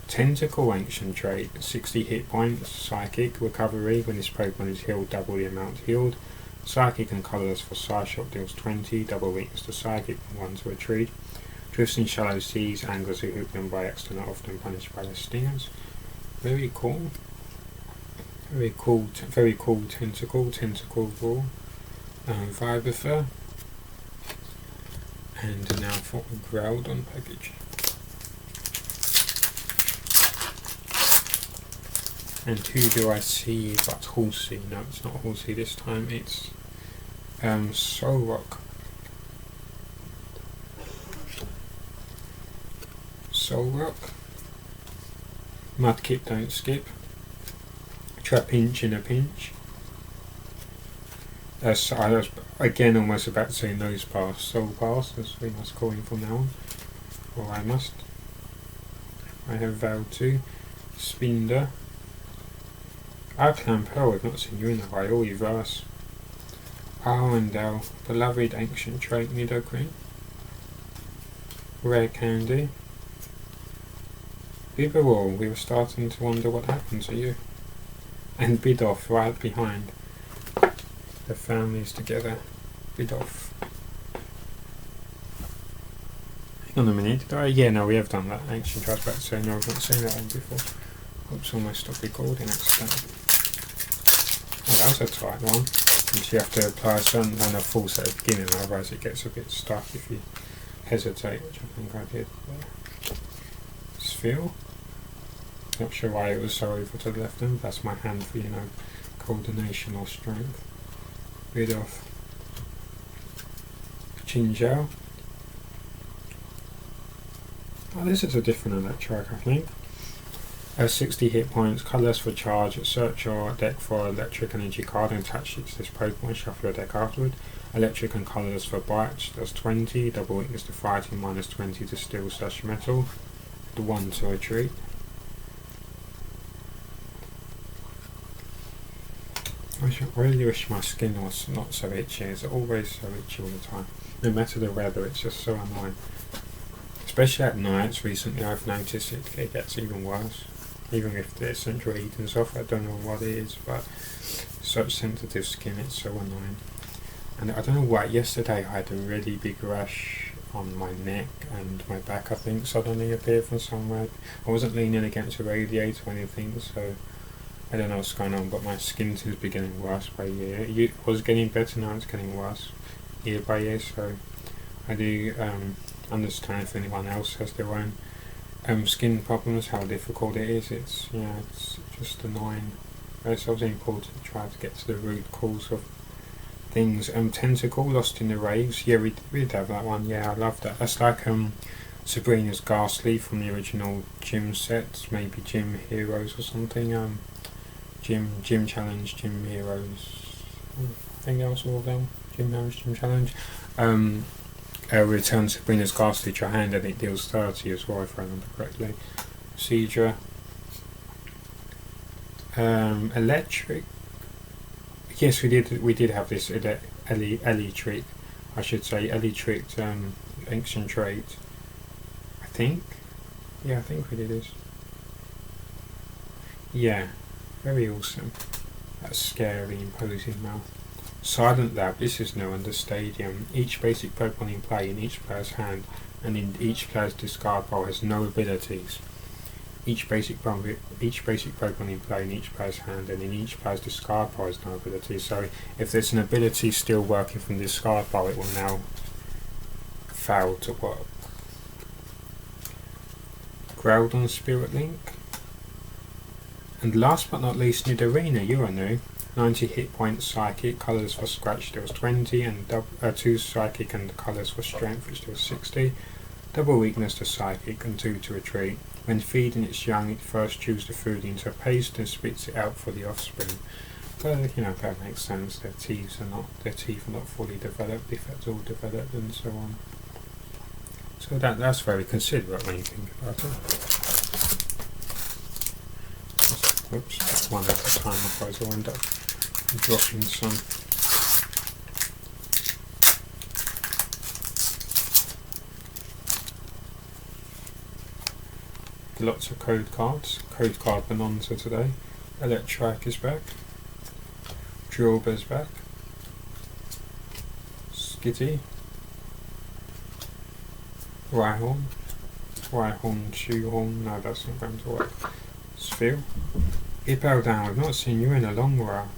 Tentacle, ancient trait, 60 hit points. Psychic, recovery, when this Pokemon is healed, double the amount healed. Psychic and colours for Psyshock deals 20, double weakness to Psychic, 1 to retreat. Drifts in shallow seas, anglers who hook them by accident are often punished by their stingers. Very cool. Very cool Tentacle Ball. Vibifur. And now for Groudon package. And who do I see but Horsey? No, it's not Horsey this time, it's Soul Rock. Mudkip Don't Skip. Trap Inch in a Pinch. So I was again almost about to say Nosepass, Soulpass, as we must call him from now on. Or I must. I have vowed to. Spinder. Outland Pearl, we've not seen you in a while, Reverse. Arundel, Beloved Ancient Trait, Nido Green. Rare Candy. Overall, we were starting to wonder what happened to you. And Bidoff right behind. The families together. Bidoff. Hang on a minute, did I? Yeah, no, we have done that. Ancient Trait, about to say no, I've not seen that one before. Oops, almost stopped recording accidentally. Oh, that was a tight one. And you have to apply a certain kind of force at the beginning, otherwise it gets a bit stuck if you hesitate, which I think I did there. Sphere. Not sure why it was so over to the left hand. That's my hand for, you know, coordination or strength. Rid of Chinjao. Oh, this is a different Electrike, I think. 60 hit points, colourless for charge, search your deck for electric energy card and attach it to this Pokemon, shuffle your deck afterward. Electric and colourless for bites, does 20, double weakness to fighting, minus 20 to steel / metal, the 1 to retreat. I really wish my skin was not so itchy, it's always so itchy all the time. No matter the weather, it's just so annoying. Especially at nights, recently I've noticed it gets even worse. Even if the central heating's off, I don't know what it is, but such sensitive skin, it's so annoying. And I don't know why, yesterday I had a really big rash on my neck and my back, I think, suddenly appeared from somewhere. I wasn't leaning against a radiator or anything, so I don't know what's going on, but my skin seems to be getting worse by year. It was getting better, now it's getting worse year by year, so I do understand if anyone else has their own skin problems, how difficult it is. It's just annoying. It's obviously important to try to get to the root cause of things. Tentacle, Lost in the Raves. Yeah, we did have that one. Yeah, I love that. That's like Sabrina's Ghastly from the original gym sets, maybe Gym Heroes or something. Gym Challenge, Gym Heroes. I think that was all of them. Gym Heroes, Gym Challenge. Return Sabrina's Ghastly to your hand and it deals 30 as well, if I remember correctly. Seedra. Electric. Yes, we did have this Electrike, I should say, Electric Ancient Trait. I think. Yeah, I think we did this. Yeah, very awesome. That scary, imposing mouth. Silent Lab, this is no under Stadium. Each basic Pokemon in play in each player's hand and in each player's discard pile has no abilities. Each basic Pokemon in play in each player's hand and in each player's discard pile has no abilities. So if there's an ability still working from the discard pile, it will now fail to work. Groudon, Spirit Link. And last but not least, Nidorina, you are new. 90 hit points Psychic, colours for Scratch deals 20, and 2 Psychic and colours for Strength, which deals 60. Double weakness to Psychic and 2 to Retreat. When feeding its young, it first chews the food into a paste and spits it out for the offspring. But you know, that makes sense. Their teeth are not fully developed, if that's all developed, and so on. So that's very considerate when you think about it. Oops, just one at a time, otherwise I'll end up dropping some. Lots of code cards. Code card bonanza today. Electrike is back. Drawber's back. Skitty. Rhyhorn. Shoehorn. No, that's not going to work. Sphere. Hippowdon, I've not seen you in a long while.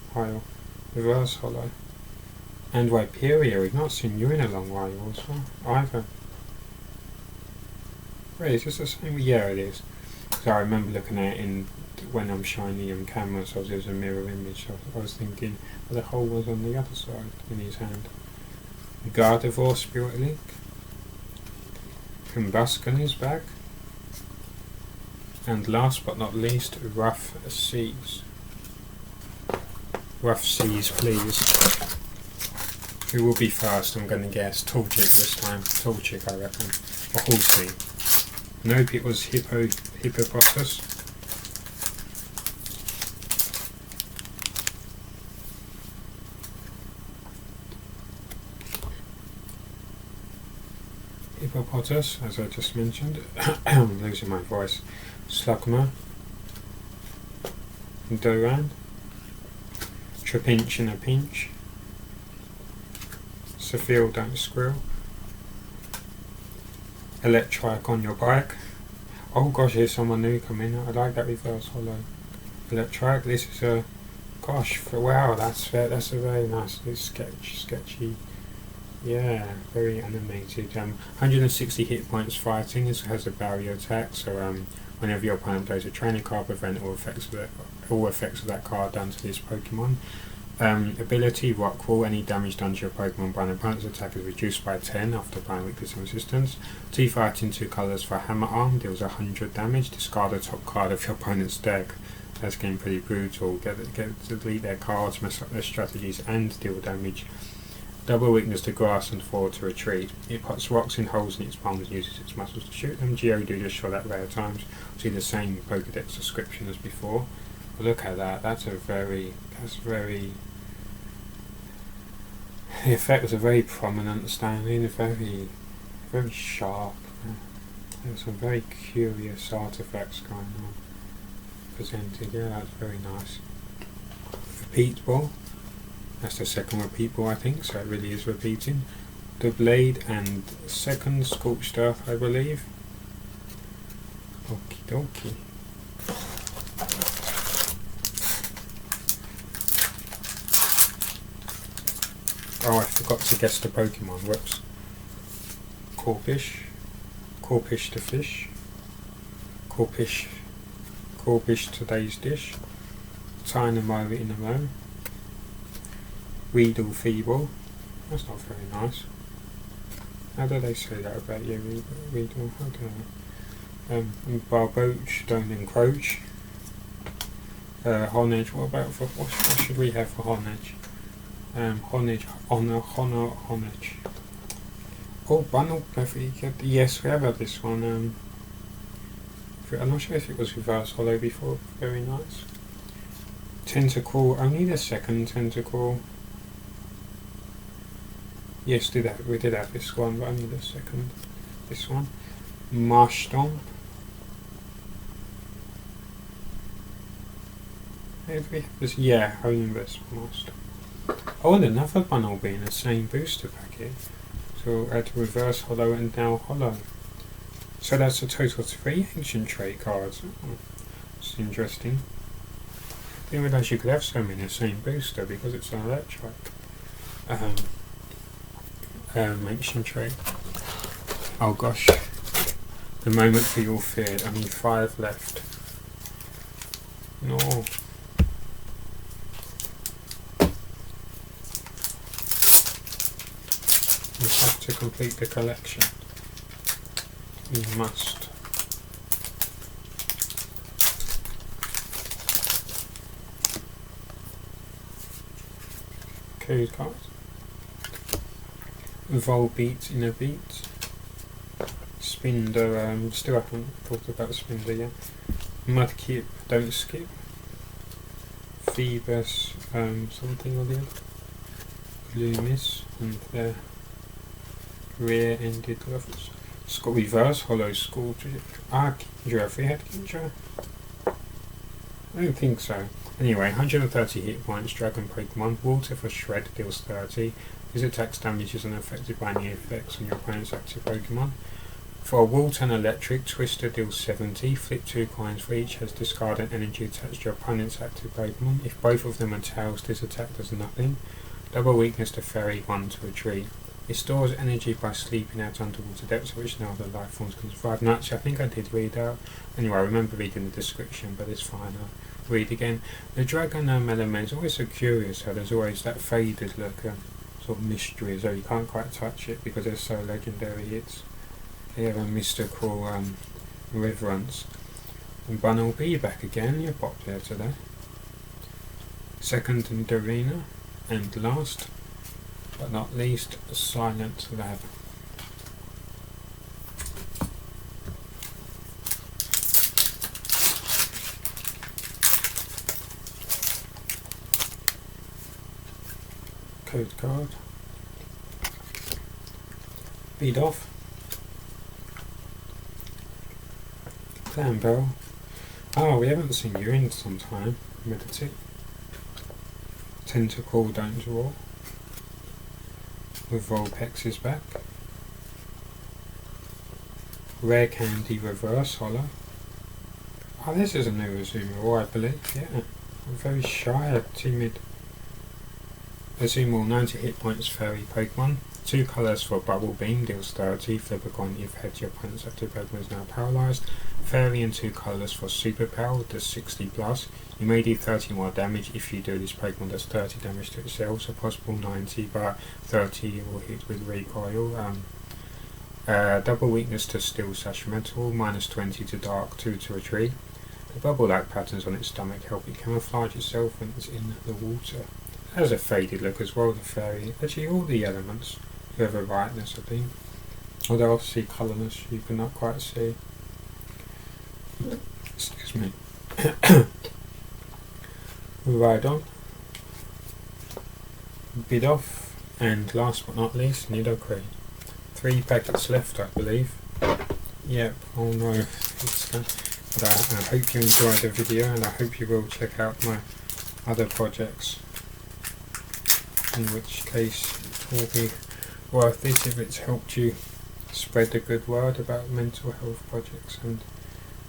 Reverse Hollow. And Viperia, we've not seen you in a long while also, either. Wait, is this the same? Yeah, it is. So I remember looking at it when I'm shiny on camera, so there's a mirror image. So I was thinking, well, the hole was on the other side in his hand. Gardevoir Spirit Link. Combustion on his back. And last but not least, Rough Seas. Rough Seas, please. Who will be first? I'm going to guess Torchic this time. Torchic, I reckon. Or housemate. Nope, it was Hippopotamus. Hippopotamus, as I just mentioned. I'm losing my voice. Slugma. Doran. Trapinch in a pinch. Sophia, don't squirrel. Electrike on your bike. Oh gosh, here's someone new coming. I like that reverse hollow. Electrike. This is a wow. That's a very nice, sketchy. Yeah, very animated. 160 hit points fighting. This has a barrier attack. So whenever your opponent plays a training card, prevent all effects of that card done to this Pokemon. Ability Rockwool. Any damage done to your Pokemon by an opponent's attack is reduced by 10 after applying weakness and resistance. T-Fight in 2 colours for Hammer Arm deals 100 damage. Discard the top card of your opponent's deck. That's getting pretty brutal. Get to delete their cards, mess up their strategies, and deal damage. Double weakness to grass and forward to retreat. It puts rocks in holes in its palms and uses its muscles to shoot them. Geodude just shot that rare times. See the same Pokedex description as before. But look at that. That's very. The effects are very prominent, standing, very sharp. There's some very curious artifacts going on presented. Yeah, that's very nice. Repeat ball. That's the second repeat ball, I think, so it really is repeating. The blade and second Scorched Earth, I believe. Okie dokie. Oh, I forgot to guess the Pokemon. Whoops. Corphish the fish. Corphish today's dish. Tynamo in a row. Weedle Feeble. That's not very nice. How do they say that about you, Weedle? I don't know. Barboach, don't encroach. Honedge, what should we have for Honedge? Honedge. Oh, Bunnel, yes, we have had this one. I'm not sure if it was reverse hollow before. Very nice. Tentacle, only the second Tentacle. Yes, we did have this one, but only the second. This one. Marshtomp. Have we have this? Yeah, only this Marshtomp. Oh, and another one will be in the same booster packet. So add reverse hollow and now hollow. So that's a total of 3 ancient trait cards. Oh, it's interesting. I didn't realise you could have so many in the same booster because it's an Electrike. Ancient trait. Oh gosh. The moment we all feared. Only 5 left. No. We have to complete the collection. We must. Code cards. Volbeat in a beat. Spinder, still haven't talked about Spinder yet. Mudkip, don't skip. Phoebus, something or the other. Loomis, and their rear-ended levels. It's got reverse hollow Skull. Kindra, have we had Kindra? I don't think so. Anyway, 130 hit points, Dragon Pokemon. Water for Shred deals 30. His attacks damage is unaffected by any effects on your opponent's active Pokemon. For a Water and Electric, Twister deals 70. Flip 2 coins for each, has discard an energy attached to your opponent's active Pokemon. If both of them are tails, this attack does nothing. Double weakness to Fairy, 1 to retreat. It stores energy by sleeping out underwater depths, which no other life forms can survive. And actually, I think I did read out. Anyway, I remember reading the description, but it's fine. I'll read again. The dragon element is always so curious how there's always that faded look, sort of mystery, as though you can't quite touch it because they're so legendary. They have a mystical reverence. And Bun will be back again. You're popular today. Second in the arena, and last but not least, Silent Lab. Code card. Beat off. Clan Bell. Oh, we haven't seen you in some time. Meditate. Tentacle don't draw. With Vulpex is back. Rare Candy Reverse Hollow. Oh, this is a new Azumarill, I believe. Yeah. I'm very shy, timid. Azumarill 90 hit points fairy Pokemon. 2 colours for Bubble Beam, deals 30. Flip a coin if head your opponent's active Pokemon is now paralysed. Fairy and 2 colours for Super Power, does 60 plus. You may do 30 more damage if you do this Pokemon does 30 damage to itself, so possible 90, but 30 you will hit with recoil. Double weakness to Steel / Metal, minus 20 to Dark, 2 to Retreat. The bubble-like patterns on its stomach help it camouflage itself when it's in the water. It has a faded look as well, the fairy. Actually, all the elements have a brightness, I think. Although obviously colourless, you cannot quite see. Excuse me. Rhydon. Bidoof. And last but not least, Nidoqueen. 3 packets left, I believe. Yep, oh no. But I hope you enjoyed the video, and I hope you will check out my other projects. In which case it will be worth it if it's helped you spread the good word about mental health projects and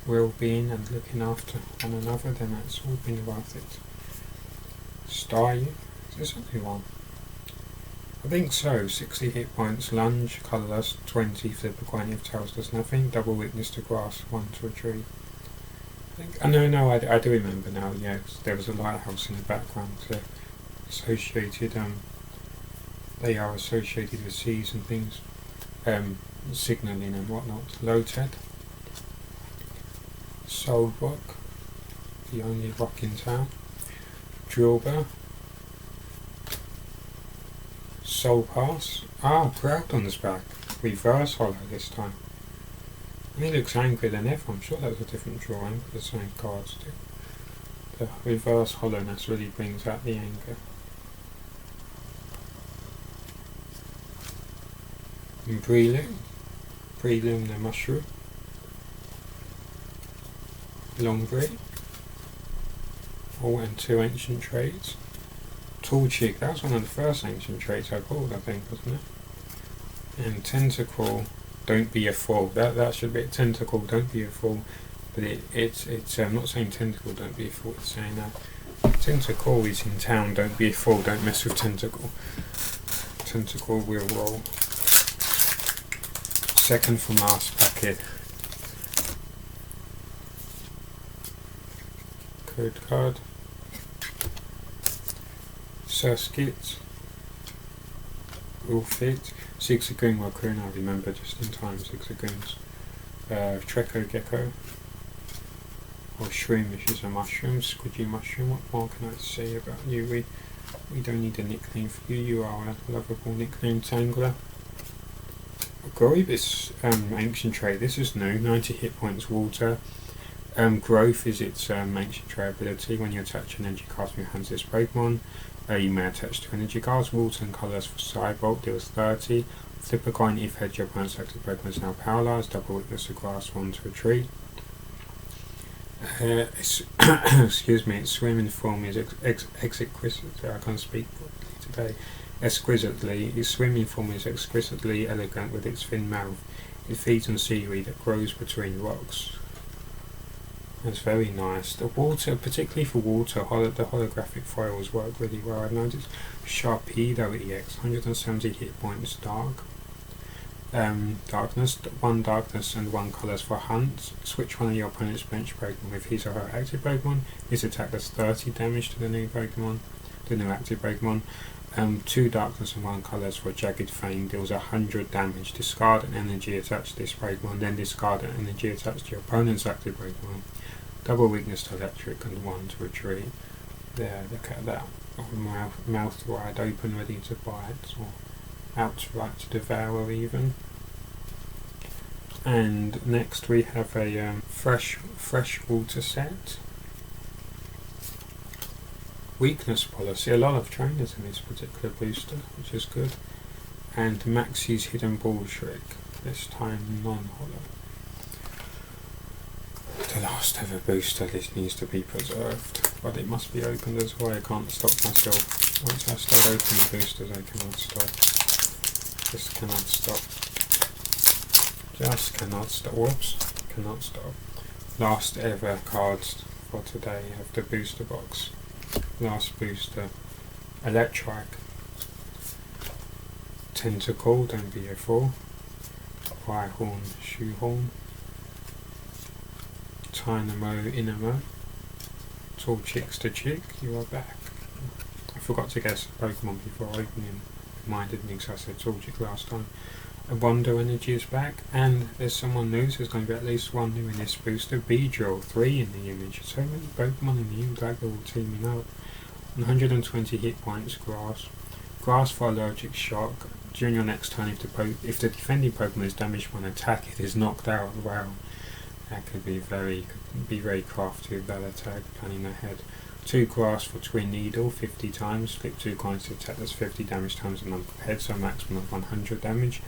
well-being and looking after one another, then that's all been worth it. Staryu, is this a new one? I think so. 60 hit points, lunge, colourless, 20, flip a coin if tails does nothing, double weakness to grass, 1 to a tree. I do remember now, yeah, there was a lighthouse in the background, associated, they are associated with seas and things, signalling and whatnot. Loted. Soulrock, the only rock in town. Drillbur. Soulpass. Ah, Groudon's back. Reverse Hollow this time. And he looks angry than ever. I'm sure that was a different drawing, but the same cards do. The reverse hollowness really brings out the anger. Breloom the mushroom. Longberry. Oh, and 2 ancient traits. Torchic, that was one of the first ancient traits I pulled, I think, wasn't it? And Tentacle, don't be a fool. That should be it. Tentacle, don't be a fool. But it's not saying Tentacle, don't be a fool. It's saying Tentacle is in town, don't be a fool. Don't mess with Tentacle. Tentacle will roll. Second from last packet. Code card. Surskit. Will fit. Zigzagoon Raccoon, I remember just in time. Zigzagoons. Treco Gecko. Or Shroom, which is a mushroom. Squidgy Mushroom. What more can I say about you? We don't need a nickname for you. You are a lovable nickname. Tangler. Groibus, ancient trait. This is new. 90 hit points. Water. Growth is its ancient trait ability. When you attach an energy card from your hands to this Pokemon, you may attach 2 energy cards. Water and colours for Cybolt, deals 30. Flip a coin if head your opponent's active Pokemon is now paralysed. Double weakness to grass, 1 to a tree. Excuse me, its swimming form is exquisite. I can't speak today. Its swimming form is exquisitely elegant with its thin mouth. It feeds on seaweed that grows between rocks. It's very nice. The water, particularly for water, the holographic foils work really well. I've noticed Sharpedo EX, 170 hit points dark. Darkness, 1 darkness and 1 colours for hunts. Switch one of your opponent's bench Pokemon with his or her active Pokemon. His attack does 30 damage to the new Pokemon, the new active Pokemon. 2 darkness and 1 colours for Jagged Fang deals 100 damage. Discard an energy attached to this Pokemon, then discard an energy attached to your opponent's active Pokemon. Double weakness to electric and 1 to retreat. There, look at that. Mouth wide open, ready to bite, or outright to devour even. And next we have a fresh water set. Weakness policy, a lot of trainers in this particular booster, which is good. And Maxie's Hidden Ball Trick, this time non-holo. The last ever booster, this needs to be preserved, but it must be opened as well. I can't stop myself. Once I start opening boosters, I cannot stop. Just cannot stop. Just cannot stop. Whoops, cannot stop. Last ever cards for today of the booster box. Last booster, Electrike, Tentacle, don't be a fool, Rhyhorn, Shoehorn, Tynamo, Inamo, Tall Chicks to Chick, you are back. I forgot to guess Pokemon before opening, reminded me because I said Tall Chick last time. A Wonder Energy is back, and there's someone new, so there's going to be at least one new in this booster. Beedrill, 3 in the image, so many Pokemon in the image, like they're all teaming up. 120 hit points, Grass. Grass for allergic shock. During your next turn, if the defending Pokemon is damaged by an attack, it is knocked out. Wow, that could be very crafty with that attack, planning ahead. 2 Grass for Twin Needle, 50 times. Flip 2 coins to attack, that's 50 damage times the number of heads, so a maximum of 100 damage.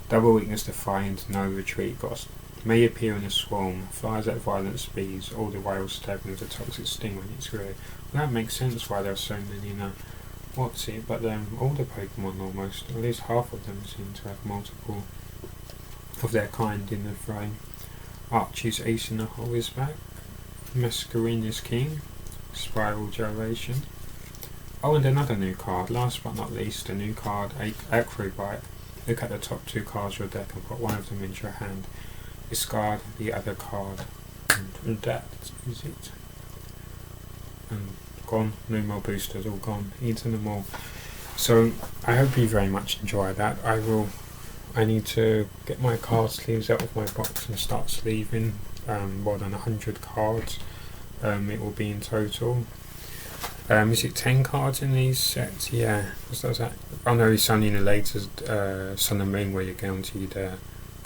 Double weakness Defiant, no retreat. Grass may appear in a swarm, flies at violent speeds, all the while stabbing with a toxic sting when it's rear. Well, that makes sense why there are so many what's it, but all the Pokemon almost, at least half of them seem to have multiple of their kind in the frame. Archie's Ace in the Hole is back. Masquerine is King. Spiral Gyration. Oh, and another new card, last but not least, a new card, Acrobite. Look at the top 2 cards of your deck and put one of them into your hand. Discard the other card. And that is it. And gone, no more boosters, all gone, eaten them all. So I hope you very much enjoy that. I need to get my card sleeves out of my box and start sleeving more than 100 cards. It will be in total. Is it 10 cards in these sets? Yeah. Oh no, it's only in the latest Sun and Moon where you're guaranteed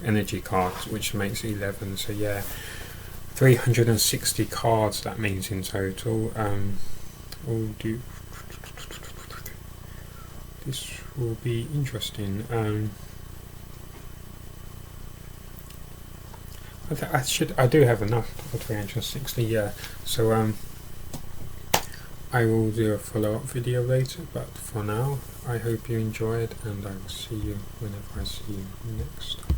energy cards, which makes it 11. So yeah, 360 cards that means in total. This will be interesting. I do have enough for 360, yeah. So I will do a follow-up video later, but for now I hope you enjoyed, and I will see you whenever I see you next time.